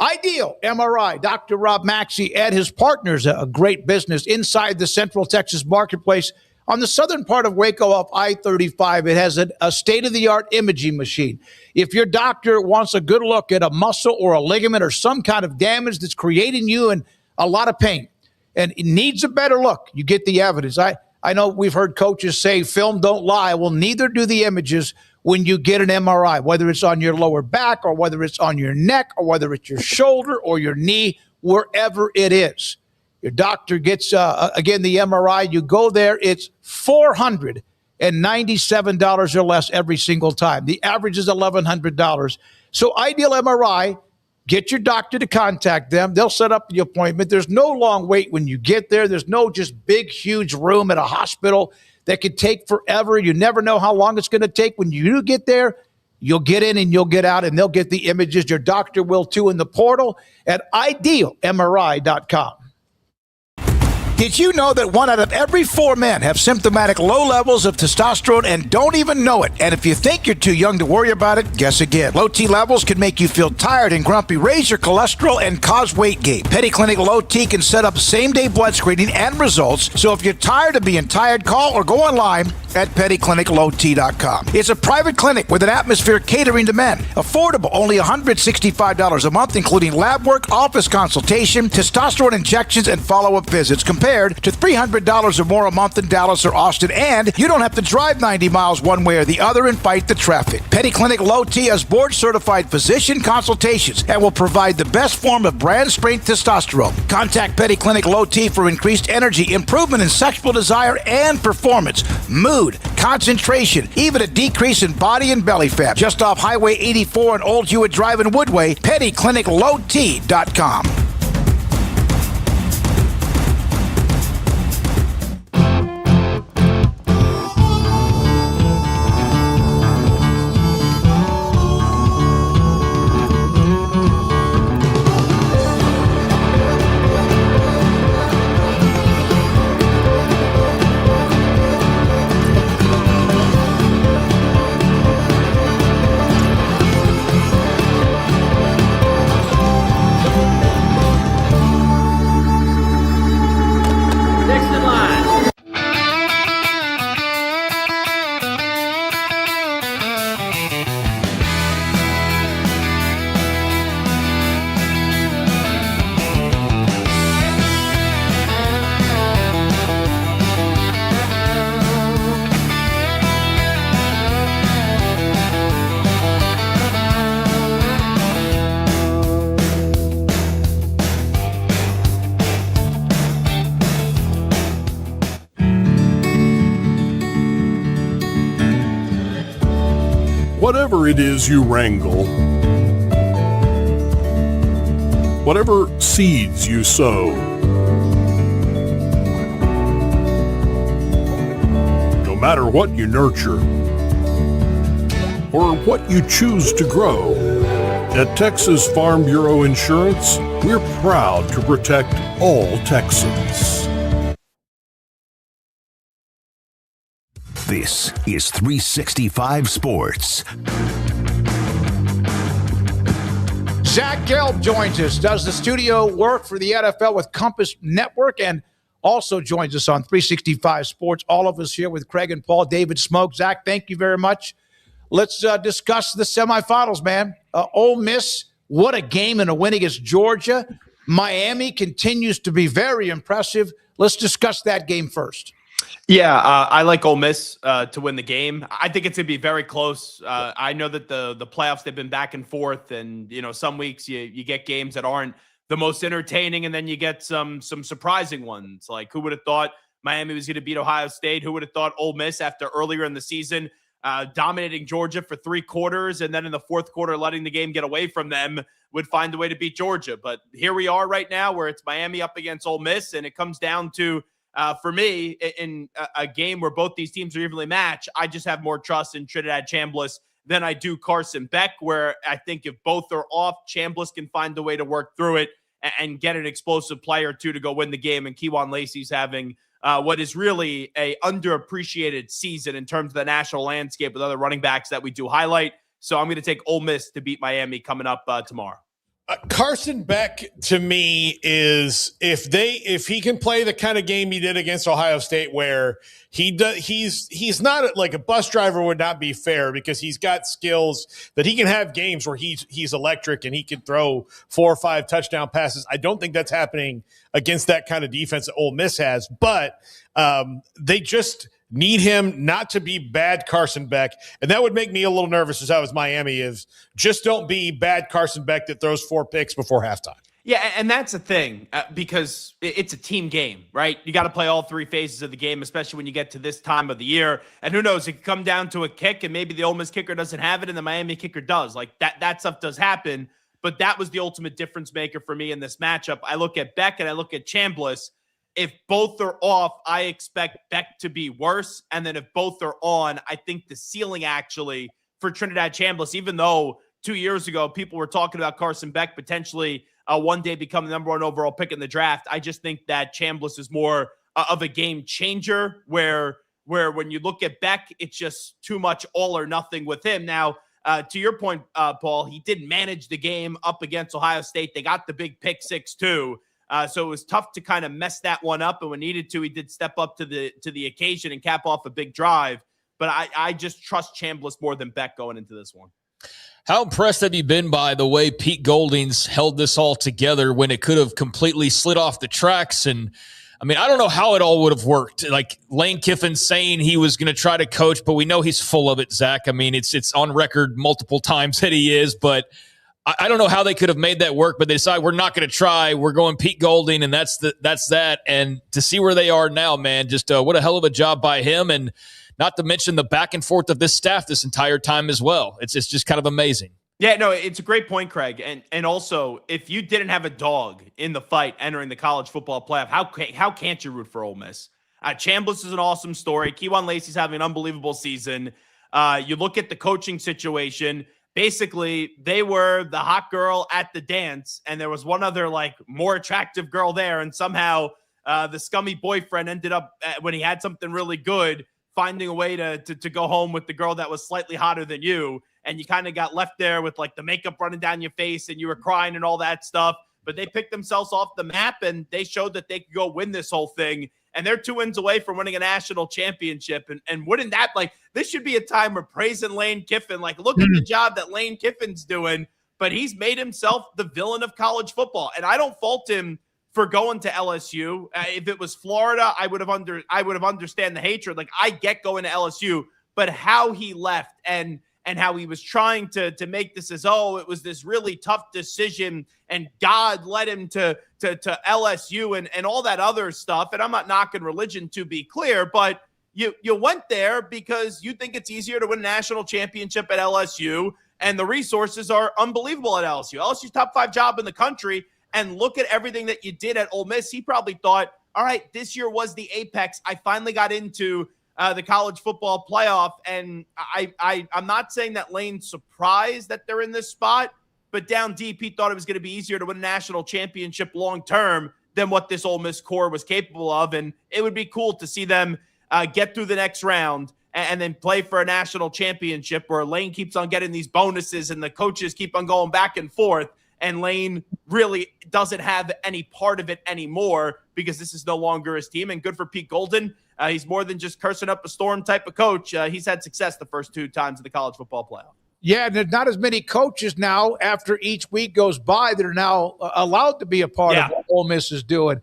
Ideal MRI, Dr. Rob Maxey and his partners, a great business inside the Central Texas marketplace on the southern part of Waco off I-35. It has a state-of-the-art imaging machine. If your doctor wants a good look at a muscle or a ligament or some kind of damage that's creating you in a lot of pain and it needs a better look, you get the evidence. I know we've heard coaches say film don't lie. Well, neither do the images when you get an MRI, whether it's on your lower back or whether it's on your neck or whether it's your shoulder or your knee, wherever it is. Your doctor gets, again, the MRI. You go there, it's $497 or less every single time. The average is $1,100. So Ideal MRI, get your doctor to contact them. They'll set up the appointment. There's no long wait when you get there. There's no just big, huge room at a hospital that could take forever. You never know how long it's going to take. When you do get there, you'll get in and you'll get out, and they'll get the images. Your doctor will, too, in the portal at idealmri.com. Did you know that 1 out of every 4 men have symptomatic low levels of testosterone and don't even know it? And if you think you're too young to worry about it, guess again. Low T levels can make you feel tired and grumpy, raise your cholesterol, and cause weight gain. Petty Clinic Low T can set up same-day blood screening and results. So if you're tired of being tired, call or go online at pettycliniclowt.com. It's a private clinic with an atmosphere catering to men. Affordable, only $165 a month, including lab work, office consultation, testosterone injections, and follow-up visits, compared to $300 or more a month in Dallas or Austin. And you don't have to drive 90 miles one way or the other and fight the traffic. Petty Clinic Low T has board-certified physician consultations and will provide the best form of brand-strength testosterone. Contact Petty Clinic Low T for increased energy, improvement in sexual desire and performance, mood, concentration, even a decrease in body and belly fat. Just off Highway 84 and Old Hewitt Drive in Woodway, pettycliniclowt.com. Whatever it is you wrangle, whatever seeds you sow, no matter what you nurture or what you choose to grow, at Texas Farm Bureau Insurance, we're proud to protect all Texans. This is 365 Sports. Zach Gelb joins us, does the studio work for the NFL with Compass Network, and also joins us on 365 Sports. All of us here with Craig and Paul, David Smoak. Zach, thank you very much. Let's discuss the semifinals, man. Ole Miss, what a game and a win against Georgia. Miami continues to be very impressive. Let's discuss that game first. Yeah, I like Ole Miss to win the game. I think it's going to be very close. I know that the playoffs, they've been back and forth, and some weeks you get games that aren't the most entertaining, and then you get some surprising ones. Like, who would have thought Miami was going to beat Ohio State? Who would have thought Ole Miss, after earlier in the season dominating Georgia for 3 quarters, and then in the fourth quarter letting the game get away from them, would find a way to beat Georgia? But here we are right now, where it's Miami up against Ole Miss, and it comes down to for me, in a game where both these teams are evenly matched, I just have more trust in Trinidad Chambliss than I do Carson Beck, where I think if both are off, Chambliss can find a way to work through it and get an explosive player or two to go win the game. And Kewan Lacey's having what is really a underappreciated season in terms of the national landscape with other running backs that we do highlight. So I'm going to take Ole Miss to beat Miami coming up tomorrow. Carson Beck, to me, is if he can play the kind of game he did against Ohio State, where he's not like a bus driver, would not be fair, because he's got skills that he can have games where he's electric and he can throw 4 or 5 touchdown passes. I don't think that's happening against that kind of defense that Ole Miss has, but they just need him not to be bad Carson Beck. And that would make me a little nervous as I was Miami, is just don't be bad Carson Beck that throws 4 picks before halftime. Yeah, and that's the thing, because it's a team game, right? You got to play all 3 phases of the game, especially when you get to this time of the year. And who knows, it could come down to a kick, and maybe the Ole Miss kicker doesn't have it and the Miami kicker does. Like, that stuff does happen. But that was the ultimate difference maker for me in this matchup. I look at Beck and I look at Chambliss. If both are off, I expect Beck to be worse. And then if both are on, I think the ceiling actually for Trinidad Chambliss, even though 2 years ago people were talking about Carson Beck potentially one day become the number 1 overall pick in the draft, I just think that Chambliss is more of a game changer, where when you look at Beck, it's just too much all or nothing with him. Now, to your point, Paul, he did manage the game up against Ohio State. They got the big pick 6 too. So it was tough to kind of mess that one up. And when needed to, he did step up to the occasion and cap off a big drive. But I just trust Chambliss more than Beck going into this one. How impressed have you been by the way Pete Golding's held this all together when it could have completely slid off the tracks? And I mean, I don't know how it all would have worked. Like Lane Kiffin saying he was going to try to coach, but we know he's full of it, Zach. I mean, it's on record multiple times that he is, but I don't know how they could have made that work, but they decided we're not going to try. We're going Pete Golding, and that's that. And to see where they are now, man, just what a hell of a job by him, and not to mention the back and forth of this staff this entire time as well. It's just kind of amazing. Yeah, no, it's a great point, Craig. And also, if you didn't have a dog in the fight entering the college football playoff, how can't you root for Ole Miss? Chambliss is an awesome story. Kewan Lacey's having an unbelievable season. You look at the coaching situation. Basically, they were the hot girl at the dance, and there was one other, like, more attractive girl there, and somehow the scummy boyfriend ended up, when he had something really good, finding a way to go home with the girl that was slightly hotter than you, and you kind of got left there with, like, the makeup running down your face, and you were crying and all that stuff. But they picked themselves off the map, and they showed that they could go win this whole thing. And they're 2 wins away from winning a national championship. And wouldn't that, like, this should be a time we're praising Lane Kiffin. Like, look at the job that Lane Kiffin's doing, but he's made himself the villain of college football. And I don't fault him for going to LSU. If it was Florida, I would have understand the hatred. Like, I get going to LSU, but how he left and how he was trying to make this as, it was this really tough decision and God led him to LSU and all that other stuff. And I'm not knocking religion, to be clear, but you went there because you think it's easier to win a national championship at LSU, and the resources are unbelievable at LSU. LSU's top 5 job in the country, and look at everything that you did at Ole Miss. He probably thought, all right, this year was the apex. I finally got into the college football playoff. And I'm not saying that Lane's surprised that they're in this spot, but down deep, he thought it was going to be easier to win a national championship long-term than what this Ole Miss core was capable of. And it would be cool to see them get through the next round and then play for a national championship where Lane keeps on getting these bonuses and the coaches keep on going back and forth. And Lane really doesn't have any part of it anymore because this is no longer his team. And good for Pete Golding. He's more than just cursing up a storm type of coach. He's had success the first 2 times in the college football playoff. Yeah, and there's not as many coaches now after each week goes by that are now allowed to be a part of what Ole Miss is doing.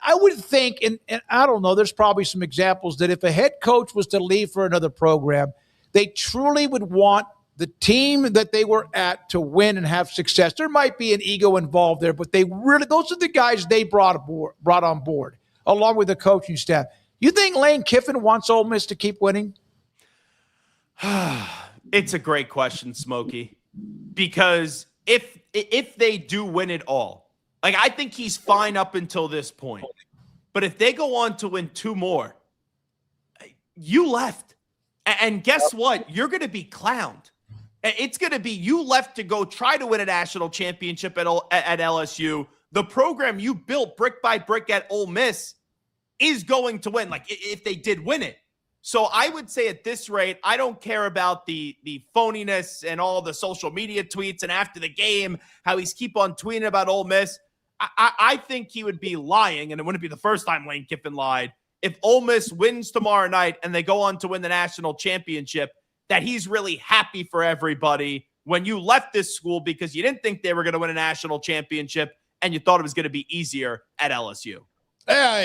I would think, and I don't know, there's probably some examples that if a head coach was to leave for another program, they truly would want the team that they were at to win and have success. There might be an ego involved there, but those are the guys they brought on board, along with the coaching staff. You think Lane Kiffin wants Ole Miss to keep winning? It's a great question, Smokey, because if they do win it all, like I think he's fine up until this point. But if they go on to win 2 more, you left. And guess what? You're going to be clowned. It's going to be you left to go try to win a national championship at LSU. The program you built brick by brick at Ole Miss is going to win, like if they did win it. So I would say at this rate, I don't care about the phoniness and all the social media tweets and after the game, how he's keep on tweeting about Ole Miss. I think he would be lying, and it wouldn't be the first time Lane Kiffin lied, if Ole Miss wins tomorrow night and they go on to win the national championship, that he's really happy for everybody when you left this school because you didn't think they were going to win a national championship and you thought it was going to be easier at LSU.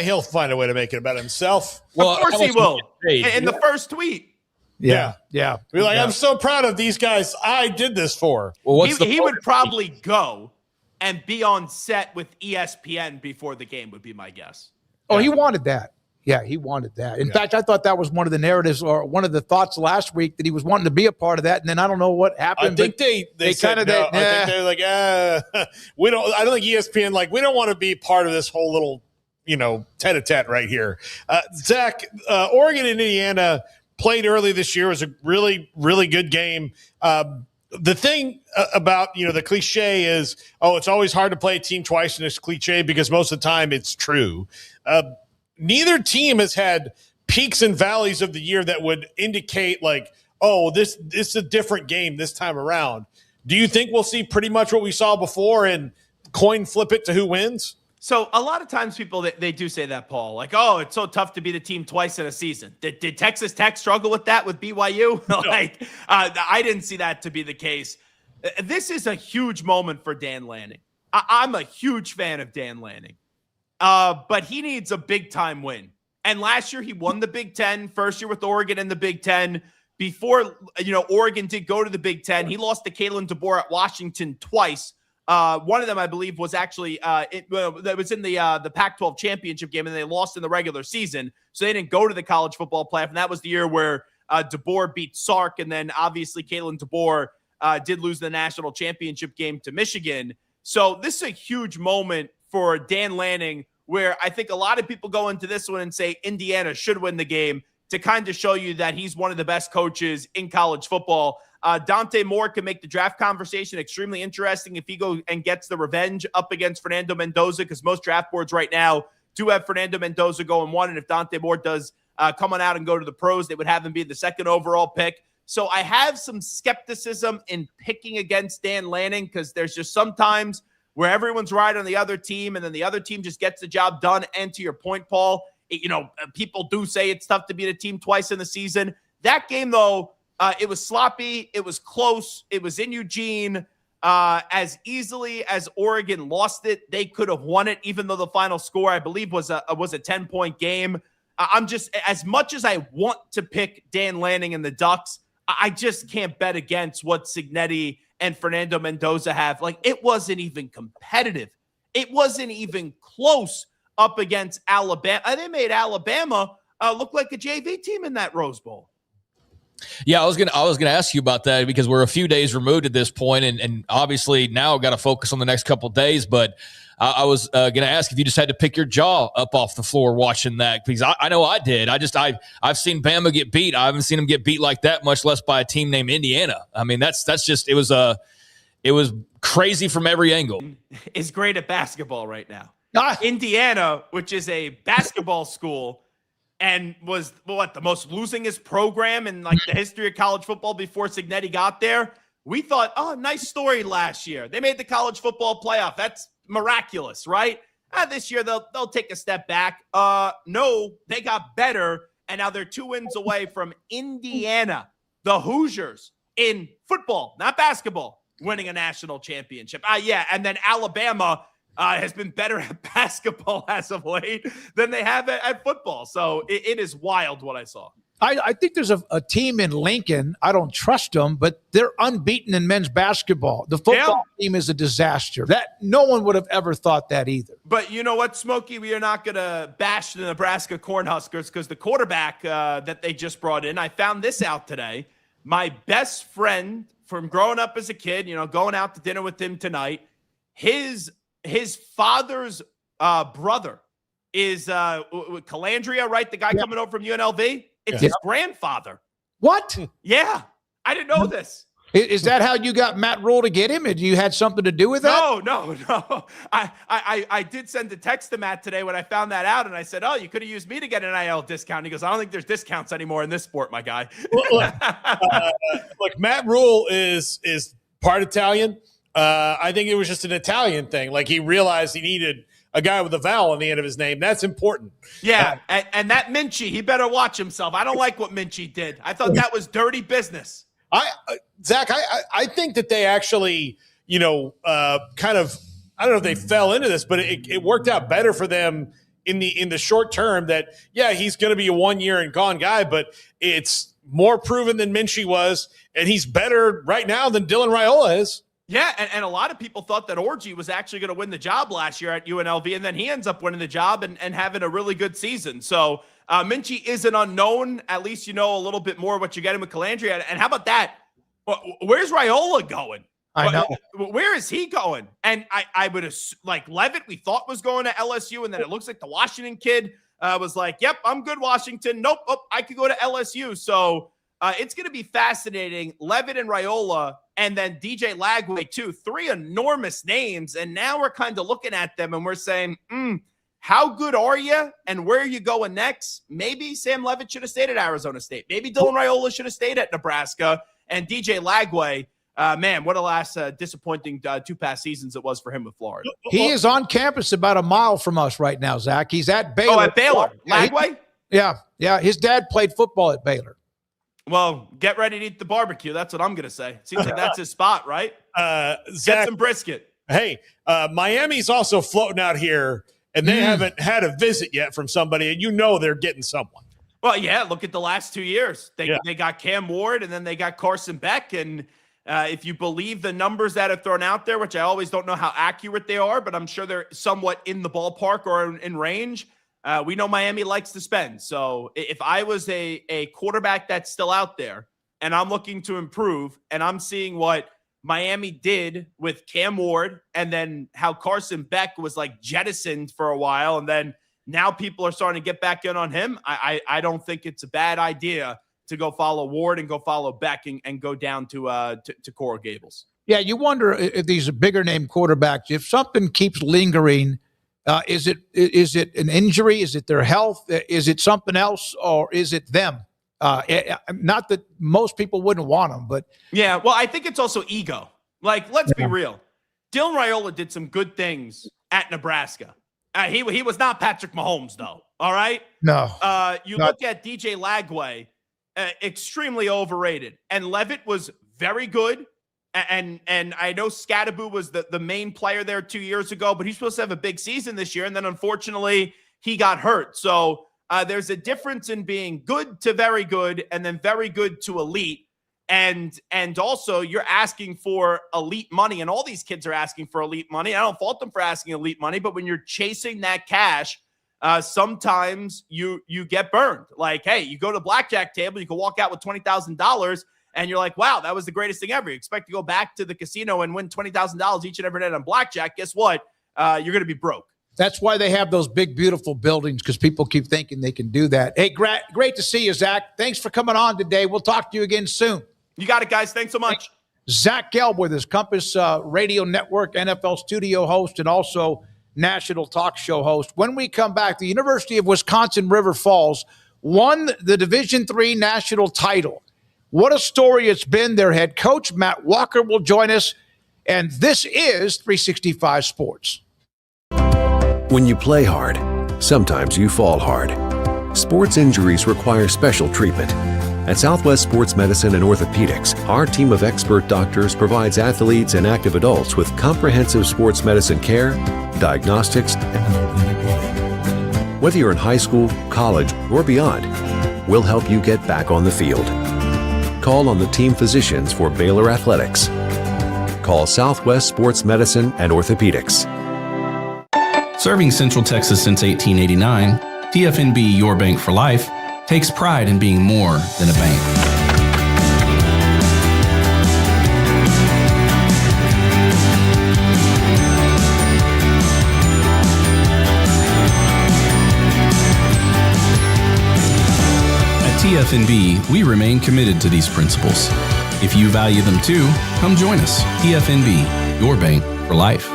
He'll find a way to make it about himself. Well, of course he will. In the first tweet. Yeah. Be like, I'm so proud of these guys I did this for. Well, he would probably go and be on set with ESPN before the game would be my guess. Oh, he wanted that. Yeah, he wanted that. In fact, I thought that was one of the narratives or one of the thoughts last week that he was wanting to be a part of that. And then I don't know what happened. I think they said no. I think they're like, we don't. I don't think ESPN we don't want to be part of this whole little, tete-a-tete right here. Zach, Oregon and Indiana played early this year. It was a really, really good game. The thing about, the cliche is, it's always hard to play a team twice, and it's cliche because most of the time it's true. Neither team has had peaks and valleys of the year that would indicate this is a different game this time around. Do you think we'll see pretty much what we saw before and coin flip it to who wins? So a lot of times people, they do say that, Paul, it's so tough to beat a team twice in a season. Did Texas Tech struggle with that with BYU? No. I didn't see that to be the case. This is a huge moment for Dan Lanning. I'm a huge fan of Dan Lanning. But he needs a big-time win. And last year, he won the Big Ten, first year with Oregon in the Big Ten. Before, Oregon did go to the Big Ten. He lost to Kalen DeBoer at Washington twice. One of them, I believe, was actually that was in the Pac-12 championship game, and they lost in the regular season. So they didn't go to the college football playoff. And that was the year where DeBoer beat Sark. And then, obviously, Kalen DeBoer did lose the national championship game to Michigan. So this is a huge moment for Dan Lanning, where I think a lot of people go into this one and say Indiana should win the game to kind of show you that he's one of the best coaches in college football. Dante Moore can make the draft conversation extremely interesting if he goes and gets the revenge up against Fernando Mendoza, because most draft boards right now do have Fernando Mendoza going 1. And if Dante Moore does come on out and go to the pros, they would have him be the 2nd overall pick. So I have some skepticism in picking against Dan Lanning because there's just sometimes where everyone's right on the other team, and then the other team just gets the job done. And to your point, Paul, people do say it's tough to beat a team twice in the season. That game, though, it was sloppy. It was close. It was in Eugene. As easily as Oregon lost it, they could have won it, even though the final score, I believe, was a 10-point game. I'm just, as much as I want to pick Dan Lanning and the Ducks, I just can't bet against what Cignetti and Fernando Mendoza have. It wasn't even competitive. It wasn't even close up against Alabama. They made Alabama look like a JV team in that Rose Bowl. Yeah, I was gonna ask you about that because we're a few days removed at this point, and obviously now got to focus on the next couple of days. But I was gonna ask if you just had to pick your jaw up off the floor watching that, because I know I did. I've seen Bama get beat. I haven't seen them get beat like that, much less by a team named Indiana. I mean, that's just it was crazy from every angle. Is great at basketball right now. Indiana, which is a basketball school, and was the most losingest program in the history of college football before Cignetti got there. We thought, nice story last year. They made the college football playoff. That's miraculous, right? This year they'll take a step back. No, they got better, and now they're 2 wins away from Indiana, the Hoosiers, in football, not basketball, winning a national championship. And then Alabama has been better at basketball as of late than they have at football. So it is wild what I saw. I think there's a team in Lincoln. I don't trust them, but they're unbeaten in men's basketball. The football team is a disaster. That no one would have ever thought that either. But you know what, Smokey? We are not going to bash the Nebraska Cornhuskers because the quarterback that they just brought in, I found this out today. My best friend from growing up as a kid, going out to dinner with him tonight, his father's brother is Calandria, right? The guy coming over from UNLV? It's his grandfather. What? Yeah. I didn't know this. Is that how you got Matt Rule to get him? And you had something to do with that? No. I did send a text to Matt today when I found that out, and I said, "Oh, you could have used me to get an NIL discount." He goes, "I don't think there's discounts anymore in this sport, my guy." Look, Matt Rule is part Italian. I think it was just an Italian thing. Like he realized he needed a guy with a vowel on the end of his name. That's important. Yeah, and that Minchie, he better watch himself. I don't like what Minchie did. I thought that was dirty business. Zach, I think that they actually, kind of, I don't know if they fell into this, but it worked out better for them in the short term that, he's going to be a 1 year and gone guy, but it's more proven than Minchie was, and he's better right now than Dylan Raiola is. Yeah, and a lot of people thought that Orji was actually going to win the job last year at UNLV, and then he ends up winning the job and having a really good season. So Minchie is an unknown. At least you know a little bit more what you're getting with Calandria. And how about that? Where's Raiola going? I know. Where is he going? And I would assume, like Levitt, we thought was going to LSU, and then it looks like the Washington kid was like, "Yep, I'm good, Washington. Nope, I could go to LSU." So it's going to be fascinating. Levitt and Raiola, and then DJ Lagway too. 3 enormous names, and now we're kind of looking at them and we're saying, how good are you, and where are you going next? Maybe Sam Levitt should have stayed at Arizona State. Maybe Dylan Raiola should have stayed at Nebraska. And DJ Lagway, man, what a last disappointing 2 past seasons it was for him with Florida. He is on campus about a mile from us right now, Zach. He's at Baylor. Oh, at Baylor. Lagway? Yeah. His dad played football at Baylor. Well, get ready to eat the barbecue. That's what I'm going to say. Seems like that's his spot, right? Zach, get some brisket. Hey, Miami's also floating out here, and they haven't had a visit yet from somebody, and they're getting someone. Well, yeah, look at the last 2 years. They got Cam Ward, and then they got Carson Beck. And if you believe the numbers that are thrown out there, which I always don't know how accurate they are, but I'm sure they're somewhat in the ballpark or in range, we know Miami likes to spend. So if I was a quarterback that's still out there and I'm looking to improve and I'm seeing what Miami did with Cam Ward and then how Carson Beck was like jettisoned for a while and then now people are starting to get back in on him, I don't think it's a bad idea to go follow Ward and go follow Beck and go down to Coral Gables. Yeah, you wonder if these bigger name quarterbacks, if something keeps lingering, is it an injury? Is it their health? Is it something else? Or is it them? Not that most people wouldn't want them, but. Yeah, well, I think it's also ego. Like, let's be real. Dylan Raiola did some good things at Nebraska. He was not Patrick Mahomes, though. All right? No. Look at DJ Lagway, extremely overrated. And Levitt was very good. And I know Scadaboo was the main player there 2 years ago, but he's supposed to have a big season this year. And then unfortunately he got hurt. So there's a difference in being good to very good and then very good to elite. And also you're asking for elite money and all these kids are asking for elite money. I don't fault them for asking elite money, but when you're chasing that cash, sometimes you get burned. Like, hey, you go to the blackjack table, you can walk out with $20,000 and you're like, wow, that was the greatest thing ever. You expect to go back to the casino and win $20,000 each and every night on blackjack. Guess what? You're going to be broke. That's why they have those big, beautiful buildings, because people keep thinking they can do that. Hey, great to see you, Zach. Thanks for coming on today. We'll talk to you again soon. You got it, guys. Thanks so much. Zach Gelb with us, Compass Radio Network, NFL studio host, and also national talk show host. When we come back, the University of Wisconsin River Falls won the Division III national title. What a story it's been. Their head coach, Matt Walker, will join us. And this is 365 Sports. When you play hard, sometimes you fall hard. Sports injuries require special treatment. At Southwest Sports Medicine and Orthopedics, our team of expert doctors provides athletes and active adults with comprehensive sports medicine care, diagnostics. Whether you're in high school, college, or beyond, we'll help you get back on the field. Call on the team physicians for Baylor Athletics. Call Southwest Sports Medicine and Orthopedics. Serving Central Texas since 1889, TFNB Your Bank for Life takes pride in being more than a bank. TFNB, we remain committed to these principles. If you value them too, come join us. TFNB, your bank for life.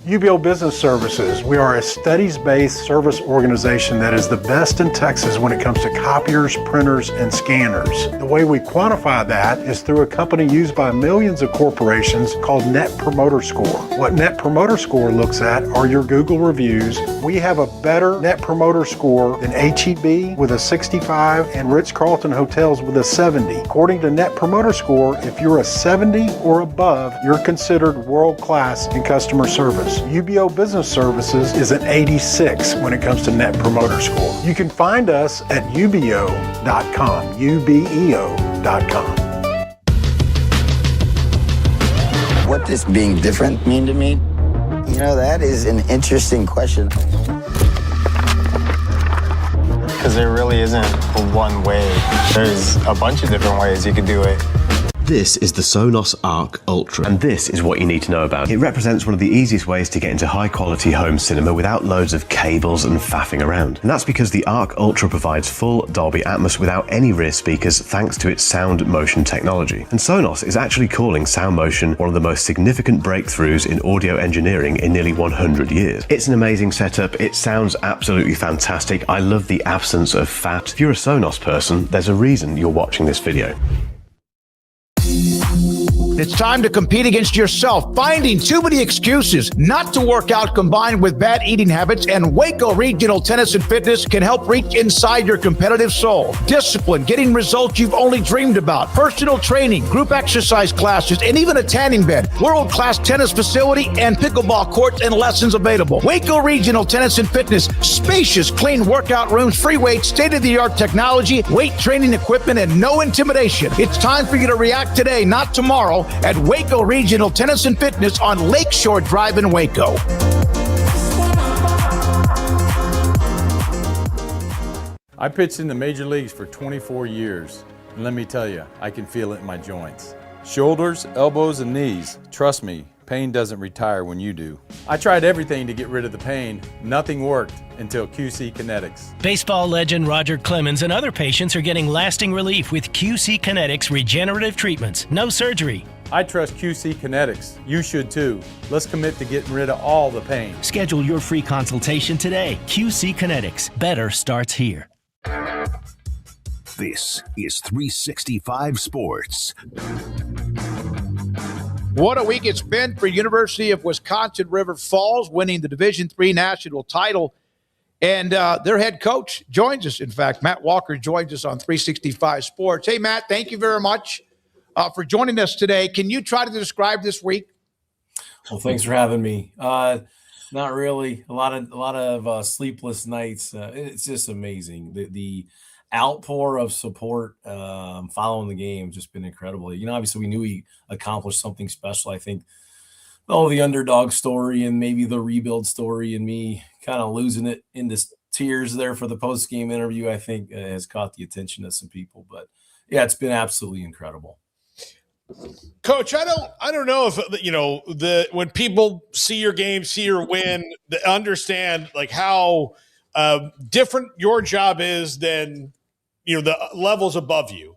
UBO Business Services. We are a studies-based service organization that is the best in Texas when it comes to copiers, printers, and scanners. The way we quantify that is through a company used by millions of corporations called Net Promoter Score. What Net Promoter Score looks at are your Google reviews. We have a better Net Promoter Score than HEB with a 65 and Ritz-Carlton Hotels with a 70. According to Net Promoter Score, if you're a 70 or above, you're considered world-class in customer service. UBO Business Services is an 86 when it comes to Net Promoter Score. You can find us at ubeo.com, ubeo.com. What does being different mean to me? You know, that is an interesting question. Because there really isn't one way. There's a bunch of different ways you could do it. This is the Sonos Arc Ultra, and this is what you need to know about. It represents one of the easiest ways to get into high-quality home cinema without loads of cables and faffing around. And that's because the Arc Ultra provides full Dolby Atmos without any rear speakers thanks to its sound motion technology. And Sonos is actually calling sound motion one of the most significant breakthroughs in audio engineering in nearly 100 years. It's an amazing setup, it sounds absolutely fantastic. I love the absence of fat. If you're a Sonos person, there's a reason you're watching this video. It's time to compete against yourself, finding too many excuses not to work out combined with bad eating habits, and Waco Regional Tennis and Fitness can help reach inside your competitive soul. Discipline, getting results you've only dreamed about, personal training, group exercise classes, and even a tanning bed, world-class tennis facility, and pickleball courts and lessons available. Waco Regional Tennis and Fitness, spacious, clean workout rooms, free weights, state-of-the-art technology, weight training equipment, and no intimidation. It's time for you to react today, not tomorrow, at Waco Regional Tennis and Fitness on Lakeshore Drive in Waco. I pitched in the major leagues for 24 years, and let me tell you, I can feel it in my joints. Shoulders, elbows, and knees. Trust me, pain doesn't retire when you do. I tried everything to get rid of the pain. Nothing worked until QC Kinetics. Baseball legend Roger Clemens and other patients are getting lasting relief with QC Kinetics regenerative treatments. No surgery. I trust QC Kinetics. You should too. Let's commit to getting rid of all the pain. Schedule your free consultation today. QC Kinetics. Better starts here. This is 365 Sports. What a week it's been for University of Wisconsin River Falls, winning the Division III national title. And their head coach joins us. In fact, Matt Walker joins us on 365 Sports. Hey, Matt, thank you very much for joining us today. Can you try to describe this week? Well, thanks for having me. Not really. A lot of sleepless nights. It's just amazing. The outpour of support following the game has just been incredible. You know, obviously we knew we accomplished something special. I think the underdog story and maybe the rebuild story and me kind of losing it into tears there for the post-game interview, I think has caught the attention of some people. But yeah, it's been absolutely incredible. Coach, I don't know if when people see your game, see your win, they understand like how different your job is than the levels above you.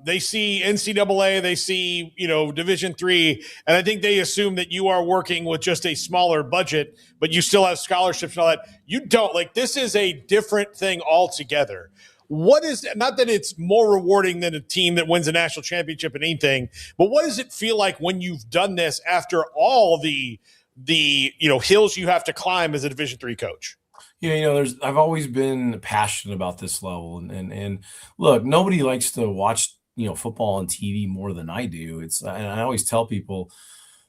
They see NCAA, they see Division III, and I think they assume that you are working with just a smaller budget, but you still have scholarships and all that. You don't. Like, this is a different thing altogether. What is, not that it's more rewarding than a team that wins a national championship in anything, but what does it feel like when you've done this after all the hills you have to climb as a Division III coach? Yeah, I've always been passionate about this level, and look, nobody likes to watch football on TV more than I do. And I always tell people,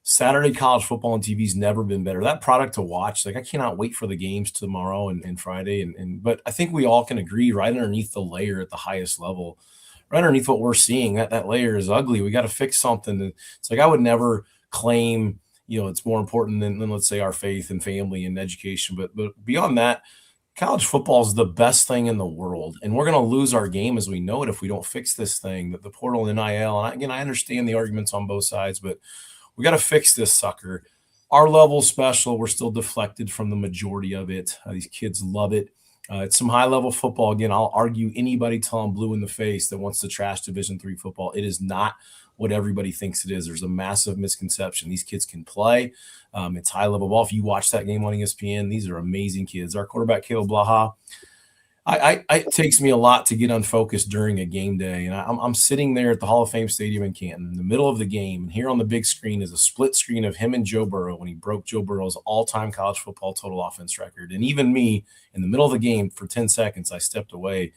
Saturday college football on TV's never been better. That product to watch, like I cannot wait for the games tomorrow and Friday. But I think we all can agree right underneath the layer at the highest level, right underneath what we're seeing, that layer is ugly. We got to fix something. It's like I would never claim, it's more important than let's say our faith and family and education. But beyond that, college football is the best thing in the world, and we're going to lose our game as we know it if we don't fix this thing, that the portal and NIL. And I understand the arguments on both sides, but we got to fix this sucker. Our level's special. We're still deflected from the majority of it. These kids love it. It's some high-level football. Again, I'll argue anybody till I'm blue in the face that wants to trash Division III football. It is not what everybody thinks it is. There's a massive misconception. These kids can play. It's high-level ball. If you watch that game on ESPN, these are amazing kids. Our quarterback, Caleb Blaha, it takes me a lot to get unfocused during a game day. And I'm sitting there at the Hall of Fame Stadium in Canton in the middle of the game. And here on the big screen is a split screen of him and Joe Burrow when he broke Joe Burrow's all-time college football total offense record. And even me, in the middle of the game for 10 seconds, I stepped away.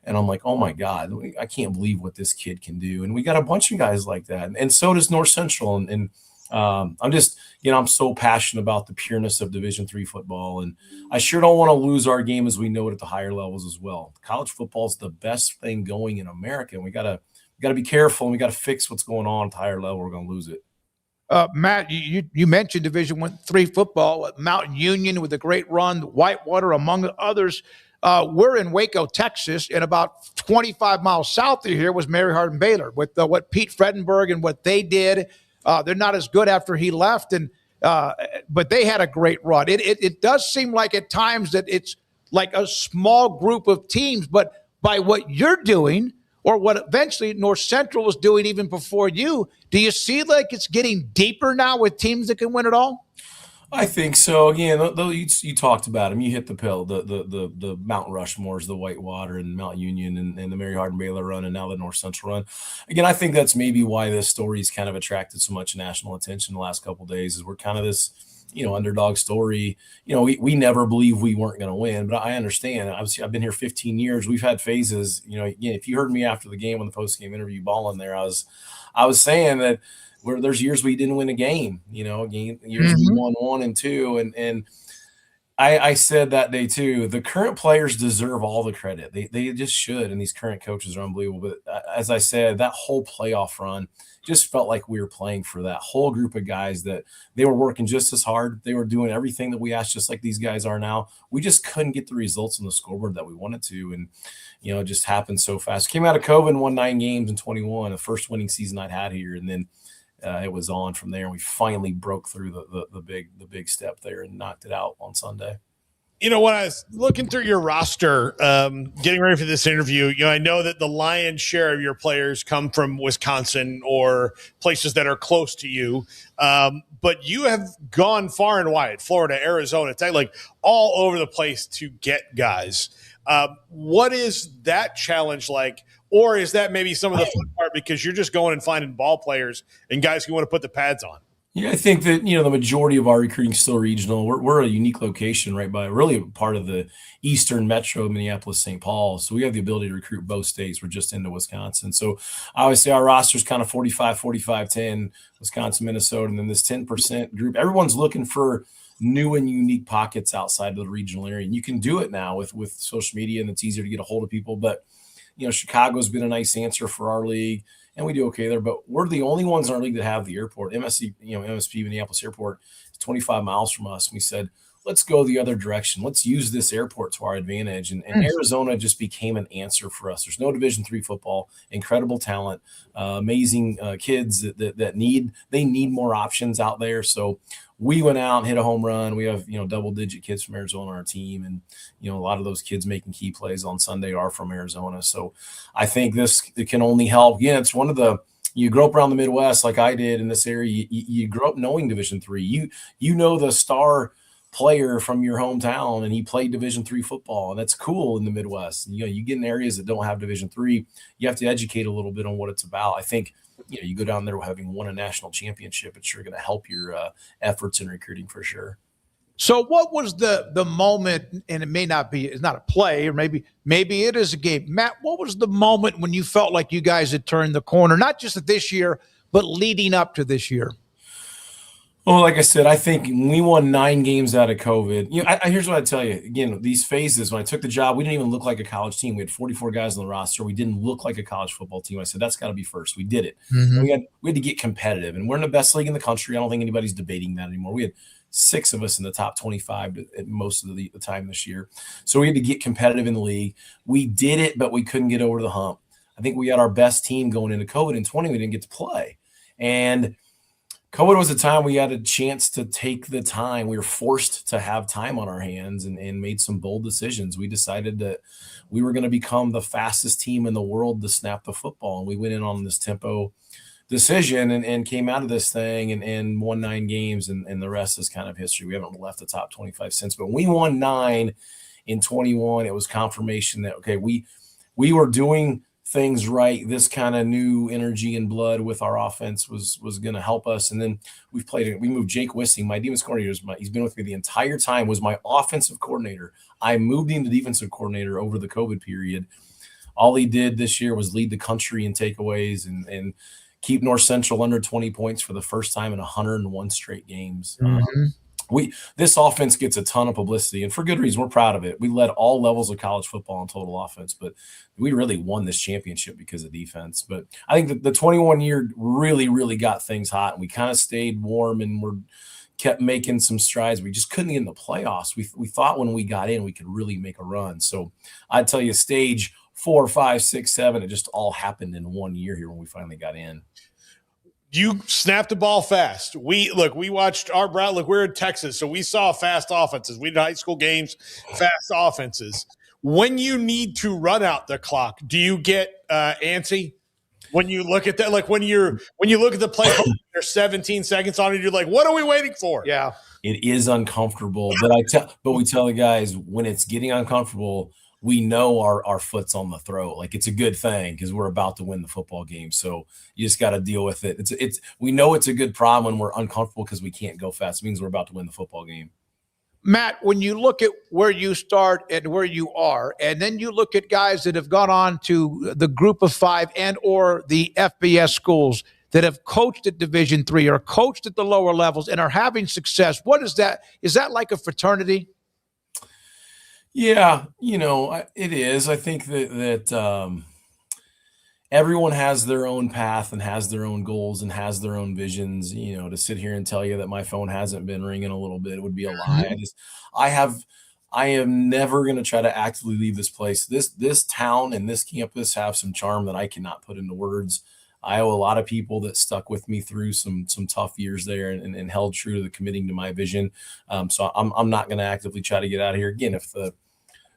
And I'm like, oh, my God, I can't believe what this kid can do. And we got a bunch of guys like that. And so does North Central. And I'm just, I'm so passionate about the pureness of Division III football. And I sure don't want to lose our game as we know it at the higher levels as well. College football is the best thing going in America. And we got to be careful, and we got to fix what's going on at the higher level. We're going to lose it. Matt, you mentioned Division III football, Mountain Union with a great run, Whitewater, among others. We're in Waco, Texas, and about 25 miles south of here was Mary Hardin Baylor with what Pete Fredenberg and what they did. They're not as good after he left, but they had a great run. It does seem like at times that it's like a small group of teams, but by what you're doing or what eventually North Central was doing even before you, do you see like it's getting deeper now with teams that can win it all? I think so. Again, you talked about them. You hit the pill. The Mount Rushmores, the Whitewater, and Mount Union, and the Mary Hardin Baylor run, and now the North Central run. Again, I think that's maybe why this story's kind of attracted so much national attention the last couple of days. Is we're kind of this, underdog story. We never believed we weren't going to win, but I understand. Obviously, I've been here 15 years. We've had phases. Again, if you heard me after the game on the post game interview, balling there, I was saying that. Where there's years we didn't win a game, years we won 1 and 2. And I said that day too, the current players deserve all the credit. They just should. And these current coaches are unbelievable. But as I said, that whole playoff run just felt like we were playing for that whole group of guys that they were working just as hard. They were doing everything that we asked, just like these guys are now. We just couldn't get the results on the scoreboard that we wanted to. And, it just happened so fast. Came out of COVID and won 9 games in 21, the first winning season I'd had here. And then, it was on from there, and we finally broke through the big step there and knocked it out on Sunday. When I was looking through your roster, getting ready for this interview, I know that the lion's share of your players come from Wisconsin or places that are close to you, but you have gone far and wide, Florida, Arizona, it's like all over the place to get guys. What is that challenge like? Or is that maybe some of the fun part because you're just going and finding ball players and guys who want to put the pads on? Yeah, I think that, the majority of our recruiting is still regional. We're a unique location right by really part of the eastern metro, Minneapolis, St. Paul. So we have the ability to recruit both states. We're just into Wisconsin. So I always say our roster is kind of 45-10, Wisconsin, Minnesota, and then this 10% group. Everyone's looking for new and unique pockets outside of the regional area. And you can do it now with social media, and it's easier to get a hold of people. But Chicago's been a nice answer for our league, and we do okay there. But we're the only ones in our league that have the airport. MSP Minneapolis Airport is 25 miles from us. And we said, let's go the other direction. Let's use this airport to our advantage. And Arizona just became an answer for us. There's no Division III football, incredible talent, amazing kids that need more options out there. So we went out and hit a home run. We have, double-digit kids from Arizona on our team. And, a lot of those kids making key plays on Sunday are from Arizona. So I think it can only help. Again, it's one of the – you grow up around the Midwest like I did in this area. You grow up knowing Division III. You know the star player from your hometown, and he played Division III football. And that's cool in the Midwest. And, you get in areas that don't have Division III, you have to educate a little bit on what it's about. I think – you go down there having won a national championship, it's sure going to help your efforts in recruiting for sure. So what was the moment, and it's not a play, or maybe it is a game. Matt, what was the moment when you felt like you guys had turned the corner, not just this year, but leading up to this year? Well, like I said, I think we won 9 games out of COVID. Here's what I tell you. Again, these phases, when I took the job, we didn't even look like a college team. We had 44 guys on the roster. We didn't look like a college football team. I said, that's got to be first. We did it. Mhm. We had to get competitive, and we're in the best league in the country. I don't think anybody's debating that anymore. We had 6 of us in the top 25 at most of the time this year. So we had to get competitive in the league. We did it, but we couldn't get over the hump. I think we had our best team going into COVID in 20. We didn't get to play. And COVID was a time we had a chance to take the time. We were forced to have time on our hands and made some bold decisions. We decided that we were going to become the fastest team in the world to snap the football. And we went in on this tempo decision and came out of this thing and won 9 games. And the rest is kind of history. We haven't left the top 25 since, but we won 9 in 21. It was confirmation that, okay, we were doing things right. This kind of new energy and blood with our offense was going to help us. And then we moved Jake Wissing, my defense coordinator. He's been with me the entire time, was my offensive coordinator. I moved him to defensive coordinator over the COVID period. All he did this year was lead the country in takeaways and keep North Central under 20 points for the first time in 101 straight games. This offense gets a ton of publicity, and for good reason. We're proud of it. We led all levels of college football in total offense, but we really won this championship because of defense. But I think that the 21 year really, really got things hot, and we kind of stayed warm and kept making some strides. We just couldn't get in the playoffs. We thought when we got in, we could really make a run. So I'd tell you, stage 4, 5, 6, 7, it just all happened in 1 year here when we finally got in. You snapped the ball fast. We watched our Brown. Look, we're in Texas, so we saw fast offenses. We did high school games, fast offenses. When you need to run out the clock, do you get antsy when you look at that? Like when you look at the play, there's 17 seconds on it. You're like, what are we waiting for? Yeah, it is uncomfortable. But we tell the guys when it's getting uncomfortable, we know our foot's on the throat. Like it's a good thing because we're about to win the football game. So you just got to deal with it. We know it's a good problem when we're uncomfortable because we can't go fast. It means we're about to win the football game. Matt, when you look at where you start and where you are, and then you look at guys that have gone on to the Group of 5 and or the FBS schools that have coached at Division III or coached at the lower levels and are having success, what is that? Is that like a fraternity? Yeah, it is. I think that everyone has their own path and has their own goals and has their own visions. To sit here and tell you that my phone hasn't been ringing a little bit would be a lie. I am never going to try to actively leave this place. This town and this campus have some charm that I cannot put into words. I owe a lot of people that stuck with me through some tough years there and held true to the committing to my vision. So I'm not going to actively try to get out of here. Again, if the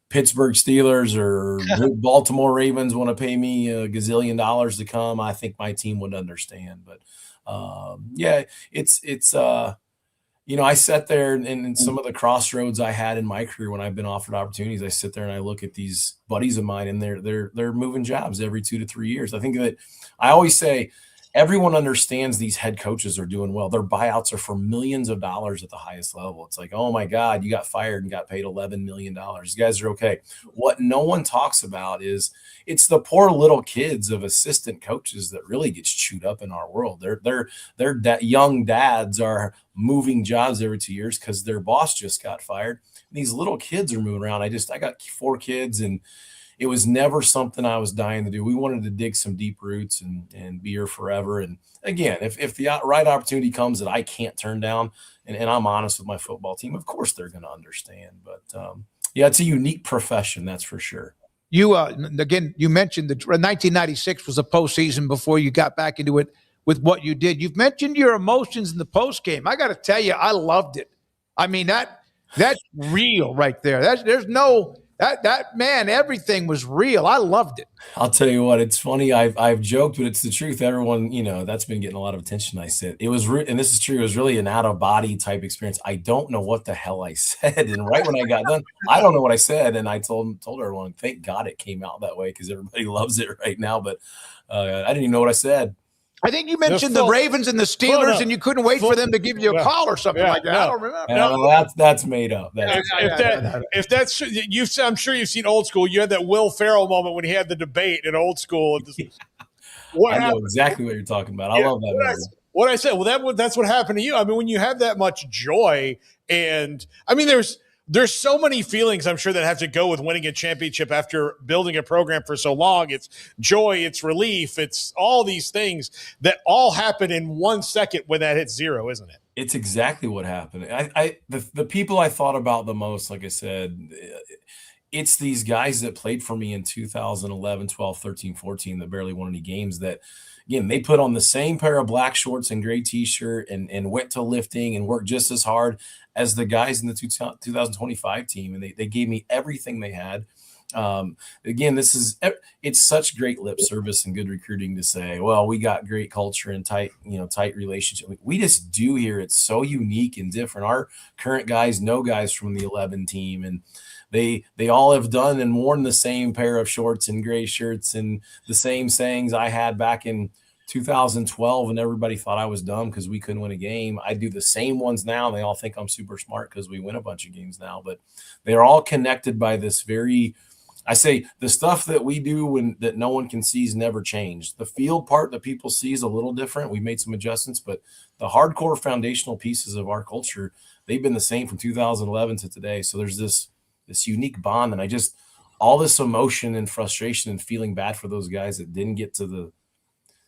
Pittsburgh Steelers or Baltimore Ravens want to pay me $1 gazillion to come, I think my team would understand. But I sat there and some of the crossroads I had in my career when I've been offered opportunities, I sit there and I look at these buddies of mine and they're moving jobs every 2 to 3 years. I think that I always say everyone understands these head coaches are doing well. Their buyouts are for millions of dollars at the highest level. It's like, oh my God, you got fired and got paid $11 million. You guys are okay. What no one talks about is it's the poor little kids of assistant coaches that really gets chewed up in our world. Their young dads are moving jobs every 2 years because their boss just got fired. And these little kids are moving around. I got 4 kids and it was never something I was dying to do. We wanted to dig some deep roots and be here forever. And again, if the right opportunity comes that I can't turn down, and I'm honest with my football team, of course they're going to understand. But it's a unique profession, that's for sure. You again, you mentioned that 1996 was a postseason before you got back into it with what you did. You've mentioned your emotions in the post game. I got to tell you, I loved it. I mean that's real right there. There's no. That man, everything was real. I loved it. I'll tell you what, it's funny. I've joked, but it's the truth. Everyone, that's been getting a lot of attention. I said it was, and this is true. It was really an out of body type experience. I don't know what the hell I said, and right when I got done, I don't know what I said, and I told everyone, thank God it came out that way because everybody loves it right now. But I didn't even know what I said. I think you mentioned the Ravens and the Steelers, and you couldn't wait for them to give you a call or something like that. I don't remember. No, that's made up. If that's I'm sure you've seen Old School. You had that Will Ferrell moment when he had the debate in Old School. I know exactly what you're talking about. I love that. what I said. Well, that's what happened to you. I mean, when you have that much joy, and I mean, there's so many feelings I'm sure that have to go with winning a championship after building a program for so long. It's joy, it's relief, it's all these things that all happen in 1 second when that hits zero, isn't it? It's exactly what happened. The people I thought about the most, like I said, it's these guys that played for me in 2011, 12, 13, 14 that barely won any games that, again, they put on the same pair of black shorts and gray T-shirt and went to lifting and worked just as hard as the guys in the 2025 team. And they gave me everything they had. Again, it's such great lip service and good recruiting to say, well, we got great culture and tight relationship. We just do here. It's so unique and different. Our current guys know guys from the 11 team, and they all have done and worn the same pair of shorts and gray shirts and the same sayings I had back in 2012, and everybody thought I was dumb because we couldn't win a game. I do the same ones now, and they all think I'm super smart because we win a bunch of games now. But they're all connected by this I say the stuff that we do that no one can see is never changed. The field part that people see is a little different. We made some adjustments, but the hardcore foundational pieces of our culture, they've been the same from 2011 to today. So there's this unique bond, and all this emotion and frustration and feeling bad for those guys that didn't get to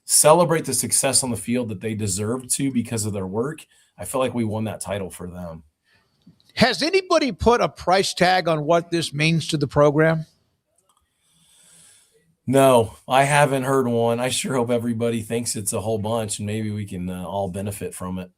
celebrate the success on the field that they deserved to because of their work. I feel like we won that title for them. Has anybody put a price tag on what this means to the program? No, I haven't heard one. I sure hope everybody thinks it's a whole bunch, and maybe we can all benefit from it.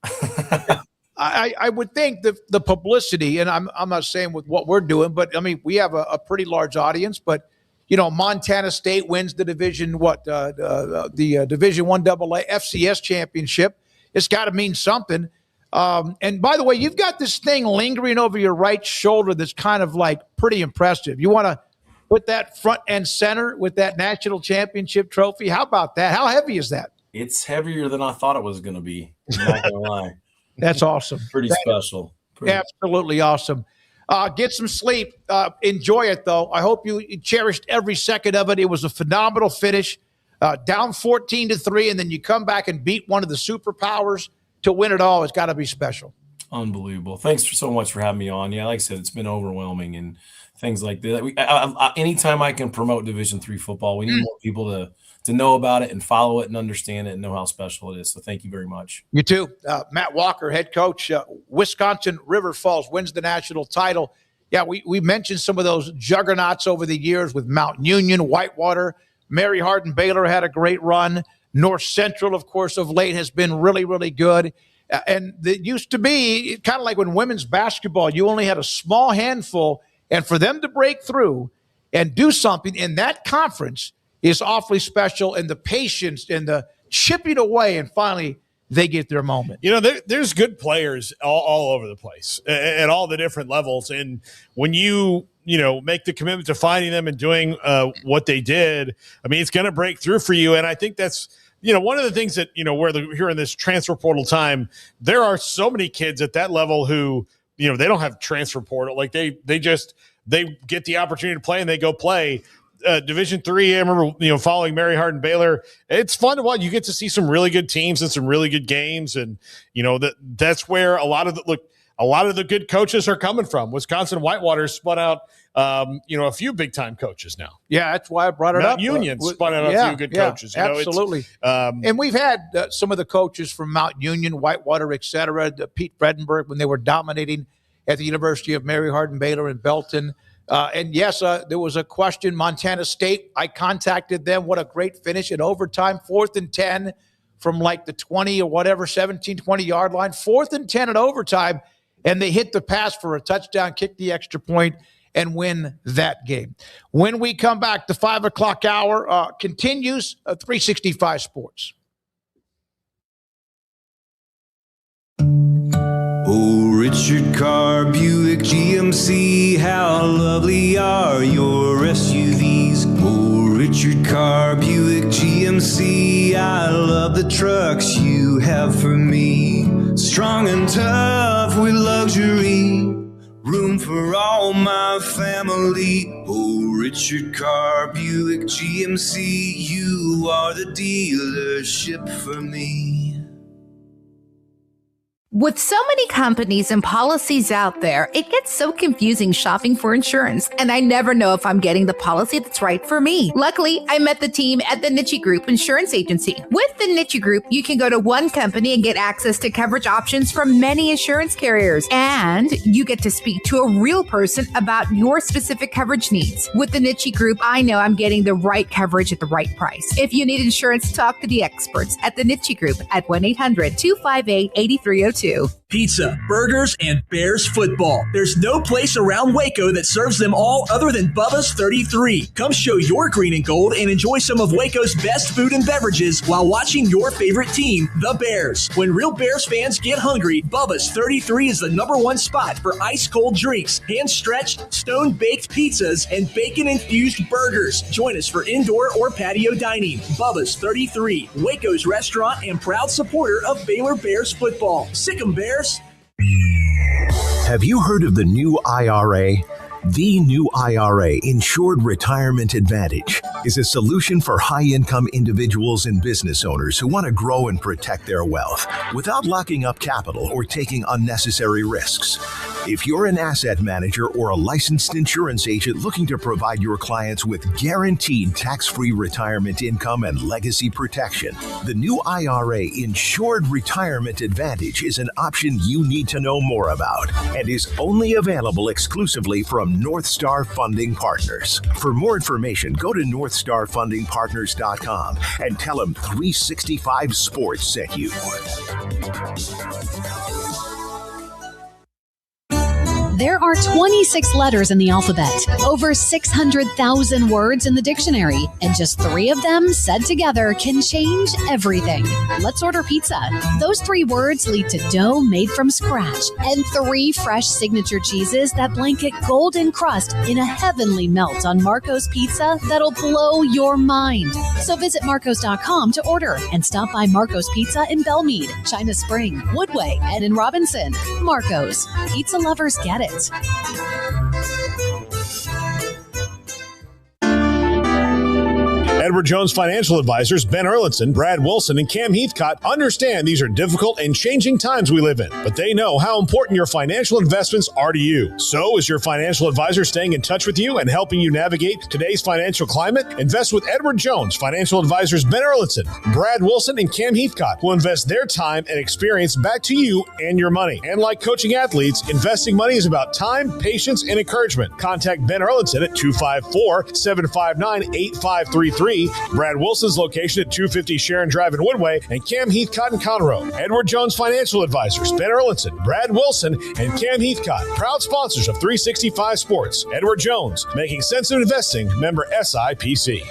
I would think the publicity, and I'm not saying with what we're doing, but I mean, we have a pretty large audience, but Montana State wins the Division Division I AA FCS championship. It's got to mean something. And by the way, you've got this thing lingering over your right shoulder that's kind of like pretty impressive. You want to put that front and center with that national championship trophy? How about that? How heavy is that? It's heavier than I thought it was going to be. I'm not going to lie. That's awesome. Pretty special. Absolutely awesome. Get some sleep. Enjoy it, though. I hope you cherished every second of it. It was a phenomenal finish. Down 14-3, and then you come back and beat one of the superpowers to win it all. It's got to be special. Unbelievable. Thanks so much for having me on. Yeah, like I said, it's been overwhelming and things like that. Anytime I can promote Division III football, we need more people to know about it and follow it and understand it and know how special it is. So thank you very much. You too. Matt Walker, head coach, Wisconsin River Falls wins the national title. Yeah, we mentioned some of those juggernauts over the years with Mount Union, Whitewater, Mary Hardin Baylor had a great run. North Central, of course, of late has been really, really good. And it used to be kind of like when women's basketball, you only had a small handful. And for them to break through and do something in that conference is awfully special. And the patience and the chipping away, and finally they get their moment. There's good players all over the place at all the different levels. And when you make the commitment to finding them and doing what they did, I mean, it's going to break through for you. And I think that's, one of the things that, here in this transfer portal time, there are so many kids at that level who, they don't have transfer portal. Like they get the opportunity to play and they go play. Division III, I remember, following Mary Hardin Baylor. It's fun to watch. You get to see some really good teams and some really good games. And, that's where a lot of the good coaches are coming from. Wisconsin Whitewater spun out, a few big time coaches now. Yeah, that's why I brought it up. Mount Union spun out a few good coaches. Absolutely. And we've had some of the coaches from Mount Union, Whitewater, et cetera, Pete Fredenberg, when they were dominating at the University of Mary Hardin Baylor in Belton. And yes, there was a question. Montana State, I contacted them. What a great finish in overtime, 4th and 10 from like the 20 or whatever, 17, 20-yard line. 4th and 10 in overtime, and they hit the pass for a touchdown, kick the extra point, and win that game. When we come back, the 5 o'clock hour continues 365 Sports. Oh, Richard Carr, Buick, GMC, how lovely are your SUVs. Oh, Richard Carr, Buick, GMC, I love the trucks you have for me. Strong and tough with luxury, room for all my family. Oh, Richard Carr, Buick, GMC, you are the dealership for me. With so many companies and policies out there, it gets so confusing shopping for insurance, and I never know if I'm getting the policy that's right for me. Luckily, I met the team at the Niche Group Insurance Agency. With the Niche Group, you can go to one company and get access to coverage options from many insurance carriers, and you get to speak to a real person about your specific coverage needs. With the Niche Group, I know I'm getting the right coverage at the right price. If you need insurance, talk to the experts at the Niche Group at 1-800-258-8302. Pizza, burgers, and Bears football. There's no place around Waco that serves them all other than Bubba's 33. Come show your green and gold and enjoy some of Waco's best food and beverages while watching your favorite team, the Bears. When real Bears fans get hungry, Bubba's 33 is the #1 spot for ice-cold drinks, hand-stretched, stone-baked pizzas, and bacon-infused burgers. Join us for indoor or patio dining. Bubba's 33, Waco's restaurant and proud supporter of Baylor Bears football. Sick 'em, Bears. Have you heard of the new IRA? The new IRA, Insured Retirement Advantage, is a solution for high-income individuals and business owners who want to grow and protect their wealth without locking up capital or taking unnecessary risks. If you're an asset manager or a licensed insurance agent looking to provide your clients with guaranteed tax-free retirement income and legacy protection, the new IRA Insured Retirement Advantage is an option you need to know more about and is only available exclusively from North Star Funding Partners. For more information, go to northstarfundingpartners.com and tell them 365 Sports sent you. There are 26 letters in the alphabet, over 600,000 words in the dictionary, and just 3 of them said together can change everything. Let's order pizza. Those 3 words lead to dough made from scratch and 3 fresh signature cheeses that blanket golden crust in a heavenly melt on Marco's Pizza that'll blow your mind. So visit marcos.com to order and stop by Marco's Pizza in Belmead, China Spring, Woodway, and in Robinson. Marco's. Pizza lovers get it. Edward Jones Financial Advisors Ben Erlinson, Brad Wilson, and Cam Heathcott understand these are difficult and changing times we live in, but they know how important your financial investments are to you. So is your financial advisor staying in touch with you and helping you navigate today's financial climate? Invest with Edward Jones Financial Advisors Ben Erlinson, Brad Wilson, and Cam Heathcott, who invest their time and experience back to you and your money. And like coaching athletes, investing money is about time, patience, and encouragement. Contact Ben Erlinson at 254-759-8533. Brad Wilson's location at 250 Sharon Drive in Woodway, and Cam Heathcott in Conroe. Edward Jones Financial Advisors, Ben Erlinson, Brad Wilson, and Cam Heathcott, proud sponsors of 365 Sports. Edward Jones, making sense of investing, member SIPC.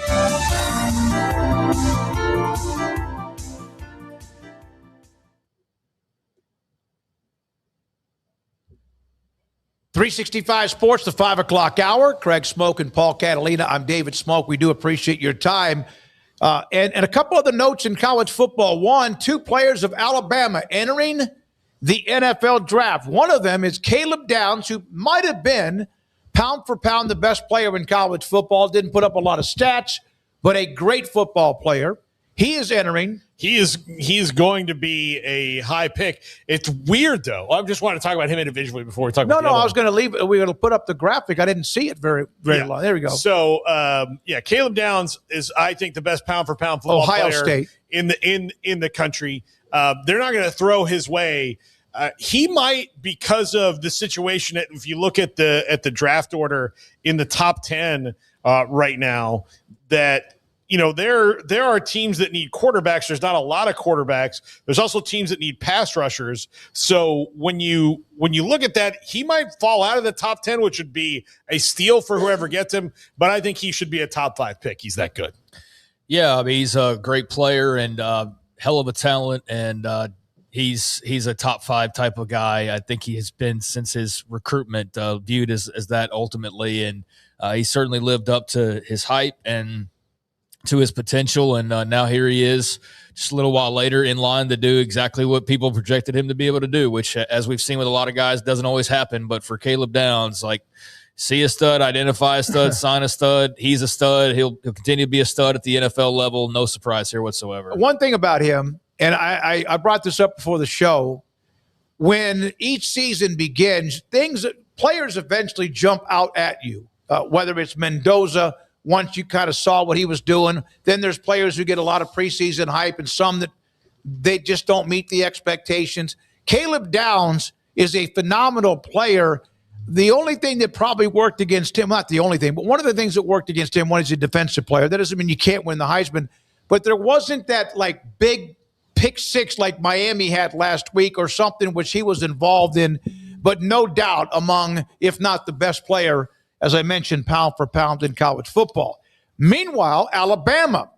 .365 Sports, the 5 o'clock hour. Craig Smoak and Paul Catalina. I'm David Smoak. We do appreciate your time. And a couple of the notes in college football. 1, 2 players of Alabama entering the NFL draft. One of them is Caleb Downs, who might have been pound for pound the best player in college football. Didn't put up a lot of stats, but a great football player. He is entering. He's going to be a high pick. It's weird, though. I just want to talk about him individually before we talk about the other I was going to leave. We were going to put up the graphic. I didn't see it very long. There we go. So, Caleb Downs is, I think, the best pound-for-pound football Ohio player State. in the country. They're not going to throw his way. He might, because of the situation. If you look at the draft order in the top 10 right now, that. There are teams that need quarterbacks. There's not a lot of quarterbacks. There's also teams that need pass rushers. So when you look at that, he might fall out of the top 10, which would be a steal for whoever gets him. But I think he should be a top 5 pick. He's that good. Yeah, I mean, he's a great player and hell of a talent, and he's a top 5 type of guy. I think he has been since his recruitment viewed as that ultimately, and he certainly lived up to his hype and to his potential, and now here he is just a little while later in line to do exactly what people projected him to be able to do, which, as we've seen with a lot of guys, doesn't always happen. But for Caleb Downs, like, see a stud, identify a stud, sign a stud. He's a stud. He'll continue to be a stud at the NFL level. No surprise here whatsoever. One thing about him, and I brought this up before the show, when each season begins, players eventually jump out at you, whether it's Mendoza, once you kind of saw what he was doing. Then there's players who get a lot of preseason hype and some that they just don't meet the expectations. Caleb Downs is a phenomenal player. The only thing that probably worked against him, not the only thing, but one of the things that worked against him, one is a defensive player. That doesn't mean you can't win the Heisman, but there wasn't that like big pick six like Miami had last week or something which he was involved in, but no doubt among, if not the best player, as I mentioned, pound for pound in college football. Meanwhile, Alabama,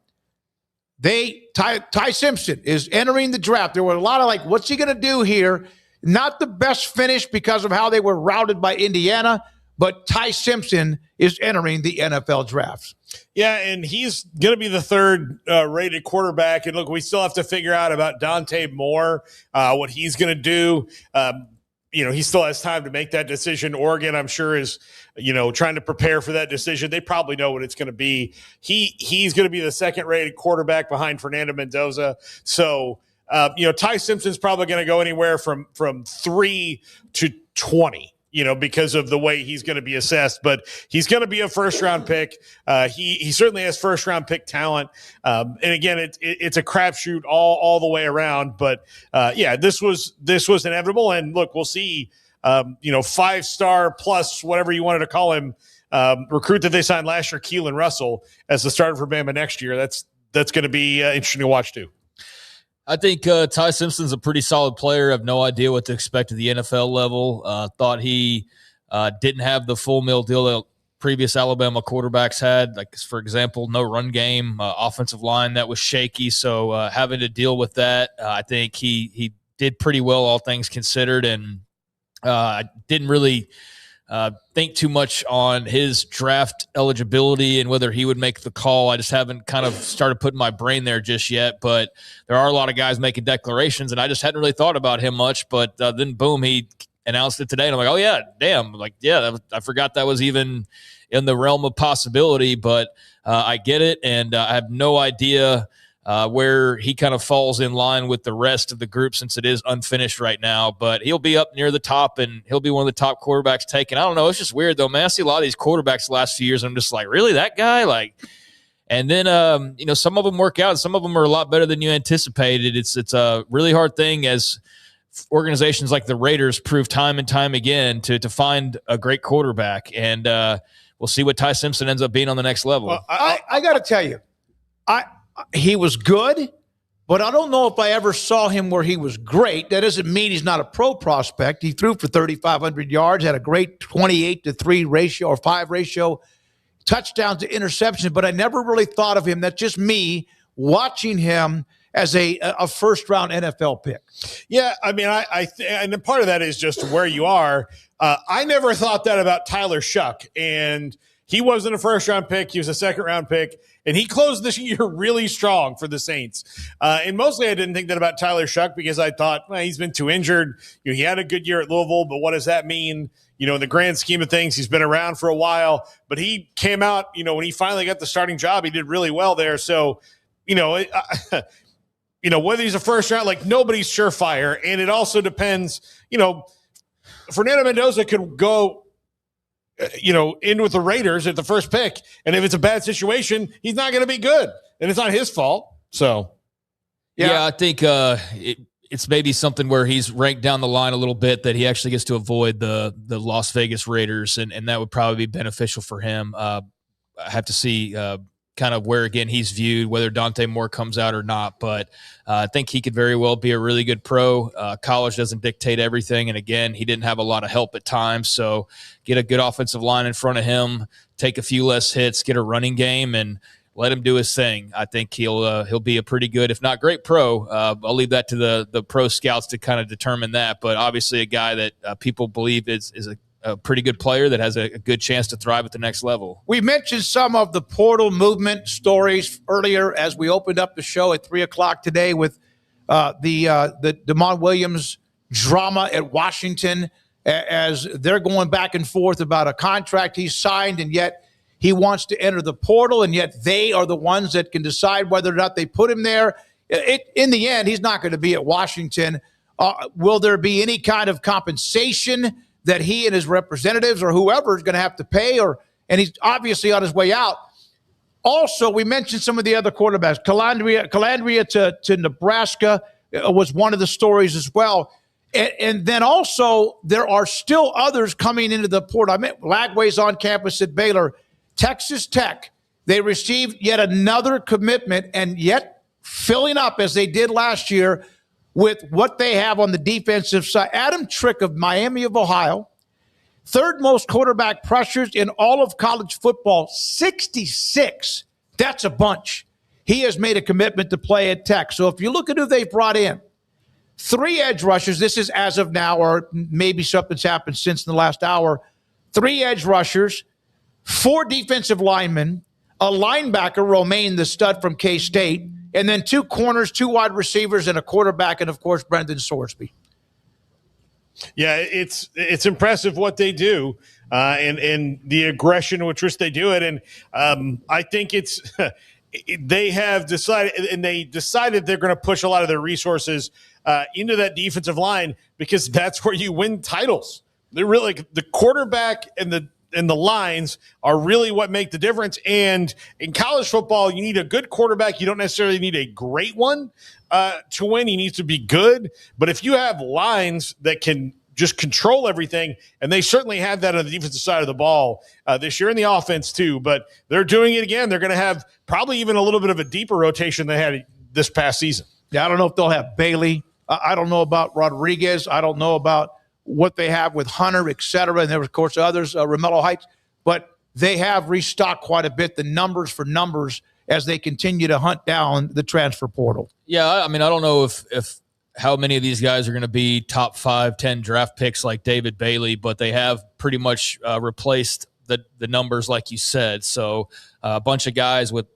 Ty Simpson is entering the draft. There were a lot of like, what's he going to do here? Not the best finish because of how they were routed by Indiana, but Ty Simpson is entering the NFL draft. Yeah, and he's going to be the third rated quarterback. And look, we still have to figure out about Dante Moore, what he's going to do. He still has time to make that decision. Oregon, I'm sure, is, trying to prepare for that decision. They probably know what it's going to be. He's going to be the second rated quarterback behind Fernando Mendoza. So, Ty Simpson's probably going to go anywhere from 3 to 20. Because of the way he's going to be assessed, but he's going to be a first-round pick. He certainly has first-round pick talent. And again, it's a crapshoot all the way around. But this was inevitable. And look, we'll see. 5-star plus whatever you wanted to call him, recruit that they signed last year, Keelan Russell, as the starter for Bama next year. That's going to be interesting to watch too. I think Ty Simpson's a pretty solid player. I have no idea what to expect at the NFL level. Thought he didn't have the full meal deal that previous Alabama quarterbacks had. Like, for example, no run game, offensive line that was shaky. So having to deal with that, I think he did pretty well, all things considered. And I didn't really think too much on his draft eligibility and whether he would make the call. I just haven't kind of started putting my brain there just yet, but there are a lot of guys making declarations and I just hadn't really thought about him much, but then boom, he announced it today and I'm like, oh yeah, damn. Like, yeah, I forgot that was even in the realm of possibility, but I get it. And I have no idea where he kind of falls in line with the rest of the group since it is unfinished right now. But he'll be up near the top, and he'll be one of the top quarterbacks taken. I don't know. It's just weird, though, man. I see a lot of these quarterbacks the last few years, and I'm just like, really, that guy? Like, and then, some of them work out, and some of them are a lot better than you anticipated. It's a really hard thing as organizations like the Raiders prove time and time again to find a great quarterback. And we'll see what Ty Simpson ends up being on the next level. Well, I got to tell you, he was good, but I don't know if I ever saw him where he was great. That doesn't mean he's not a pro prospect. He threw for 3,500 yards, had a great 28-3 ratio or 5 ratio, touchdowns to interceptions, but I never really thought of him. That's just me watching him as a first-round NFL pick. Yeah, I mean, and part of that is just where you are. I never thought that about Tyler Shuck, and he wasn't a first-round pick. He was a second-round pick, and he closed this year really strong for the Saints. And mostly I didn't think that about Tyler Shuck because I thought, well, he's been too injured. He had a good year at Louisville, but what does that mean? In the grand scheme of things, he's been around for a while. But he came out, when he finally got the starting job, he did really well there. So, whether he's a first-round, like nobody's surefire. And it also depends, Fernando Mendoza could go – in with the Raiders at the first pick. And if it's a bad situation, he's not going to be good. And it's not his fault. So, yeah I think it's maybe something where he's ranked down the line a little bit that he actually gets to avoid the Las Vegas Raiders. And that would probably be beneficial for him. I have to see kind of where, again, he's viewed, whether Dante Moore comes out or not. But I think he could very well be a really good pro. College doesn't dictate everything. And, again, he didn't have a lot of help at times. So get a good offensive line in front of him, take a few less hits, get a running game, and let him do his thing. I think he'll be a pretty good, if not great, pro. I'll leave that to the pro scouts to kind of determine that. But obviously a guy that people believe is a pretty good player that has a good chance to thrive at the next level. We mentioned some of the portal movement stories earlier as we opened up the show at 3:00 today with the Deont Williams drama at Washington as they're going back and forth about a contract he's signed, and yet he wants to enter the portal, and yet they are the ones that can decide whether or not they put him there. In the end, he's not going to be at Washington. Will there be any kind of compensation that he and his representatives or whoever is going to have to pay? And he's obviously on his way out. Also, we mentioned some of the other quarterbacks. Calandria to Nebraska was one of the stories as well. And then also there are still others coming into the portal. I mean, Lagway's on campus at Baylor. Texas Tech, they received yet another commitment and yet filling up as they did last year with what they have on the defensive side. Adam Trick of Miami of Ohio, third most quarterback pressures in all of college football, 66. That's a bunch. He has made a commitment to play at Tech. So if you look at who they've brought in, 3 edge rushers, this is as of now, or maybe something's happened since in the last hour, 3 edge rushers, 4 defensive linemen, a linebacker, Romaine, the stud from K-State, and then 2 corners, 2 wide receivers, and a quarterback, and, of course, Brendan Sorsby. Yeah, it's impressive what they do and the aggression with which they do it. And I think it's they have decided, and they decided they're going to push a lot of their resources into that defensive line because that's where you win titles. They're really the quarterback and the lines are really what make the difference. And in college football, you need a good quarterback. You don't necessarily need a great one to win. He needs to be good. But if you have lines that can just control everything, and they certainly had that on the defensive side of the ball this year, in the offense too, but they're doing it again. They're going to have probably even a little bit of a deeper rotation than they had this past season. Yeah, I don't know if they'll have Bailey. I don't know about Rodriguez. I don't know about what they have with Hunter, et cetera. And there were, of course, others, Romello Heights. But they have restocked quite a bit, the numbers for numbers, as they continue to hunt down the transfer portal. Yeah, I mean, I don't know if how many of these guys are going to be top 5, 10 draft picks like David Bailey, but they have pretty much replaced the numbers like you said. So a bunch of guys with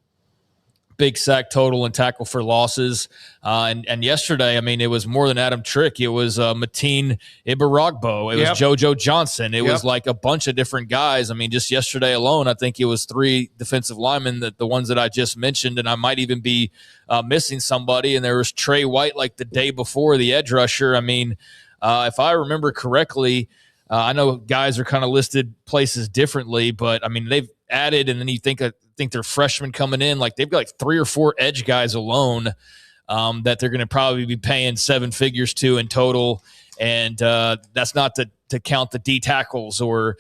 big sack total and tackle for losses. And yesterday, I mean, it was more than Adam Trick. It was Mateen Ibaragbo. It was JoJo Johnson. It was like a bunch of different guys. I mean, just yesterday alone, I think it was 3 defensive linemen, the ones that I just mentioned, and I might even be missing somebody. And there was Trey White like the day before, the edge rusher. I mean, if I remember correctly, I know guys are kind of listed places differently, but I mean, they've added, and then you think they're freshmen coming in, like they've got like 3 or 4 edge guys alone that they're going to probably be paying 7 figures to in total. And that's not to count the D tackles or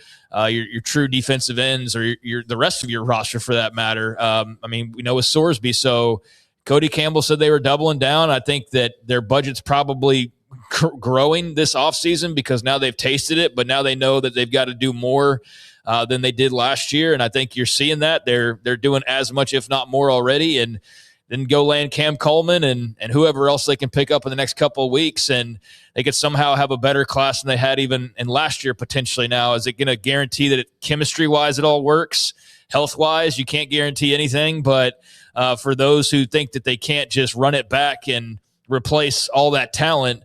your true defensive ends or the rest of your roster for that matter. I mean, we know with Sorsby. So Cody Campbell said they were doubling down. I think that their budget's probably growing this offseason because now they've tasted it, but now they know that they've got to do more than they did last year. And I think you're seeing that they're doing as much, if not more already. And then go land Cam Coleman and whoever else they can pick up in the next couple of weeks. And they could somehow have a better class than they had even in last year potentially. Now, is it going to guarantee that chemistry wise, it all works? Health wise, you can't guarantee anything, but for those who think that they can't just run it back and replace all that talent,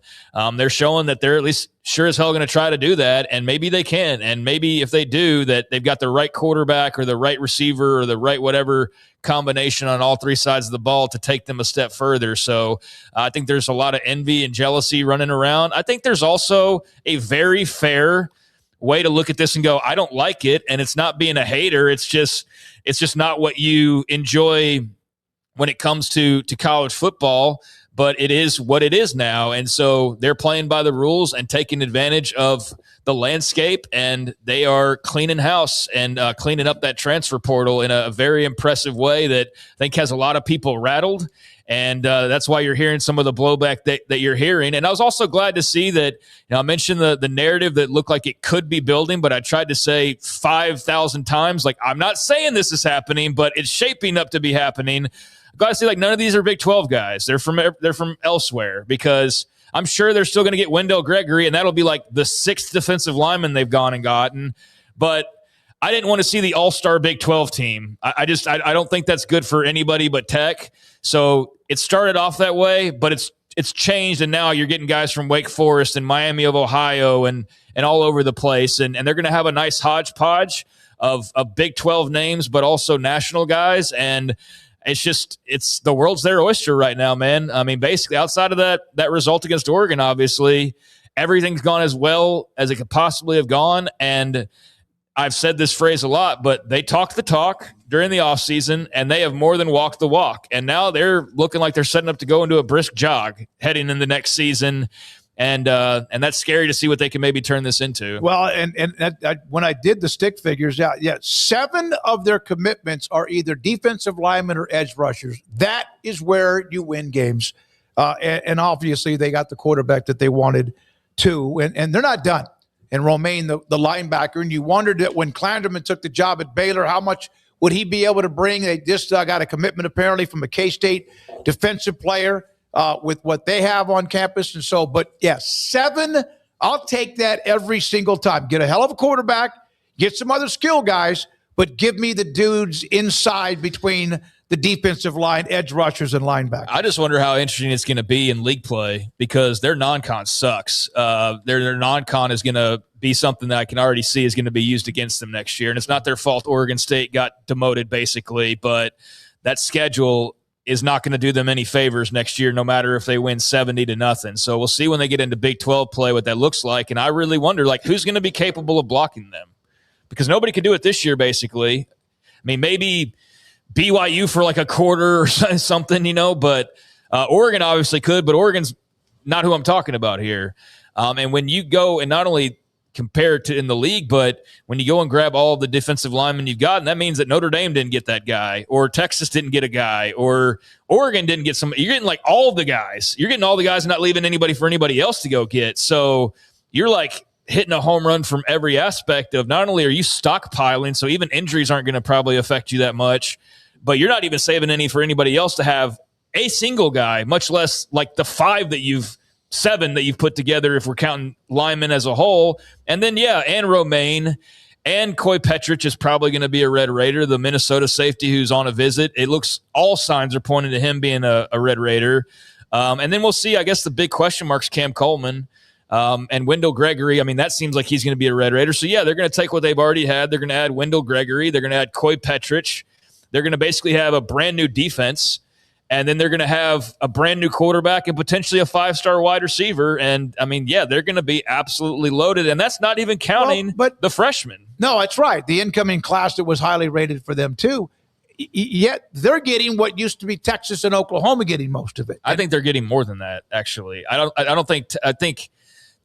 they're showing that they're at least sure as hell going to try to do that, and maybe they can. And maybe if they do, that they've got the right quarterback or the right receiver or the right whatever combination on all 3 sides of the ball to take them a step further. So I think there's a lot of envy and jealousy running around. I think there's also a very fair way to look at this and go, I don't like it, and it's not being a hater. It's just not what you enjoy when it comes to college football. But it is what it is now. And so they're playing by the rules and taking advantage of the landscape, and they are cleaning house and cleaning up that transfer portal in a very impressive way that I think has a lot of people rattled. And that's why you're hearing some of the blowback that you're hearing. And I was also glad to see that, I mentioned the narrative that looked like it could be building, but I tried to say 5,000 times, like, I'm not saying this is happening, but it's shaping up to be happening. Got to see, like, none of these are Big 12 guys. They're from elsewhere, because I'm sure they're still going to get Wendell Gregory, and that'll be like the 6th defensive lineman they've gone and gotten. But I didn't want to see the all-star Big 12 team. I don't think that's good for anybody but Tech. So it started off that way, but it's changed, and now you're getting guys from Wake Forest and Miami of Ohio and all over the place, and they're going to have a nice hodgepodge of Big 12 names, but also national guys. And it's the world's their oyster right now, man. I mean, basically outside of that result against Oregon, obviously everything's gone as well as it could possibly have gone. And I've said this phrase a lot, but they talked the talk during the offseason, and they have more than walked the walk. And now they're looking like they're setting up to go into a brisk jog heading in the next season. And that's scary to see what they can maybe turn this into. Well, and when I did the stick figures, 7 of their commitments are either defensive linemen or edge rushers. That is where you win games. And obviously they got the quarterback that they wanted to, and they're not done. And Romaine, the linebacker, and you wondered that when Clanderman took the job at Baylor, how much would he be able to bring? They just got a commitment apparently from a K-State defensive player with what they have on campus. And so, but yeah, 7, I'll take that every single time. Get a hell of a quarterback, get some other skill guys, but give me the dudes inside between the defensive line, edge rushers, and linebackers. I just wonder how interesting it's going to be in league play because their non-con sucks. Their non-con is going to be something that I can already see is going to be used against them next year. And it's not their fault Oregon State got demoted, basically, but that schedule is not going to do them any favors next year, no matter if they win 70-0. So we'll see when they get into Big 12 play what that looks like. And I really wonder, who's going to be capable of blocking them? Because nobody could do it this year, basically. I mean, maybe BYU for a quarter or something, but Oregon obviously could, but Oregon's not who I'm talking about here. And when you go and not only compare it to in the league, but when you go and grab all the defensive linemen you've got, and that means that Notre Dame didn't get that guy, or Texas didn't get a guy, or Oregon didn't get some. You're getting all the guys. You're getting all the guys and not leaving anybody for anybody else to go get. So you're hitting a home run from every aspect of not only are you stockpiling, so even injuries aren't going to probably affect you that much, but you're not even saving any for anybody else to have a single guy, much less the 7 that you've put together if we're counting linemen as a whole. And then, and Romaine and Coy Petrich is probably going to be a Red Raider, the Minnesota safety who's on a visit. It looks all signs are pointing to him being a Red Raider. And then we'll see, I guess the big question mark's Cam Coleman. And Wendell Gregory, I mean, that seems like he's going to be a Red Raider. So, they're going to take what they've already had. They're going to add Wendell Gregory. They're going to add Coy Petrich. They're going to basically have a brand-new defense. And then they're going to have a brand-new quarterback and potentially a 5-star wide receiver. And, I mean, they're going to be absolutely loaded. And that's not even counting the freshmen. No, that's right. The incoming class that was highly rated for them, too. Yet they're getting what used to be Texas and Oklahoma getting most of it. I think they're getting more than that, actually. I think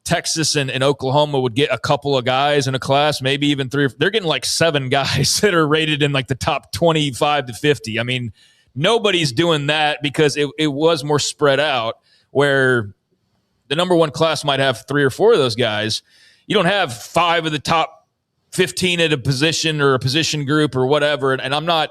Texas and Oklahoma would get a couple of guys in a class, maybe even 3. They're getting 7 guys that are rated in the top 25 to 50. I mean, nobody's doing that because it was more spread out where the number 1 class might have 3 or 4 of those guys. You don't have 5 of the top 15 at a position or a position group or whatever. And I'm not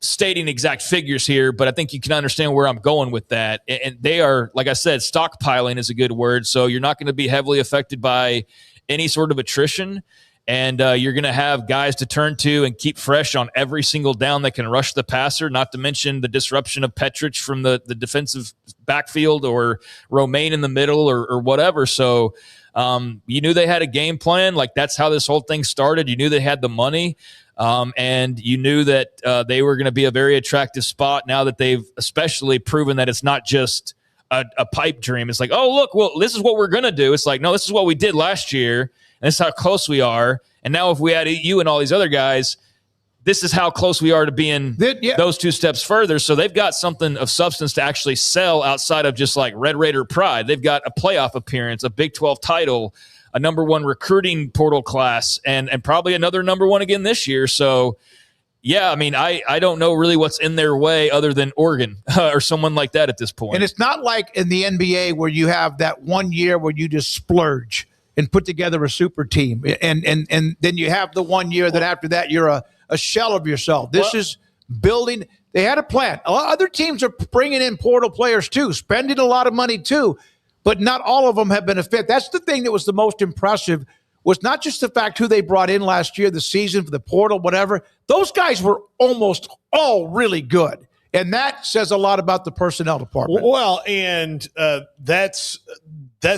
stating exact figures here, but I think you can understand where I'm going with that. And they are, like I said, stockpiling is a good word. So you're not going to be heavily affected by any sort of attrition. And you're going to have guys to turn to and keep fresh on every single down that can rush the passer, not to mention the disruption of Petrich from the defensive backfield or Romaine in the middle or whatever. So you knew they had a game plan. That's how this whole thing started. You knew they had the money. And you knew that they were going to be a very attractive spot now that they've especially proven that it's not just a pipe dream. It's this is what we're going to do. It's no, this is what we did last year. And this is how close we are. And now if we add you and all these other guys, this is how close we are to being those 2 steps further. So they've got something of substance to actually sell outside of just Red Raider pride. They've got a playoff appearance, a Big 12 title, a number 1 recruiting portal class, and probably another number 1 again this year. So, I mean, I don't know really what's in their way other than Oregon or someone like that at this point. And it's not like in the NBA where you have that 1 year where you just splurge and put together a super team. And then you have the 1 year that after that you're a shell of yourself. This is building. They had a plan. Other teams are bringing in portal players too, spending a lot of money too, but not all of them have been a fit. That's the thing that was the most impressive, was not just the fact who they brought in last year, the season for the portal, whatever. Those guys were almost all really good. And that says a lot about the personnel department. Well, and that's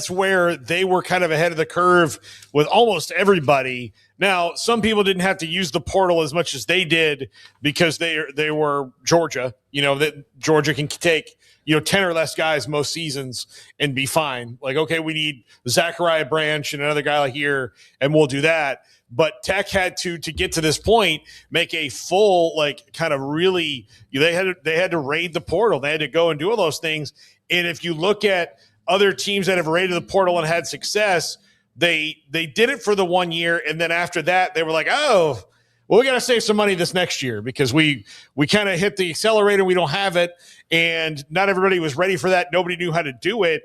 where they were kind of ahead of the curve with almost everybody. Now, some people didn't have to use the portal as much as they did because they were Georgia. That Georgia can take 10 or less guys most seasons and be fine. Like, okay, we need Zachariah Branch and another guy like here, and we'll do that. But Tech had to get to this point, make a full, kind of really, they had to raid the portal. They had to go and do all those things. And if you look at other teams that have raided the portal and had success, they did it for the 1 year. And then after that, they were like, oh, well, we got to save some money this next year because we kind of hit the accelerator. We don't have it. And not everybody was ready for that. Nobody knew how to do it.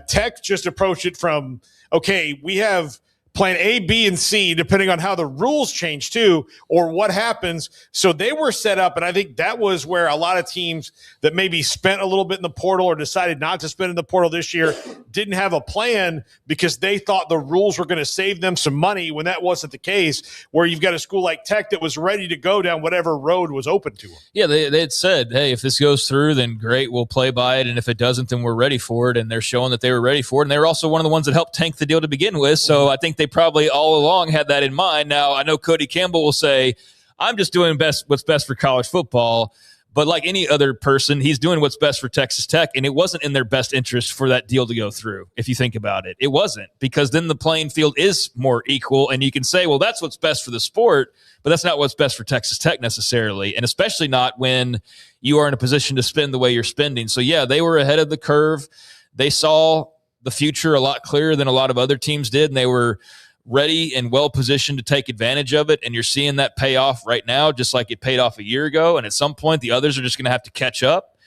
Tech just approached it from, okay, we have plan A, B, and C, depending on how the rules change too, or what happens. So they were set up, and I think that was where a lot of teams that maybe spent a little bit in the portal or decided not to spend in the portal this year didn't have a plan because they thought the rules were going to save them some money when that wasn't the case, where you've got a school like Tech that was ready to go down whatever road was open to them. Yeah, they had said, hey, if this goes through, then great, we'll play by it, and if it doesn't, then we're ready for it, and they're showing that they were ready for it, and they were also one of the ones that helped tank the deal to begin with, so I think they probably all along had that in mind. Now, I know Cody Campbell will say, I'm just doing what's best for college football, but like any other person, he's doing what's best for Texas Tech, and it wasn't in their best interest for that deal to go through, if you think about it. It wasn't, because then the playing field is more equal, and you can say, well, that's what's best for the sport, but that's not what's best for Texas Tech necessarily, and especially not when you are in a position to spend the way you're spending. So, yeah, they were ahead of the curve. They saw the future a lot clearer than a lot of other teams did, and they were ready and well-positioned to take advantage of it, and you're seeing that pay off right now, just like it paid off a year ago, and at some point, the others are just going to have to catch up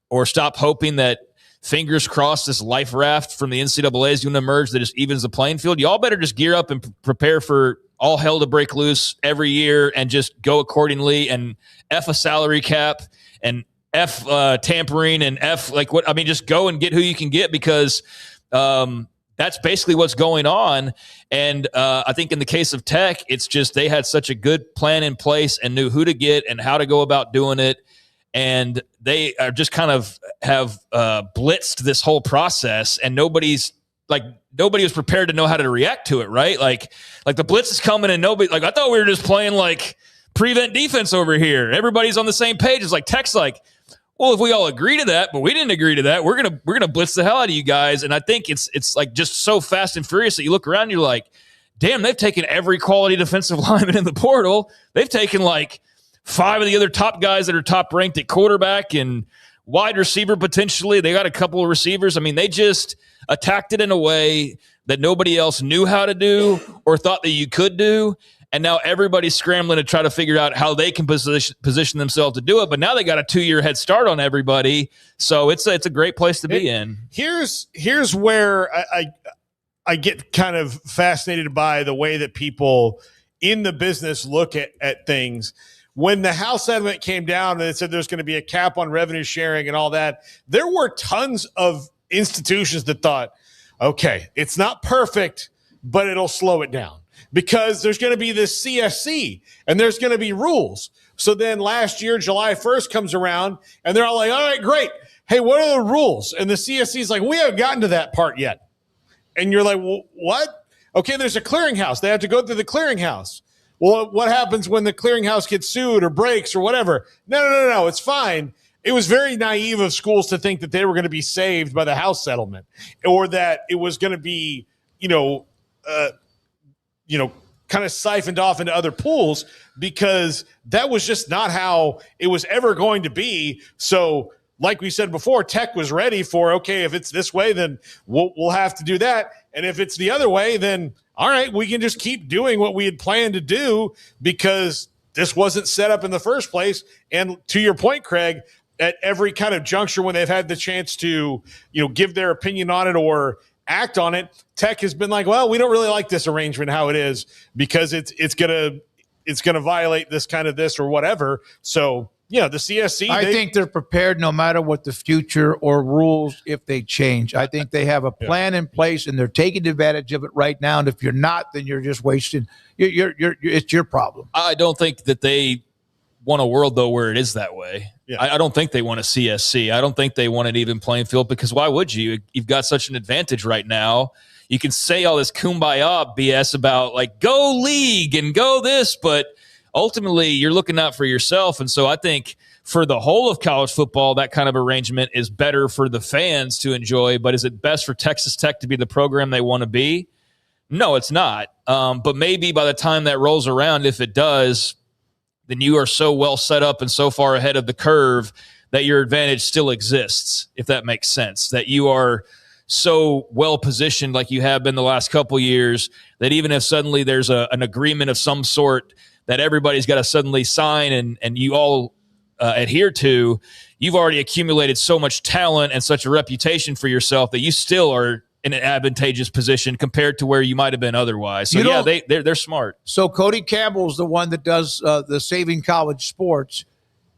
or stop hoping that, fingers crossed, this life raft from the NCAA is going to emerge that just evens the playing field. Y'all better just gear up and prepare for all hell to break loose every year and just go accordingly, and F a salary cap and F tampering and F just go and get who you can get, because that's basically what's going on. And I think in the case of Tech, it's just they had such a good plan in place and knew who to get and how to go about doing it. And they are just kind of have blitzed this whole process, and nobody was prepared to know how to react to it, right? Like the blitz is coming and nobody, I thought we were just playing like prevent defense over here. Everybody's on the same page. It's like Tech's like, well, if we all agree to that, but we didn't agree to that, we're gonna blitz the hell out of you guys. And I think it's like just so fast and furious that you look around and you're like, damn, they've taken every quality defensive lineman in the portal. They've taken like 5 of the other top guys that are top ranked at quarterback and wide receiver potentially. They got a couple of receivers. I mean, they just attacked it in a way that nobody else knew how to do or thought that you could do. And now everybody's scrambling to try to figure out how they can position themselves to do it. But now they got a 2-year head start on everybody. So it's a great place to be in. Here's where I get kind of fascinated by the way that people in the business look at things. When the House settlement came down and it said there's going to be a cap on revenue sharing and all that, there were tons of institutions that thought, okay, it's not perfect, but it'll slow it down, because there's going to be this CSC and there's going to be rules. So then last year, July 1st comes around and they're all like, all right, great. Hey, what are the rules? And the CSC is like, we haven't gotten to that part yet. And you're like, well, what? Okay, there's a clearinghouse. They have to go through the clearinghouse. Well, what happens when the clearinghouse gets sued or breaks or whatever? No, it's fine. It was very naive of schools to think that they were going to be saved by the House settlement, or that it was going to be, kind of siphoned off into other pools, because that was just not how it was ever going to be. So like we said before, Tech was ready for, okay, if it's this way, then we'll have to do that. And if it's the other way, then all right, we can just keep doing what we had planned to do, because this wasn't set up in the first place. And to your point, Craig, at every kind of juncture when they've had the chance to, give their opinion on it or act on it, Tech has been like, well, we don't really like this arrangement how it is, because it's gonna violate this kind of this or whatever. So yeah, the CSC, I think they're prepared no matter what the future or rules, if they change. I think they have a plan in place and they're taking advantage of it right now. And if you're not, then you're just wasting. It's your problem. I don't think that they want a world, though, where it is that way. Yeah. I don't think they want a CSC. I don't think they want an even playing field, because why would you? You've got such an advantage right now. You can say all this kumbaya BS about, like, go league and go this, but ultimately you're looking out for yourself. And so I think for the whole of college football, that kind of arrangement is better for the fans to enjoy. But is it best for Texas Tech to be the program they want to be? No, it's not. But maybe by the time that rolls around, if it does, then you are so well set up and so far ahead of the curve that your advantage still exists, if that makes sense, that you are so well positioned like you have been the last couple years, that even if suddenly there's an agreement of some sort that everybody's got to suddenly sign and you all adhere to, you've already accumulated so much talent and such a reputation for yourself that you still are in an advantageous position compared to where you might have been otherwise. So yeah, they're smart. So Cody Campbell's the one that does the Saving College Sports.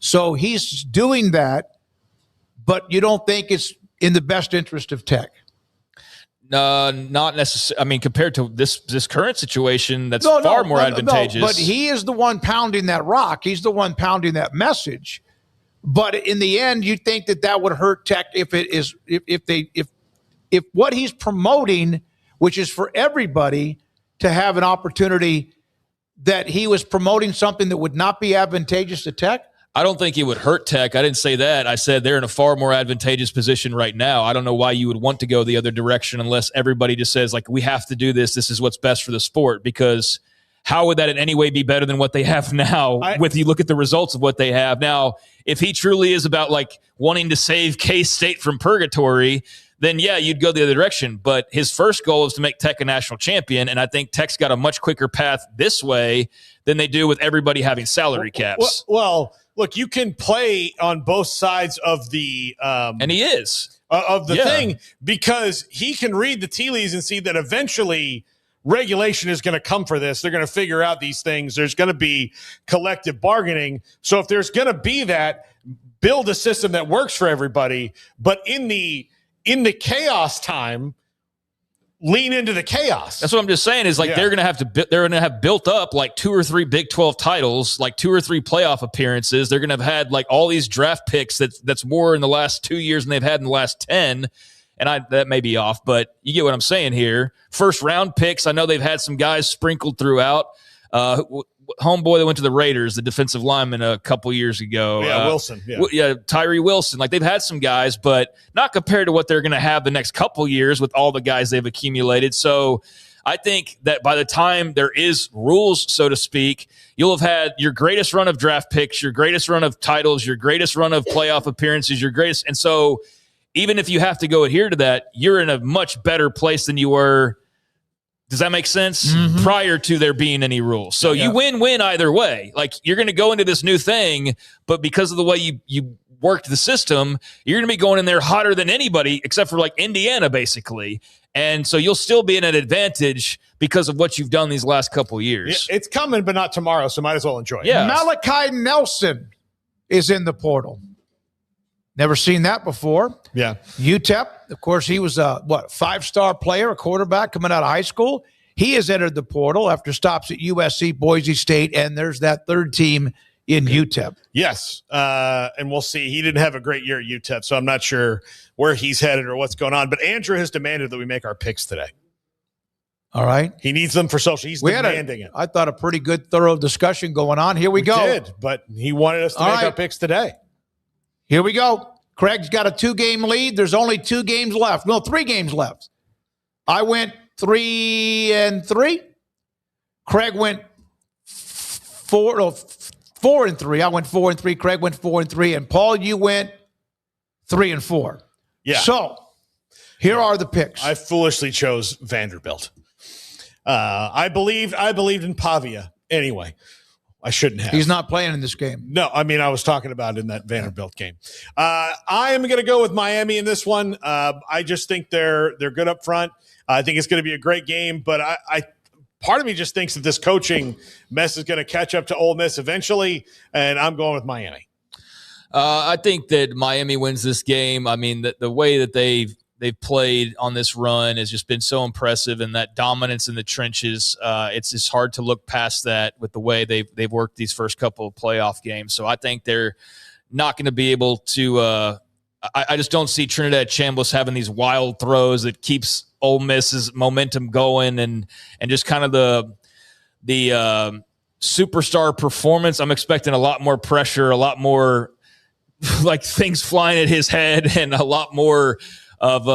So he's doing that, but you don't think it's in the best interest of Tech? Not necessarily. I mean, compared to this current situation, that's far more advantageous. But he is the one pounding that rock. He's the one pounding that message. But in the end, you think that would hurt Tech if what he's promoting, which is for everybody to have an opportunity, that he was promoting something that would not be advantageous to Tech? I don't think it would hurt Tech. I didn't say that. I said they're in a far more advantageous position right now. I don't know why you would want to go the other direction unless everybody just says, like, we have to do this. This is what's best for the sport. Because how would that in any way be better than what they have now? You look at the results of what they have now. If he truly is about, like, wanting to save K-State from purgatory, then yeah, you'd go the other direction. But his first goal is to make Tech a national champion, and I think Tech's got a much quicker path this way than they do with everybody having salary caps. Well, look, you can play on both sides of the and he is of the thing, because he can read the tea leaves and see that eventually regulation is going to come for this. They're going to figure out these things. There's going to be collective bargaining. So if there's going to be that, build a system that works for everybody. But in the chaos time, lean into the chaos. That's what I'm just saying is, like, they're going to have built up like 2 or 3 Big 12 titles, like 2 or 3 playoff appearances. They're going to have had like all these draft picks that's more in the last 2 years than they've had in the last 10. And that may be off, but you get what I'm saying here. First round picks. I know they've had some guys sprinkled throughout. Homeboy that went to the Raiders, the defensive lineman a couple years ago. Yeah, Wilson. Tyree Wilson. Like, they've had some guys, but not compared to what they're going to have the next couple years with all the guys they've accumulated. So I think that by the time there is rules, so to speak, you'll have had your greatest run of draft picks, your greatest run of titles, your greatest run of playoff appearances, your greatest. And so even if you have to go adhere to that, you're in a much better place than you were. Does that make sense? Mm-hmm. Prior to there being any rules. So you win-win either way. Like, you're going to go into this new thing, but because of the way you worked the system, you're going to be going in there hotter than anybody except for, like, Indiana, basically. And so you'll still be in an advantage because of what you've done these last couple years. It's coming, but not tomorrow, so might as well enjoy it. Yeah. Malachi Nelson is in the portal. Never seen that before. Yeah. UTEP, of course, he was a 5-star player, a quarterback coming out of high school. He has entered the portal after stops at USC, Boise State, and there's that third team in UTEP. Yes, and we'll see. He didn't have a great year at UTEP, so I'm not sure where he's headed or what's going on. But Andrew has demanded that we make our picks today. All right. He needs them for social. He's demanding it. I thought a pretty good, thorough discussion going on. Here we go. Did, but he wanted us to make our picks today. Here we go. Craig's got a 2-game lead. There's only 2 games left. No, 3 games left. I went 3-3. Craig went 4-3. I went 4-3. Craig went 4-3. And Paul, you went 3-4. Yeah. So here are the picks. I foolishly chose Vanderbilt. I believed in Pavia anyway. I shouldn't have. He's not playing in this game. No, I mean, I was talking about in that Vanderbilt game. I am going to go with Miami in this one. I just think they're good up front. I think it's going to be a great game, but I part of me just thinks that this coaching mess is going to catch up to Ole Miss eventually, and I'm going with Miami. I think that Miami wins this game. I mean, the way that they've they've played on this run has just been so impressive, and that dominance in the trenches. It's just hard to look past that with the way they've worked these first couple of playoff games. So I think they're not going to be able to. I just don't see Trinidad Chambliss having these wild throws that keeps Ole Miss's momentum going, and just kind of the superstar performance. I'm expecting a lot more pressure, a lot more like things flying at his head, and a lot more of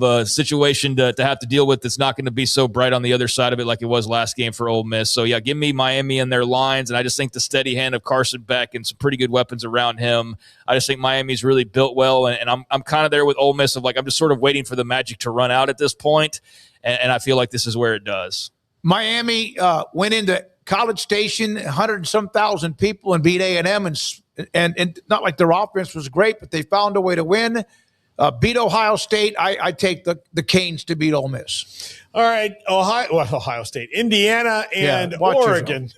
a situation to have to deal with that's not going to be so bright on the other side of it like it was last game for Ole Miss. So, yeah, give me Miami and their lines, and I just think the steady hand of Carson Beck and some pretty good weapons around him. I just think Miami's really built well, and I'm kind of there with Ole Miss of like I'm just sort of waiting for the magic to run out at this point, and I feel like this is where it does. Miami went into College Station, 100 and some thousand people, and beat A&M, and not like their offense was great, but they found a way to win. Beat Ohio State. I take the Canes to beat Ole Miss. All right, Ohio State, Indiana, and Oregon.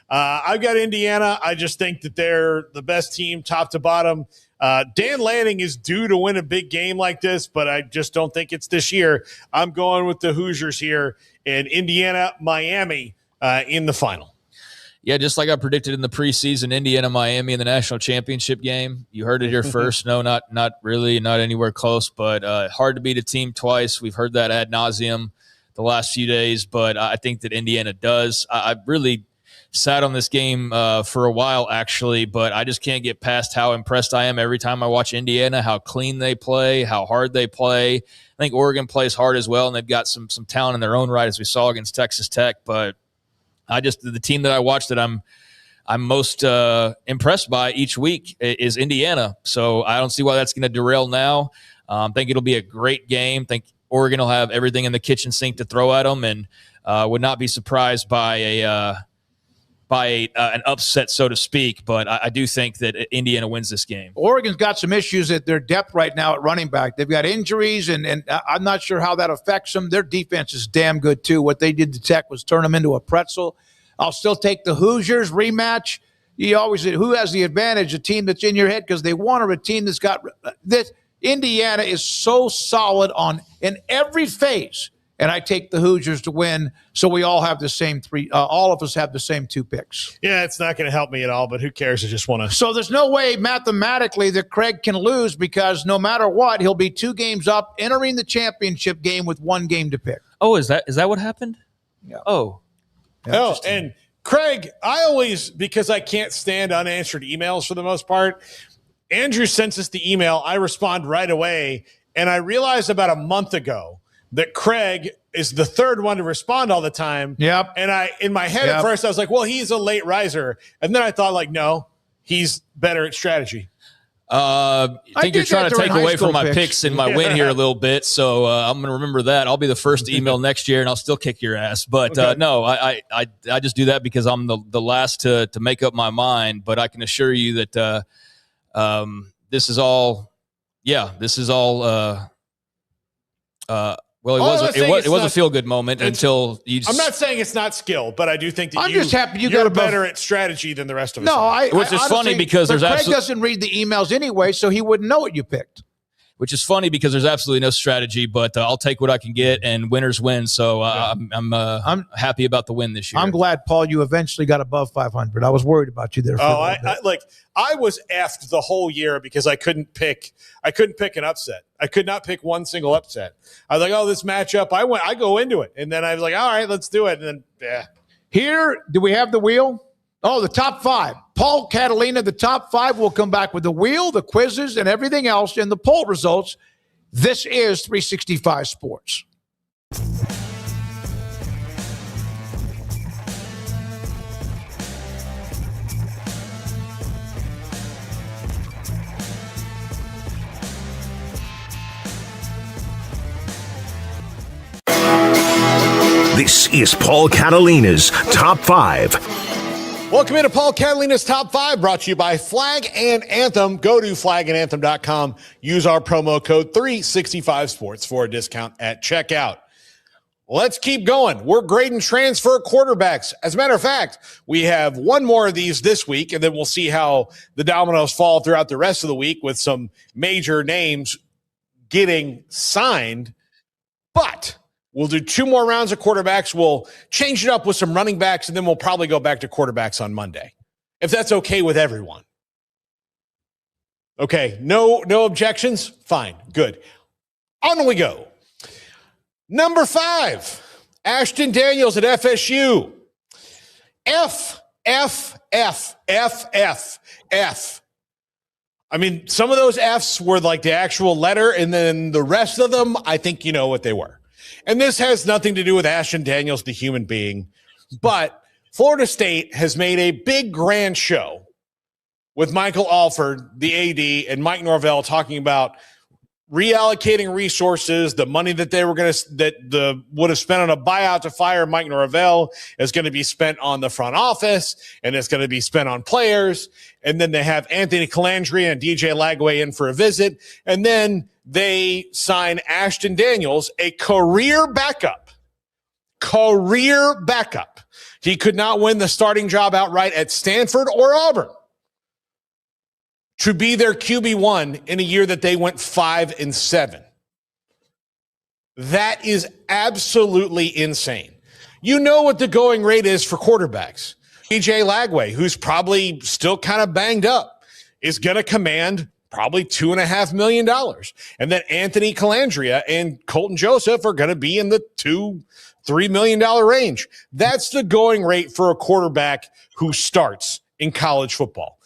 I've got Indiana. I just think that they're the best team, top to bottom. Dan Lanning is due to win a big game like this, but I just don't think it's this year. I'm going with the Hoosiers here in Indiana, Miami in the final. Yeah, just like I predicted in the preseason, Indiana, Miami in the national championship game. You heard it here first. No, not really, not anywhere close, but hard to beat a team twice. We've heard that ad nauseum the last few days, but I think that Indiana does. I really sat on this game for a while, actually, but I just can't get past how impressed I am every time I watch Indiana, how clean they play, how hard they play. I think Oregon plays hard as well, and they've got some talent in their own right, as we saw against Texas Tech, but the team that I watch that I'm most impressed by each week is Indiana. So I don't see why that's going to derail now. I think it'll be a great game. I think Oregon will have everything in the kitchen sink to throw at them, and would not be surprised by an upset, so to speak. But I do think that Indiana wins this game. Oregon's got some issues at their depth right now at running back. They've got injuries, and I'm not sure how that affects them. Their defense is damn good, too. What they did to Tech was turn them into a pretzel. I'll still take the Hoosiers rematch. You always say, who has the advantage? A team that's in your head because they won, or a team that's got this. Indiana is so solid in every phase. And I take the Hoosiers to win, so we all have the same three. All of us have the same two picks. Yeah, it's not going to help me at all, but who cares? I just want to. So there's no way mathematically that Craig can lose, because no matter what, he'll be 2 games up, entering the championship game with 1 game to pick. Oh, is that what happened? Yeah. Oh, and Craig, I always, because I can't stand unanswered emails for the most part, Andrew sends us the email. I respond right away, and I realized about a month ago that Craig is the third one to respond all the time. Yep. And in my head at first, I was like, well, he's a late riser. And then I thought, like, no, he's better at strategy. I think you're trying to take away from my picks and my win here a little bit. So I'm going to remember that. I'll be the first to email next year, and I'll still kick your ass. But no, I just do that because I'm the last to make up my mind. But I can assure you that this is all. Well, it was a feel-good moment until you just... I'm not saying it's not skill, but I do think that I'm just happy you you're got better at strategy than the rest of us. No, which is funny because there's Craig doesn't read the emails anyway, so he wouldn't know what you picked. Which is funny because there's absolutely no strategy, but I'll take what I can get, and winners win. So I'm happy about the win this year. I'm glad, Paul, you eventually got above 500. I was worried about you there. I was effed the whole year because I couldn't pick an upset. I could not pick one single upset. I was like, oh, this matchup. I go into it, and then I was like, all right, let's do it. And then Here, do we have the wheel? Oh, the top 5. Paul, Catalina, the top 5. Will come back with the wheel, the quizzes, and everything else, and the poll results. This is 365 Sports. This is Paul Catalina's Top 5. Welcome into Paul Catalina's Top 5, brought to you by Flag and Anthem. Go to flagandanthem.com. Use our promo code 365sports for a discount at checkout. Let's keep going. We're grading transfer quarterbacks. As a matter of fact, we have one more of these this week, and then we'll see how the dominoes fall throughout the rest of the week with some major names getting signed, but we'll do 2 more rounds of quarterbacks. We'll change it up with some running backs, and then we'll probably go back to quarterbacks on Monday, if that's okay with everyone. Okay, no objections? Fine, good. On we go. Number 5, Ashton Daniels at FSU. F. I mean, some of those Fs were like the actual letter, and then the rest of them, I think you know what they were. And this has nothing to do with Ashton Daniels, the human being, but Florida State has made a big grand show with Michael Alford, the AD, and Mike Norvell talking about reallocating resources. The money that they were would have spent on a buyout to fire Mike Norvell is going to be spent on the front office, and it's going to be spent on players. And then they have Anthony Calandria and DJ Lagway in for a visit, and then they sign Ashton Daniels, a career backup. He could not win the starting job outright at Stanford or Auburn, to be their QB1 in a year that they went 5-7. That is absolutely insane. You know what the going rate is for quarterbacks. DJ Lagway, who's probably still kind of banged up, is going to command probably $2.5 million. And then Anthony Calandria and Colton Joseph are going to be in the $2-3 million range. That's the going rate for a quarterback who starts in college football.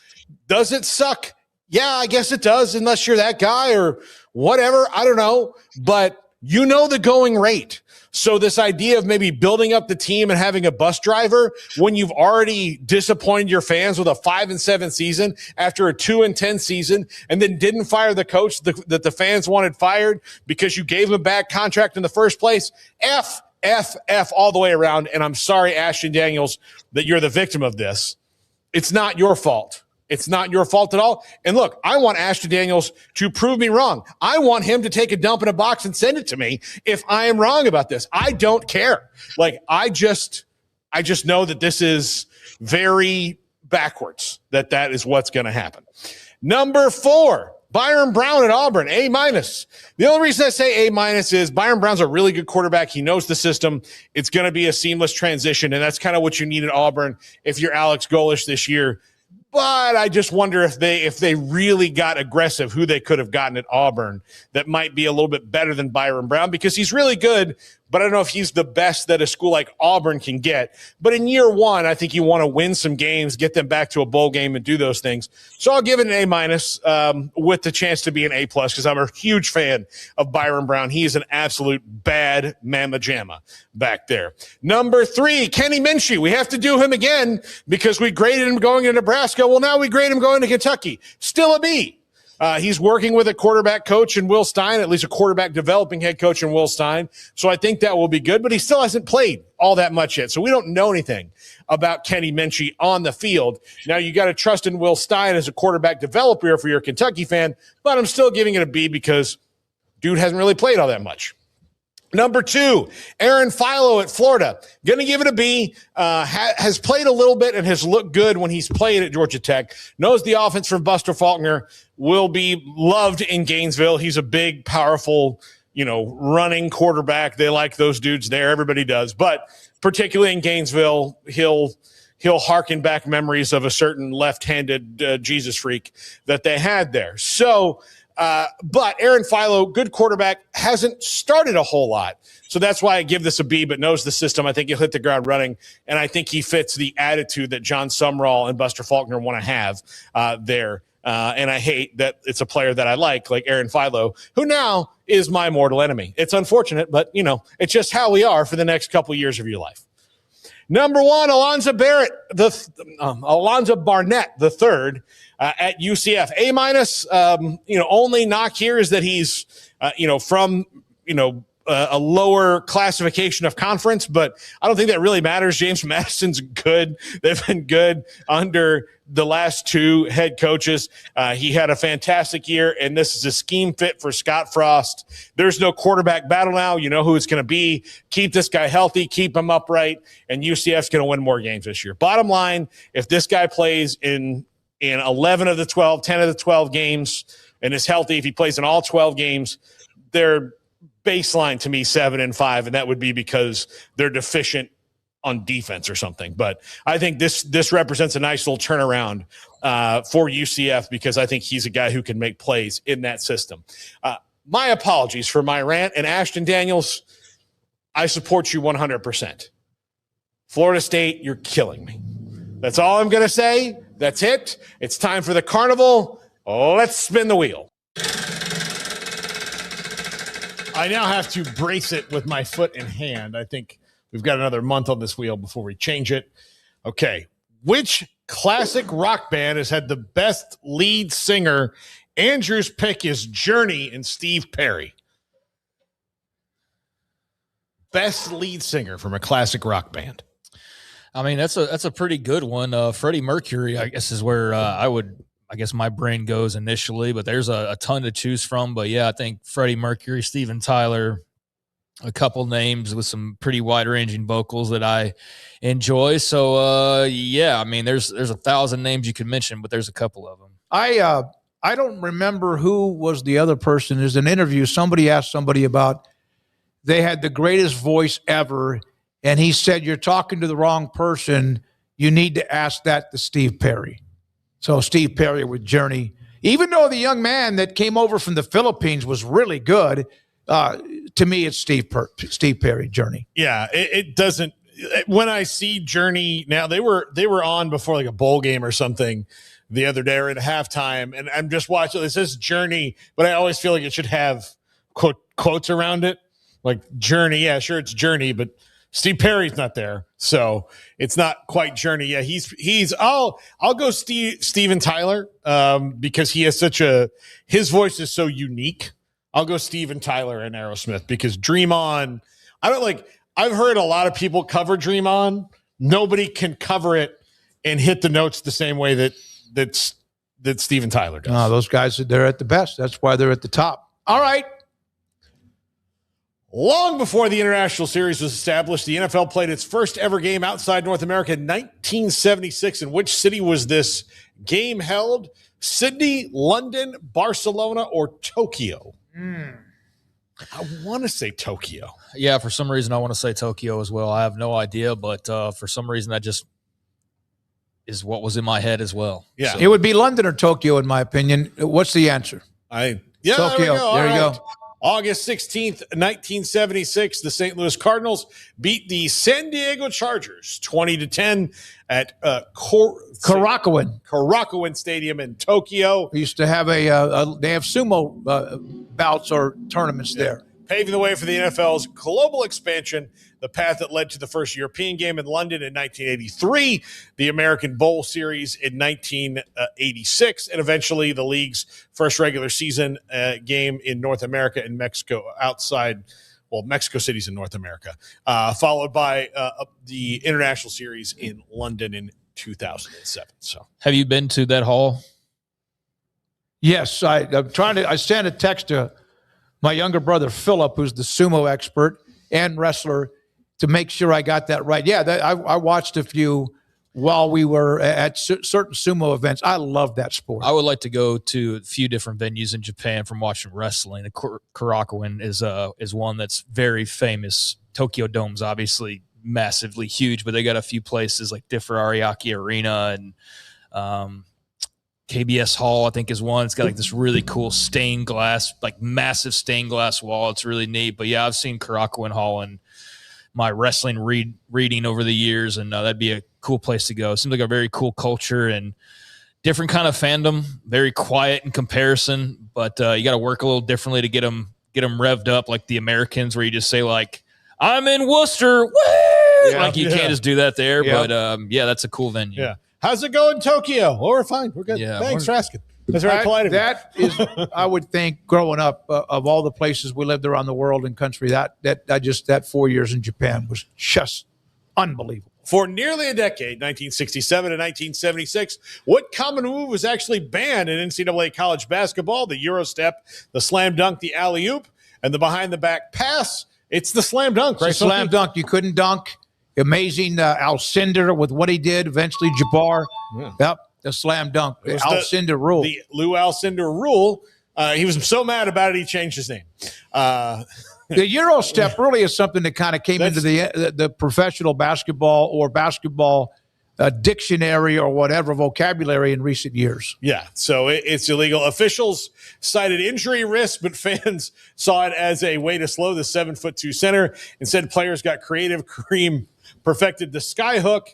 Does it suck? Yeah, I guess it does, unless you're that guy or whatever. I don't know. But you know the going rate. So this idea of maybe building up the team and having a bus driver when you've already disappointed your fans with a 5-7 season after a 2-10 season, and then didn't fire the coach that the fans wanted fired because you gave him a bad contract in the first place. F all the way around. And I'm sorry, Ashton Daniels, that you're the victim of this. It's not your fault. It's not your fault at all. And look, I want Ashton Daniels to prove me wrong. I want him to take a dump in a box and send it to me if I am wrong about this. I don't care. Like, I just know that this is very backwards, that is what's going to happen. Number 4, Byron Brown at Auburn, A-. The only reason I say A- is Byron Brown's a really good quarterback. He knows the system. It's going to be a seamless transition, and that's kind of what you need at Auburn if you're Alex Golesh this year. But I just wonder if they really got aggressive, who they could have gotten at Auburn that might be a little bit better than Byron Brown, because he's really good, but I don't know if he's the best that a school like Auburn can get. But in year 1, I think you want to win some games, get them back to a bowl game and do those things. So I'll give it an A- with the chance to be an A+, because I'm a huge fan of Byron Brown. He is an absolute bad mamma jamma back there. Number 3, Kenny Minchie. We have to do him again because we graded him going to Nebraska. Well, now we grade him going to Kentucky. Still a B. He's working with a quarterback coach in Will Stein, at least a quarterback developing head coach in Will Stein. So I think that will be good, but he still hasn't played all that much yet. So we don't know anything about Kenny Minchie on the field. Now you got to trust in Will Stein as a quarterback developer if you're a Kentucky fan, but I'm still giving it a B because dude hasn't really played all that much. Number 2, Aaron Philo at Florida. Going to give it a B. Has played a little bit and has looked good when he's played at Georgia Tech. Knows the offense from Buster Faulkner. Will be loved in Gainesville. He's a big, powerful, running quarterback. They like those dudes there. Everybody does. But particularly in Gainesville, he'll harken back memories of a certain left-handed Jesus freak that they had there. So, but Aaron Philo, good quarterback, hasn't started a whole lot. So that's why I give this a B, but knows the system. I think he'll hit the ground running, and I think he fits the attitude that John Sumrall and Buster Faulkner want to have there. And I hate that it's a player that I like Aaron Philo, who now is my mortal enemy. It's unfortunate, but, it's just how we are for the next couple years of your life. Number 1, Alonzo Barnett, the third, at UCF. A-. Only knock here is that he's, from, a lower classification of conference, but I don't think that really matters. James Madison's good. They've been good under the last 2 head coaches. He had a fantastic year, and this is a scheme fit for Scott Frost. There's no quarterback battle now. You know who it's going to be. Keep this guy healthy, keep him upright, and UCF's going to win more games this year. Bottom line, if this guy plays in 11 of the 12, 10 of the 12 games, and is healthy, if he plays in all 12 games, they're baseline to me 7-5, and that would be because they're deficient on defense or something. But I think this represents a nice little turnaround for UCF, because I think he's a guy who can make plays in that system. My apologies for my rant, and Ashton Daniels, I support you 100%. Florida State, you're killing me. That's all I'm going to say. That's it. It's time for the carnival. Let's spin the wheel. I now have to brace it with my foot and hand. I think we've got another month on this wheel before we change it. Okay. Which classic rock band has had the best lead singer? Andrew's pick is Journey and Steve Perry. Best lead singer from a classic rock band. I mean, that's a pretty good one. Freddie Mercury, I guess, is where I guess my brain goes initially, but there's a ton to choose from. But yeah, I think Freddie Mercury, Steven Tyler, a couple names with some pretty wide-ranging vocals that I enjoy. So yeah, I mean, there's 1,000 names you could mention, but there's a couple of them. I don't remember who was the other person. There's an interview. Somebody asked somebody about they had the greatest voice ever, and he said, "You're talking to the wrong person. You need to ask that to Steve Perry." So Steve Perry with Journey, even though the young man that came over from the Philippines was really good, to me it's Steve Perry, Journey. Yeah, it doesn't. When I see Journey now, they were on before like a bowl game or something the other day or at halftime, and I'm just watching. It says Journey, but I always feel like it should have quotes around it, like Journey. Yeah, sure, it's Journey, but Steve Perry's not there, so it's not quite Journey. Yeah, he's. I'll go Steven Tyler because he has his voice is so unique. I'll go Steven Tyler and Aerosmith because Dream On. I've heard a lot of people cover Dream On. Nobody can cover it and hit the notes the same way that Steven Tyler does. No, those guys, they're at the best. That's why they're at the top. All right. Long before the international series was established, the NFL played its first ever game outside North America in 1976. In which city was this game held? Sydney, London, Barcelona, or Tokyo? I want to say Tokyo. Yeah, for some reason I want to say Tokyo as well. I have no idea, but for some reason that just is what was in my head as well. Yeah, so. It would be London or Tokyo, in my opinion. What's the answer? Tokyo. There you go. August 16th, 1976, the St. Louis Cardinals beat the San Diego Chargers 20-10 at Korakuen Stadium in Tokyo. We used to have they have sumo bouts or tournaments there. Paving the way for the NFL's global expansion, the path that led to the first European game in London in 1983, the American Bowl Series in 1986, and eventually the league's first regular season game in North America and Mexico Mexico City's in North America, followed by the International Series in London in 2007. So, have you been to that hall? Yes, I sent a text to my younger brother, Philip, who's the sumo expert and wrestler, to make sure I got that right. Yeah, I watched a few while we were at certain sumo events. I love that sport. I would like to go to a few different venues in Japan from watching wrestling. The Korakuen is one that's very famous. Tokyo Dome's obviously massively huge, but they got a few places like Differ Ariake Arena and KBS Hall, I think, is one. It's got like this really cool stained glass, like massive stained glass wall. It's really neat. But yeah, I've seen Korakuen Hall in my wrestling reading over the years, and that'd be a cool place to go. It seems like a very cool culture and different kind of fandom, very quiet in comparison, but you got to work a little differently to get them revved up like the Americans, where you just say like, I'm in Worcester. Woo! Yeah, like you can't just do that there. Yeah. But yeah, that's a cool venue. Yeah. How's it going, Tokyo? Oh, we're fine. We're good. Yeah, thanks for asking. That's very polite of you. That is, I would think, growing up, of all the places we lived around the world and country, that 4 years in Japan was just unbelievable. For nearly a decade, 1967 to 1976, what common move was actually banned in NCAA college basketball? The Euro step, the slam dunk, the alley-oop, and the behind-the-back pass. It's the slam dunk. Right? Slam dunk. You couldn't dunk. Amazing Alcindor with what he did. Eventually, Jabbar. Yeah. Yep, the slam dunk. The Alcindor rule. The Lou Alcindor rule. He was so mad about it, he changed his name. The Euro step really is something that kind of came into the professional basketball or basketball dictionary or whatever vocabulary in recent years. Yeah, so it's illegal. Officials cited injury risk, but fans saw it as a way to slow the 7'2" center. Instead, players got creative. Kareem perfected the sky hook.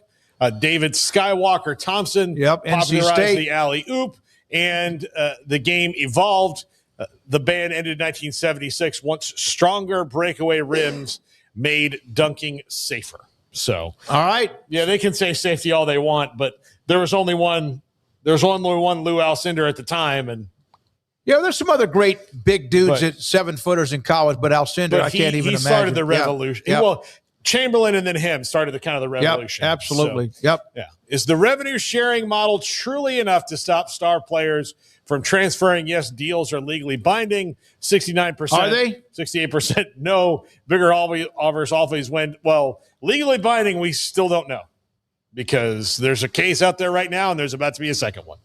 David Skywalker Thompson popularized the alley-oop, and the game evolved. The ban ended in 1976 once stronger breakaway rims made dunking safer. So, all right. Yeah, they can say safety all they want, but there was only one Lou Alcindor at the time. And yeah, there's some other great big dudes at 7-footers in college, but Alcindor, I can't even imagine. He started the revolution. Yep. Well, Chamberlain and then him started the revolution. Yep, absolutely. So, yep. Yeah. Is the revenue sharing model truly enough to stop star players from transferring? Yes, deals are legally binding. 69%. Are they? 68% no. Bigger offers always win. Well, legally binding, we still don't know because there's a case out there right now and there's about to be a second one.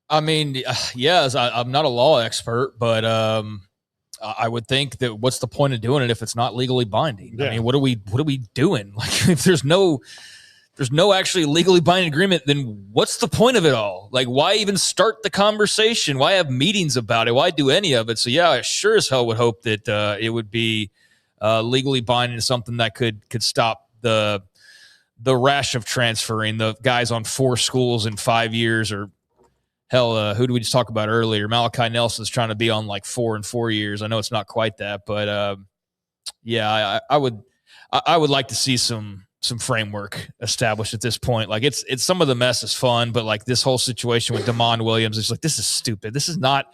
I mean, yes, I'm not a law expert, but I would think that what's the point of doing it if it's not legally binding? Yeah. I mean, what are we doing? Like, if there's no actually legally binding agreement, then what's the point of it all? Like, why even start the conversation? Why have meetings about it? Why do any of it? So yeah, I sure as hell would hope that it would be legally binding, something that could stop the rash of transferring the guys on 4 schools in 5 years, or hell, who did we just talk about earlier? Malachi Nelson's trying to be on like 4 in 4 years. I know it's not quite that, but yeah, I would like to see some framework established at this point. Like it's some of the mess is fun, but like this whole situation with Deont Williams is like, this is stupid. This is not,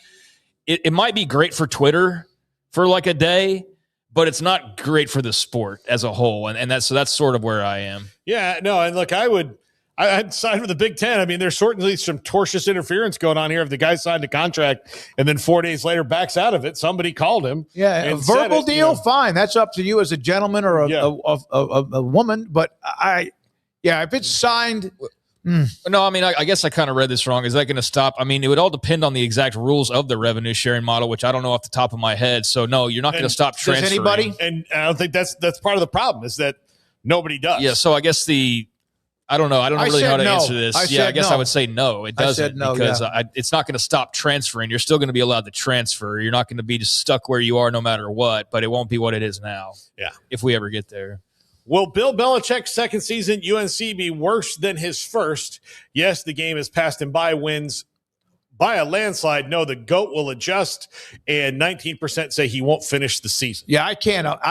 it might be great for Twitter for like a day, but it's not great for the sport as a whole. And that's sort of where I am. Yeah, no. And look, I'd side with the Big Ten. I mean, there's certainly some tortious interference going on here. If the guy signed a contract and then 4 days later backs out of it, somebody called him. Yeah, a verbal deal, fine. That's up to you as a gentleman or a woman. But if it's signed. No, I mean, I guess I kind of read this wrong. Is that going to stop? I mean, it would all depend on the exact rules of the revenue sharing model, which I don't know off the top of my head. So no, you're not going to stop transferring. Does anybody? And I don't think that's part of the problem is that nobody does. Yeah. So I guess I don't know. I don't really know how to answer this. I guess no. I would say no. It doesn't because it's not going to stop transferring. You're still going to be allowed to transfer. You're not going to be just stuck where you are no matter what, but it won't be what it is now. Yeah. If we ever get there. Will Bill Belichick's second season UNC be worse than his first? Yes, the game has passed him by, wins by a landslide. No, the GOAT will adjust, and 19% say he won't finish the season. Yeah, I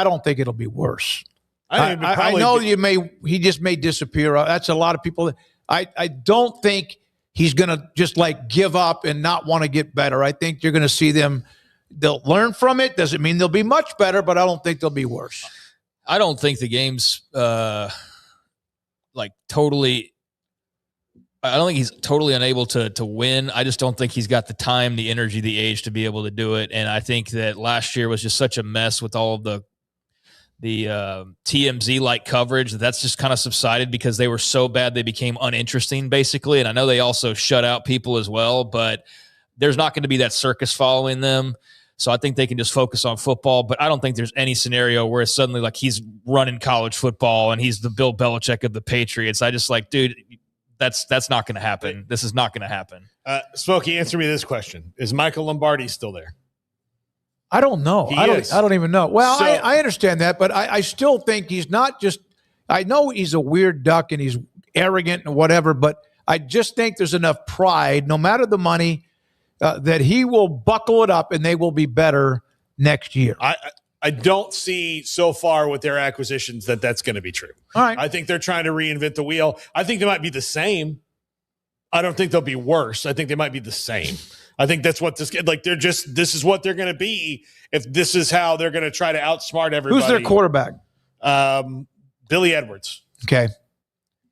don't think it'll be worse. I know he just may disappear. That's a lot of people. I don't think he's going to just like give up and not want to get better. I think you're going to see they'll learn from it. Doesn't mean they'll be much better, but I don't think they'll be worse. I don't think the game's totally. I don't think he's totally unable to win. I just don't think he's got the time, the energy, the age to be able to do it. And I think that last year was just such a mess with all of the TMZ-like coverage. That's just kind of subsided because they were so bad they became uninteresting, basically. And I know they also shut out people as well, but there's not going to be that circus following them. So I think they can just focus on football, but I don't think there's any scenario where it's suddenly like he's running college football and he's the Bill Belichick of the Patriots. I just like, dude, that's not going to happen. This is not going to happen. Smokey, answer me this question. Is Michael Lombardi still there? I don't know. I don't even know. Well, I understand that, but I still think he's not just – I know he's a weird duck and he's arrogant and whatever, but I just think there's enough pride, no matter the money, that he will buckle it up and they will be better next year. I don't see so far with their acquisitions that's going to be true. All right. I think they're trying to reinvent the wheel. I think they might be the same. I don't think they'll be worse. I think they might be the same. I think that's what this is what they're going to be if this is how they're going to try to outsmart everybody. Who's their quarterback? Billy Edwards. Okay.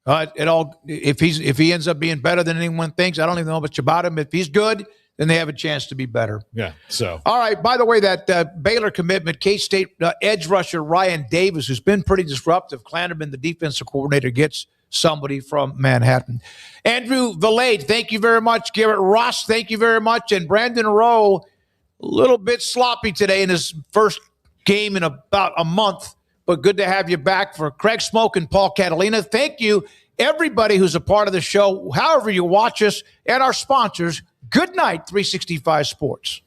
If he ends up being better than anyone thinks, I don't even know much about him. If he's good, then they have a chance to be better. Yeah. So, all right. By the way, that Baylor commitment, K-State edge rusher Ryan Davis, who's been pretty disruptive. Clanderman, the defensive coordinator, gets somebody from Manhattan. Andrew Valade, thank you very much. Garrett Ross, thank you very much. And Brandon Rowe, a little bit sloppy today in his first game in about a month, but good to have you back. For Craig Smoak and Paul Catalina, thank you, everybody who's a part of the show, however you watch us, and our sponsors. Good night, 365 Sports.